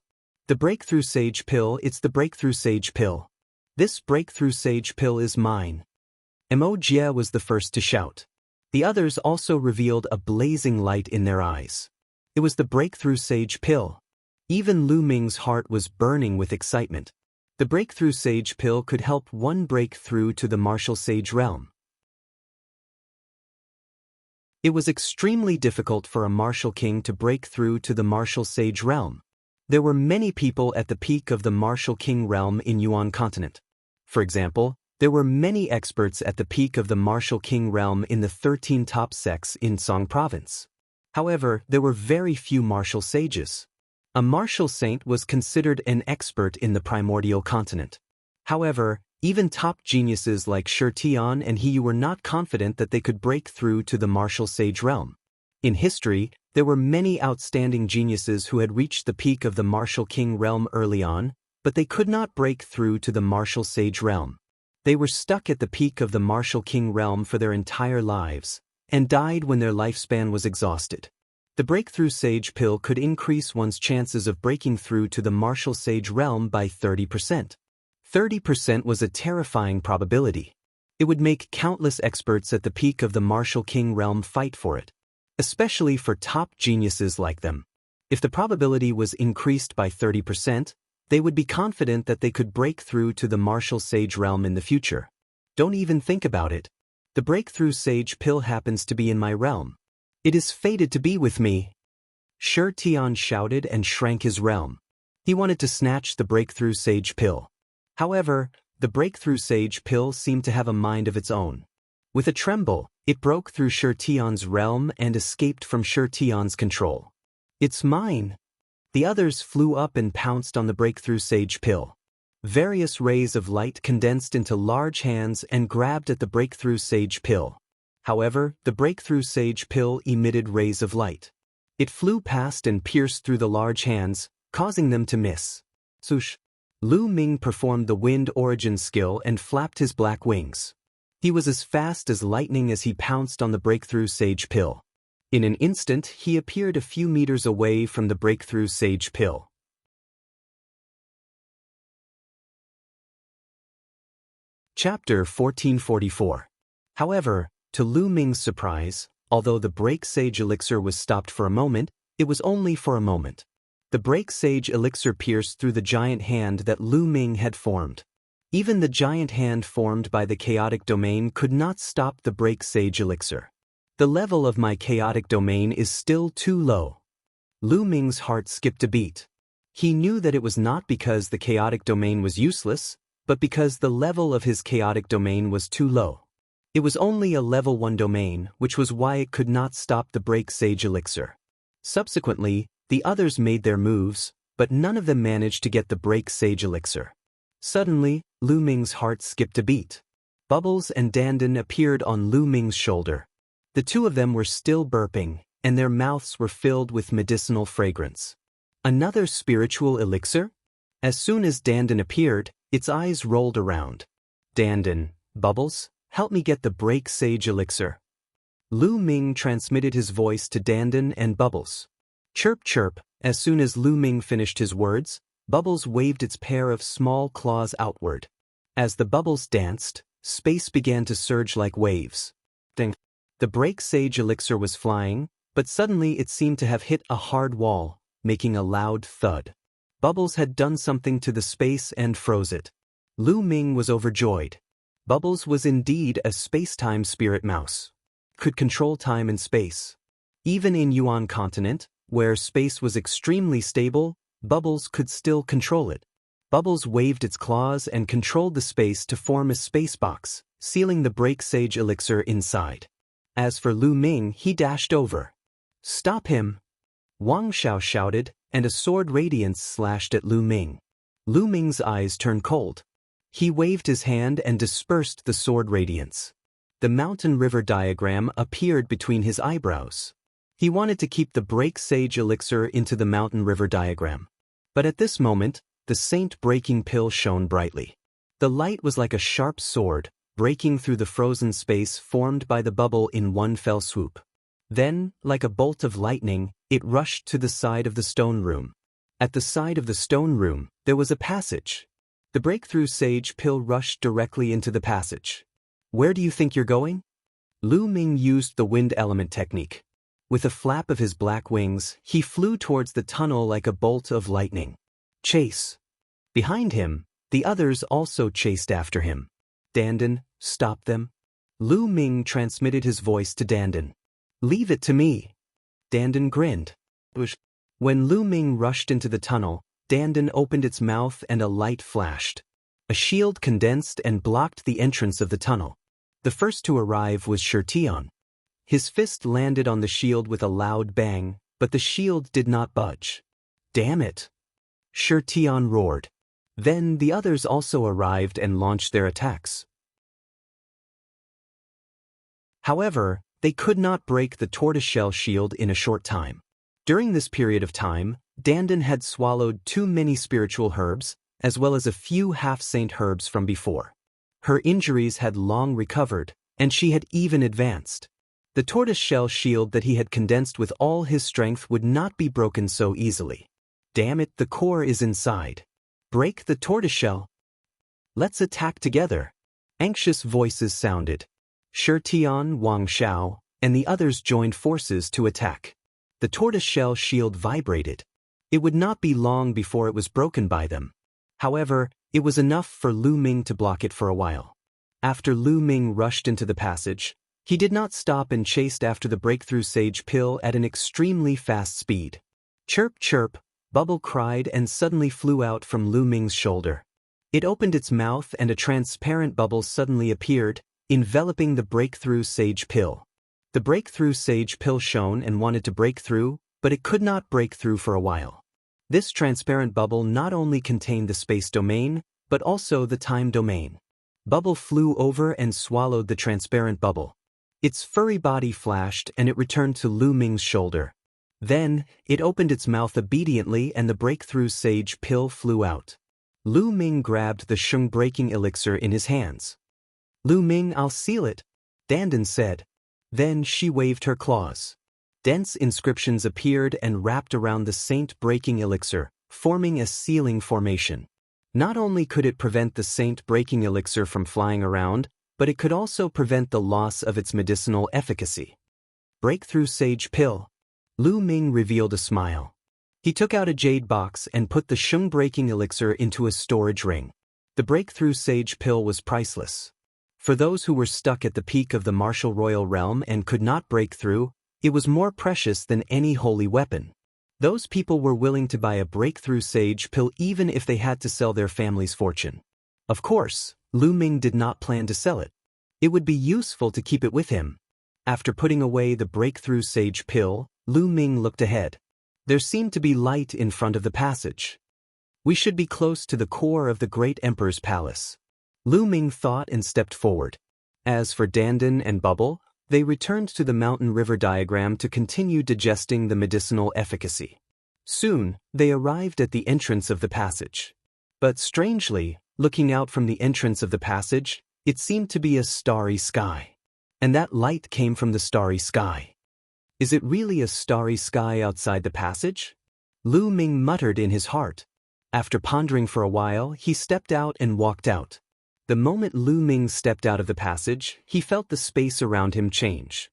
The Breakthrough Sage Pill, it's the Breakthrough Sage Pill. This Breakthrough Sage Pill is mine. Wuxia was the first to shout. The others also revealed a blazing light in their eyes. It was the Breakthrough Sage Pill. Even Lu Ming's heart was burning with excitement. The Breakthrough Sage Pill could help one break through to the martial sage realm. It was extremely difficult for a martial king to break through to the martial sage realm. There were many people at the peak of the martial king realm in Yuan continent. For example, there were many experts at the peak of the martial king realm in the 13 top sects in Song province. However, there were very few martial sages. A martial saint was considered an expert in the primordial continent. However, even top geniuses like Shi Tian and He were not confident that they could break through to the martial sage realm. In history, there were many outstanding geniuses who had reached the peak of the martial king realm early on, but they could not break through to the martial sage realm. They were stuck at the peak of the martial king realm for their entire lives, and died when their lifespan was exhausted. The Breakthrough Sage Pill could increase one's chances of breaking through to the martial sage realm by 30%. 30% was a terrifying probability. It would make countless experts at the peak of the martial king realm fight for it, especially for top geniuses like them. If the probability was increased by 30%, they would be confident that they could break through to the martial sage realm in the future. Don't even think about it. The Breakthrough Sage Pill happens to be in my realm. It is fated to be with me. Shi Tian shouted and shrank his realm. He wanted to snatch the Breakthrough Sage Pill. However, the Breakthrough Sage Pill seemed to have a mind of its own. With a tremble, it broke through Shi Tian's realm and escaped from Shi Tian's control. It's mine. The others flew up and pounced on the breakthrough sage pill. Various rays of light condensed into large hands and grabbed at the breakthrough sage pill. However, the breakthrough sage pill emitted rays of light. It flew past and pierced through the large hands, causing them to miss. Swoosh! Lu Ming performed the wind origin skill and flapped his black wings. He was as fast as lightning as he pounced on the breakthrough sage pill. In an instant, he appeared a few meters away from the breakthrough sage pill. Chapter 1444. However, to Lu Ming's surprise, although the break sage elixir was stopped for a moment, it was only for a moment. The break sage elixir pierced through the giant hand that Lu Ming had formed. Even the giant hand formed by the chaotic domain could not stop the break sage elixir. The level of my chaotic domain is still too low. Lu Ming's heart skipped a beat. He knew that it was not because the chaotic domain was useless, but because the level of his chaotic domain was too low. It was only a level 1 domain, which was why it could not stop the break sage elixir. Subsequently, the others made their moves, but none of them managed to get the break sage elixir. Suddenly, Lu Ming's heart skipped a beat. Bubbles and Dandan appeared on Lu Ming's shoulder. The two of them were still burping, and their mouths were filled with medicinal fragrance. Another spiritual elixir? As soon as Dandan appeared, its eyes rolled around. Dandan, Bubbles, help me get the break sage elixir. Lu Ming transmitted his voice to Dandan and Bubbles. Chirp chirp, as soon as Lu Ming finished his words, Bubbles waved its pair of small claws outward. As the bubbles danced, space began to surge like waves. Ding! The break sage elixir was flying, but suddenly it seemed to have hit a hard wall, making a loud thud. Bubbles had done something to the space and froze it. Lu Ming was overjoyed. Bubbles was indeed a space-time spirit mouse. Could control time and space. Even in Yuan continent, where space was extremely stable, Bubbles could still control it. Bubbles waved its claws and controlled the space to form a space box, sealing the break sage elixir inside. As for Lu Ming, he dashed over. Stop him! Wang Xiao shouted, and a sword radiance slashed at Lu Ming. Lu Ming's eyes turned cold. He waved his hand and dispersed the sword radiance. The mountain river diagram appeared between his eyebrows. He wanted to keep the break sage elixir into the mountain river diagram. But at this moment, the saint breaking pill shone brightly. The light was like a sharp sword, breaking through the frozen space formed by the bubble in one fell swoop. Then, like a bolt of lightning, it rushed to the side of the stone room. At the side of the stone room, there was a passage. The breakthrough sage pill rushed directly into the passage. Where do you think you're going? Lu Ming used the wind element technique. With a flap of his black wings, he flew towards the tunnel like a bolt of lightning. Chase! Behind him, the others also chased after him. Dandan, stop them. Lu Ming transmitted his voice to Dandan. Leave it to me. Dandan grinned. When Lu Ming rushed into the tunnel, Dandan opened its mouth and a light flashed. A shield condensed and blocked the entrance of the tunnel. The first to arrive was Shirtion. His fist landed on the shield with a loud bang, but the shield did not budge. Damn it! Shirtion roared. Then the others also arrived and launched their attacks. However, they could not break the tortoiseshell shield in a short time. During this period of time, Dandan had swallowed too many spiritual herbs, as well as a few half-saint herbs from before. Her injuries had long recovered, and she had even advanced. The tortoiseshell shield that he had condensed with all his strength would not be broken so easily. Damn it, the core is inside. Break the tortoiseshell. Let's attack together. Anxious voices sounded. Shirtion, Wang Xiao, and the others joined forces to attack. The tortoiseshell shield vibrated. It would not be long before it was broken by them. However, it was enough for Lu Ming to block it for a while. After Lu Ming rushed into the passage, he did not stop and chased after the breakthrough sage pill at an extremely fast speed. Chirp chirp, Bubble cried and suddenly flew out from Lu Ming's shoulder. It opened its mouth and a transparent bubble suddenly appeared, enveloping the breakthrough sage pill. The breakthrough sage pill shone and wanted to break through, but it could not break through for a while. This transparent bubble not only contained the space domain, but also the time domain. Bubble flew over and swallowed the transparent bubble. Its furry body flashed and it returned to Lu Ming's shoulder. Then, it opened its mouth obediently and the breakthrough sage pill flew out. Lu Ming grabbed the Sheng breaking elixir in his hands. "Lu Ming, I'll seal it," Dandan said. Then she waved her claws. Dense inscriptions appeared and wrapped around the saint breaking elixir, forming a sealing formation. Not only could it prevent the saint breaking elixir from flying around, but it could also prevent the loss of its medicinal efficacy. Breakthrough sage pill. Lu Ming revealed a smile. He took out a jade box and put the Sheng breaking elixir into a storage ring. The breakthrough sage pill was priceless. For those who were stuck at the peak of the martial royal realm and could not break through, it was more precious than any holy weapon. Those people were willing to buy a breakthrough sage pill even if they had to sell their family's fortune. Of course, Lu Ming did not plan to sell it. It would be useful to keep it with him. After putting away the breakthrough sage pill, Lu Ming looked ahead. There seemed to be light in front of the passage. We should be close to the core of the great emperor's palace. Lu Ming thought and stepped forward. As for Dandan and Bubble, they returned to the mountain river diagram to continue digesting the medicinal efficacy. Soon, they arrived at the entrance of the passage. But strangely, looking out from the entrance of the passage, it seemed to be a starry sky. And that light came from the starry sky. Is it really a starry sky outside the passage? Lu Ming muttered in his heart. After pondering for a while, he stepped out and walked out. The moment Lu Ming stepped out of the passage, he felt the space around him change.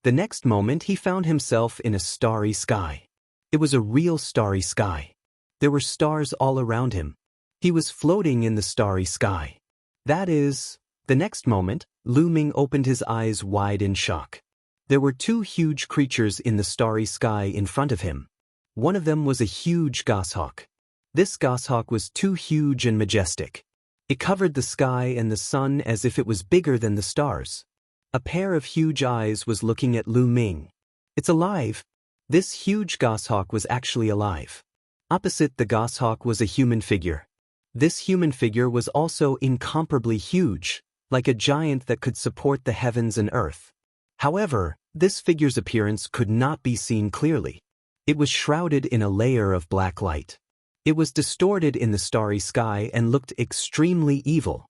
The next moment he found himself in a starry sky. It was a real starry sky. There were stars all around him. He was floating in the starry sky. That is, the next moment, Lu Ming opened his eyes wide in shock. There were two huge creatures in the starry sky in front of him. One of them was a huge goshawk. This goshawk was too huge and majestic. It covered the sky and the sun as if it was bigger than the stars. A pair of huge eyes was looking at Lu Ming. "It's alive." This huge goshawk was actually alive. Opposite the goshawk was a human figure. This human figure was also incomparably huge, like a giant that could support the heavens and earth. However, this figure's appearance could not be seen clearly. It was shrouded in a layer of black light. It was distorted in the starry sky and looked extremely evil.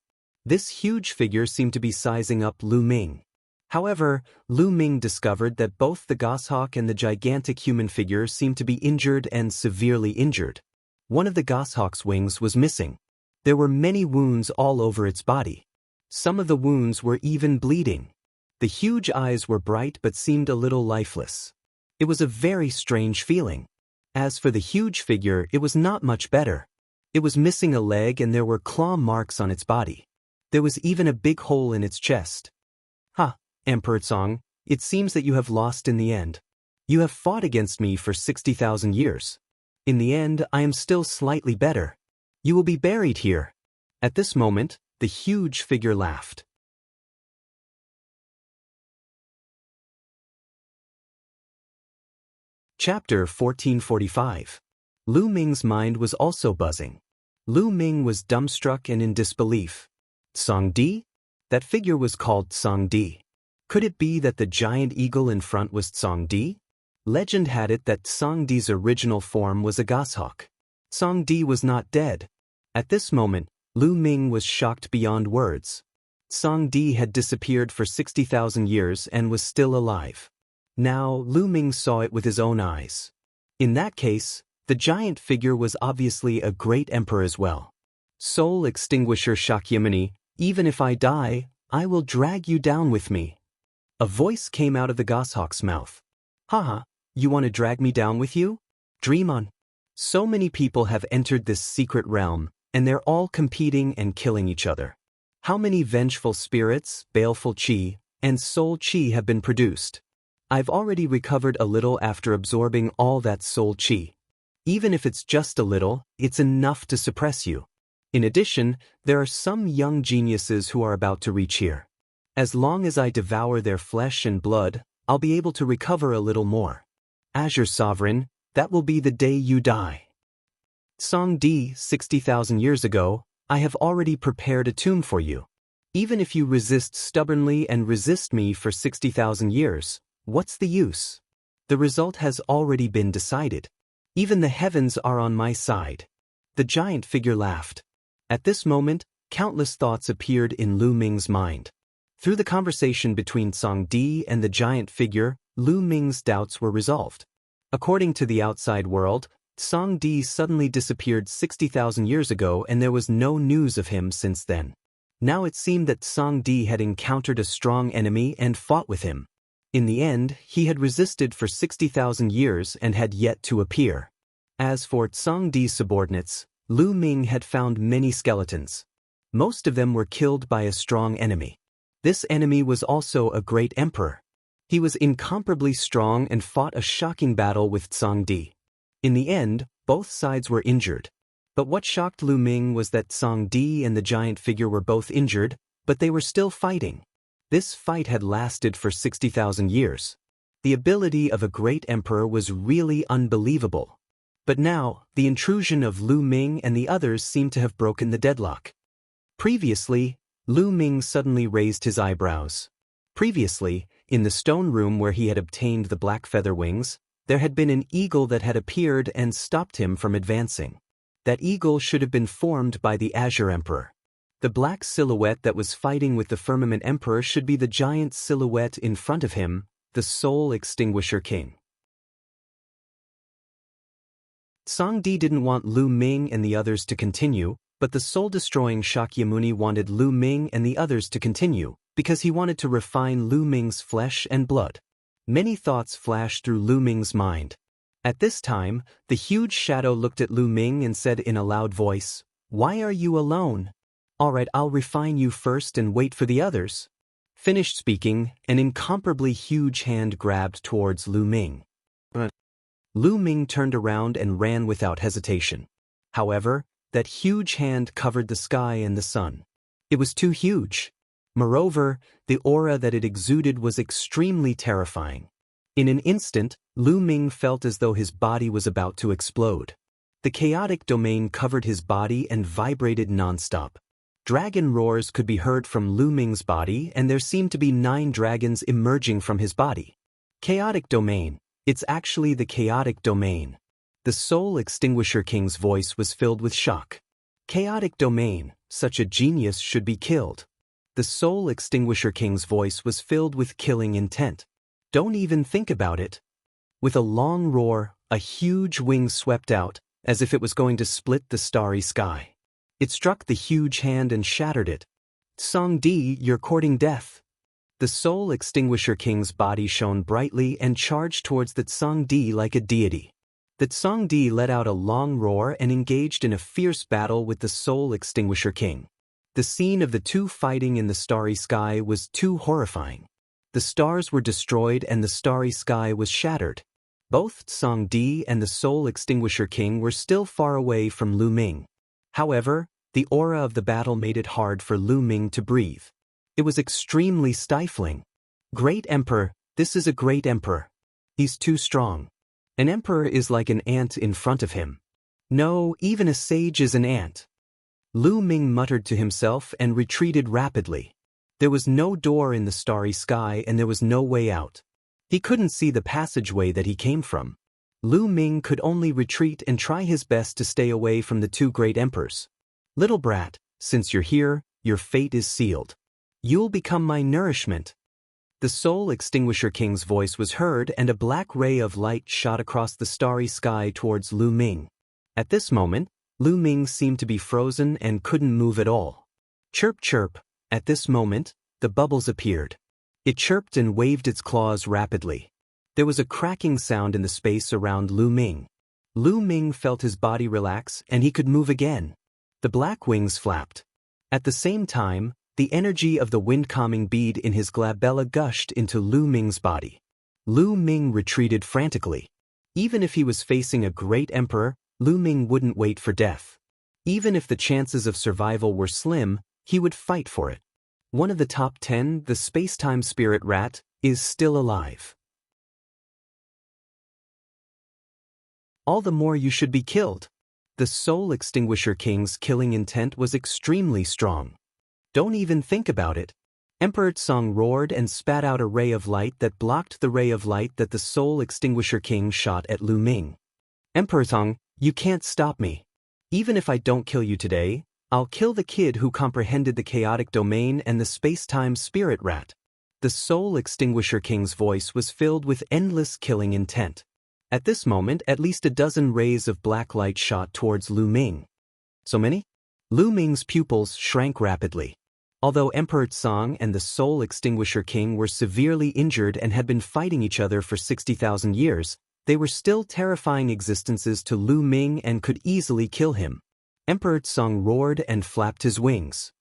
This huge figure seemed to be sizing up Lu Ming. However, Lu Ming discovered that both the goshawk and the gigantic human figure seemed to be injured and severely injured. One of the goshawk's wings was missing. There were many wounds all over its body. Some of the wounds were even bleeding. The huge eyes were bright but seemed a little lifeless. It was a very strange feeling. As for the huge figure, it was not much better. It was missing a leg and there were claw marks on its body. There was even a big hole in its chest. "Ha, Emperor Song, it seems that you have lost in the end. You have fought against me for 60,000 years. In the end, I am still slightly better. You will be buried here." At this moment, the huge figure laughed. Chapter 1445. Lu Ming's mind was also buzzing. Lu Ming was dumbstruck and in disbelief. Song Di? That figure was called Song Di. Could it be that the giant eagle in front was Song Di? Legend had it that Song Di's original form was a goshawk. Song Di was not dead. At this moment, Lu Ming was shocked beyond words. Song Di had disappeared for 60,000 years and was still alive. Now, Lu Ming saw it with his own eyes. In that case, the giant figure was obviously a great emperor as well. "Soul extinguisher Shakyamuni, even if I die, I will drag you down with me." A voice came out of the goshawk's mouth. "Haha, you want to drag me down with you? Dream on." So many people have entered this secret realm, and they're all competing and killing each other. How many vengeful spirits, baleful chi, and soul chi have been produced? I've already recovered a little after absorbing all that soul chi. Even if it's just a little, it's enough to suppress you. In addition, there are some young geniuses who are about to reach here. As long as I devour their flesh and blood, I'll be able to recover a little more. As your sovereign, that will be the day you die. Song D, 60,000 years ago, I have already prepared a tomb for you. Even if you resist stubbornly and resist me for 60,000 years, what's the use? The result has already been decided. Even the heavens are on my side. The giant figure laughed. At this moment, countless thoughts appeared in Lu Ming's mind. Through the conversation between Song Di and the giant figure, Lu Ming's doubts were resolved. According to the outside world, Song Di suddenly disappeared 60,000 years ago and there was no news of him since then. Now it seemed that Song Di had encountered a strong enemy and fought with him. In the end, he had resisted for 60,000 years and had yet to appear. As for Song Di's subordinates, Lu Ming had found many skeletons. Most of them were killed by a strong enemy. This enemy was also a great emperor. He was incomparably strong and fought a shocking battle with Song Di. In the end, both sides were injured. But what shocked Lu Ming was that Song Di and the giant figure were both injured, but they were still fighting. This fight had lasted for 60,000 years. The ability of a great emperor was really unbelievable. But now, the intrusion of Lu Ming and the others seemed to have broken the deadlock. Previously, Lu Ming suddenly raised his eyebrows. Previously, in the stone room where he had obtained the black feather wings, there had been an eagle that had appeared and stopped him from advancing. That eagle should have been formed by the Azure Emperor. The black silhouette that was fighting with the Firmament Emperor should be the giant silhouette in front of him, the Soul Extinguisher King. Song Di didn't want Lu Ming and the others to continue, but the soul-destroying Shakyamuni wanted Lu Ming and the others to continue, because he wanted to refine Lu Ming's flesh and blood. Many thoughts flashed through Lu Ming's mind. At this time, the huge shadow looked at Lu Ming and said in a loud voice, "Why are you alone? All right, I'll refine you first and wait for the others." Finished speaking, an incomparably huge hand grabbed towards Lu Ming. Lu Ming turned around and ran without hesitation. However, that huge hand covered the sky and the sun. It was too huge. Moreover, the aura that it exuded was extremely terrifying. In an instant, Lu Ming felt as though his body was about to explode. The chaotic domain covered his body and vibrated non-stop. Dragon roars could be heard from Lu Ming's body, and there seemed to be 9 dragons emerging from his body. Chaotic domain. It's actually the chaotic domain. The Soul Extinguisher King's voice was filled with shock. Chaotic domain, such a genius should be killed. The Soul Extinguisher King's voice was filled with killing intent. Don't even think about it. With a long roar, a huge wing swept out, as if it was going to split the starry sky. It struck the huge hand and shattered it. Song Di, you're courting death. The Soul Extinguisher King's body shone brightly and charged towards the Song Di like a deity. The Song Di let out a long roar and engaged in a fierce battle with the Soul Extinguisher King. The scene of the two fighting in the starry sky was too horrifying. The stars were destroyed and the starry sky was shattered. Both Song Di and the Soul Extinguisher King were still far away from Lu Ming. However, the aura of the battle made it hard for Lu Ming to breathe. It was extremely stifling. Great Emperor, this is a great emperor. He's too strong. An emperor is like an ant in front of him. No, even a sage is an ant. Lu Ming muttered to himself and retreated rapidly. There was no door in the starry sky and there was no way out. He couldn't see the passageway that he came from. Lu Ming could only retreat and try his best to stay away from the two great emperors. Little brat, since you're here, your fate is sealed. You'll become my nourishment. The Soul Extinguisher King's voice was heard and a black ray of light shot across the starry sky towards Lu Ming. At this moment, Lu Ming seemed to be frozen and couldn't move at all. Chirp chirp. At this moment, the bubbles appeared. It chirped and waved its claws rapidly. There was a cracking sound in the space around Lu Ming. Lu Ming felt his body relax and he could move again. The black wings flapped. At the same time, the energy of the wind-calming bead in his glabella gushed into Lu Ming's body. Lu Ming retreated frantically. Even if he was facing a great emperor, Lu Ming wouldn't wait for death. Even if the chances of survival were slim, he would fight for it. One of the top 10, the space-time spirit rat, is still alive. all the more you should be killed. The Soul Extinguisher King's killing intent was extremely strong. Don't even think about it. Emperor Tsong roared and spat out a ray of light that blocked the ray of light that the Soul Extinguisher King shot at Lu Ming. Emperor Tsong, you can't stop me. Even if I don't kill you today, I'll kill the kid who comprehended the chaotic domain and the space-time spirit rat. The Soul Extinguisher King's voice was filled with endless killing intent. At this moment, at least a dozen rays of black light shot towards Lu Ming. So many? Lu Ming's pupils shrank rapidly. Although Emperor Tsong and the Soul Extinguisher King were severely injured and had been fighting each other for 60,000 years, they were still terrifying existences to Lu Ming and could easily kill him. Emperor Tsong roared and flapped his wings.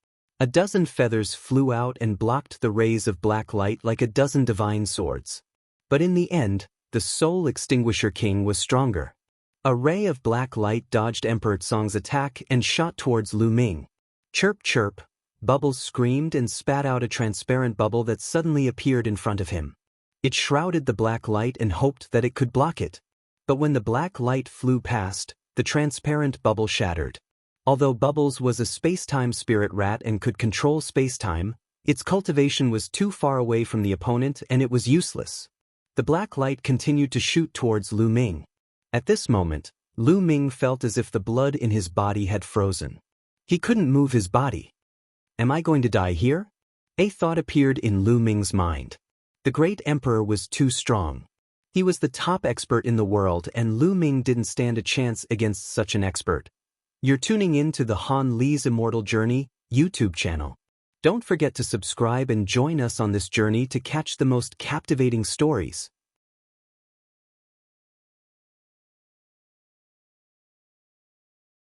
A dozen feathers flew out and blocked the rays of black light like a dozen divine swords. But in the end, the Soul Extinguisher King was stronger. A ray of black light dodged Emperor Tsong's attack and shot towards Lu Ming. Chirp chirp, Bubbles screamed and spat out a transparent bubble that suddenly appeared in front of him. It shrouded the black light and hoped that it could block it. But when the black light flew past, the transparent bubble shattered. Although Bubbles was a space-time spirit rat and could control space-time, its cultivation was too far away from the opponent and it was useless. The black light continued to shoot towards Lu Ming. At this moment, Lu Ming felt as if the blood in his body had frozen. He couldn't move his body. Am I going to die here? A thought appeared in Lu Ming's mind. The great emperor was too strong. He was the top expert in the world and Lu Ming didn't stand a chance against such an expert. You're tuning in to the Han Li's Immortal Journey YouTube channel. Don't forget to subscribe and join us on this journey to catch the most captivating stories.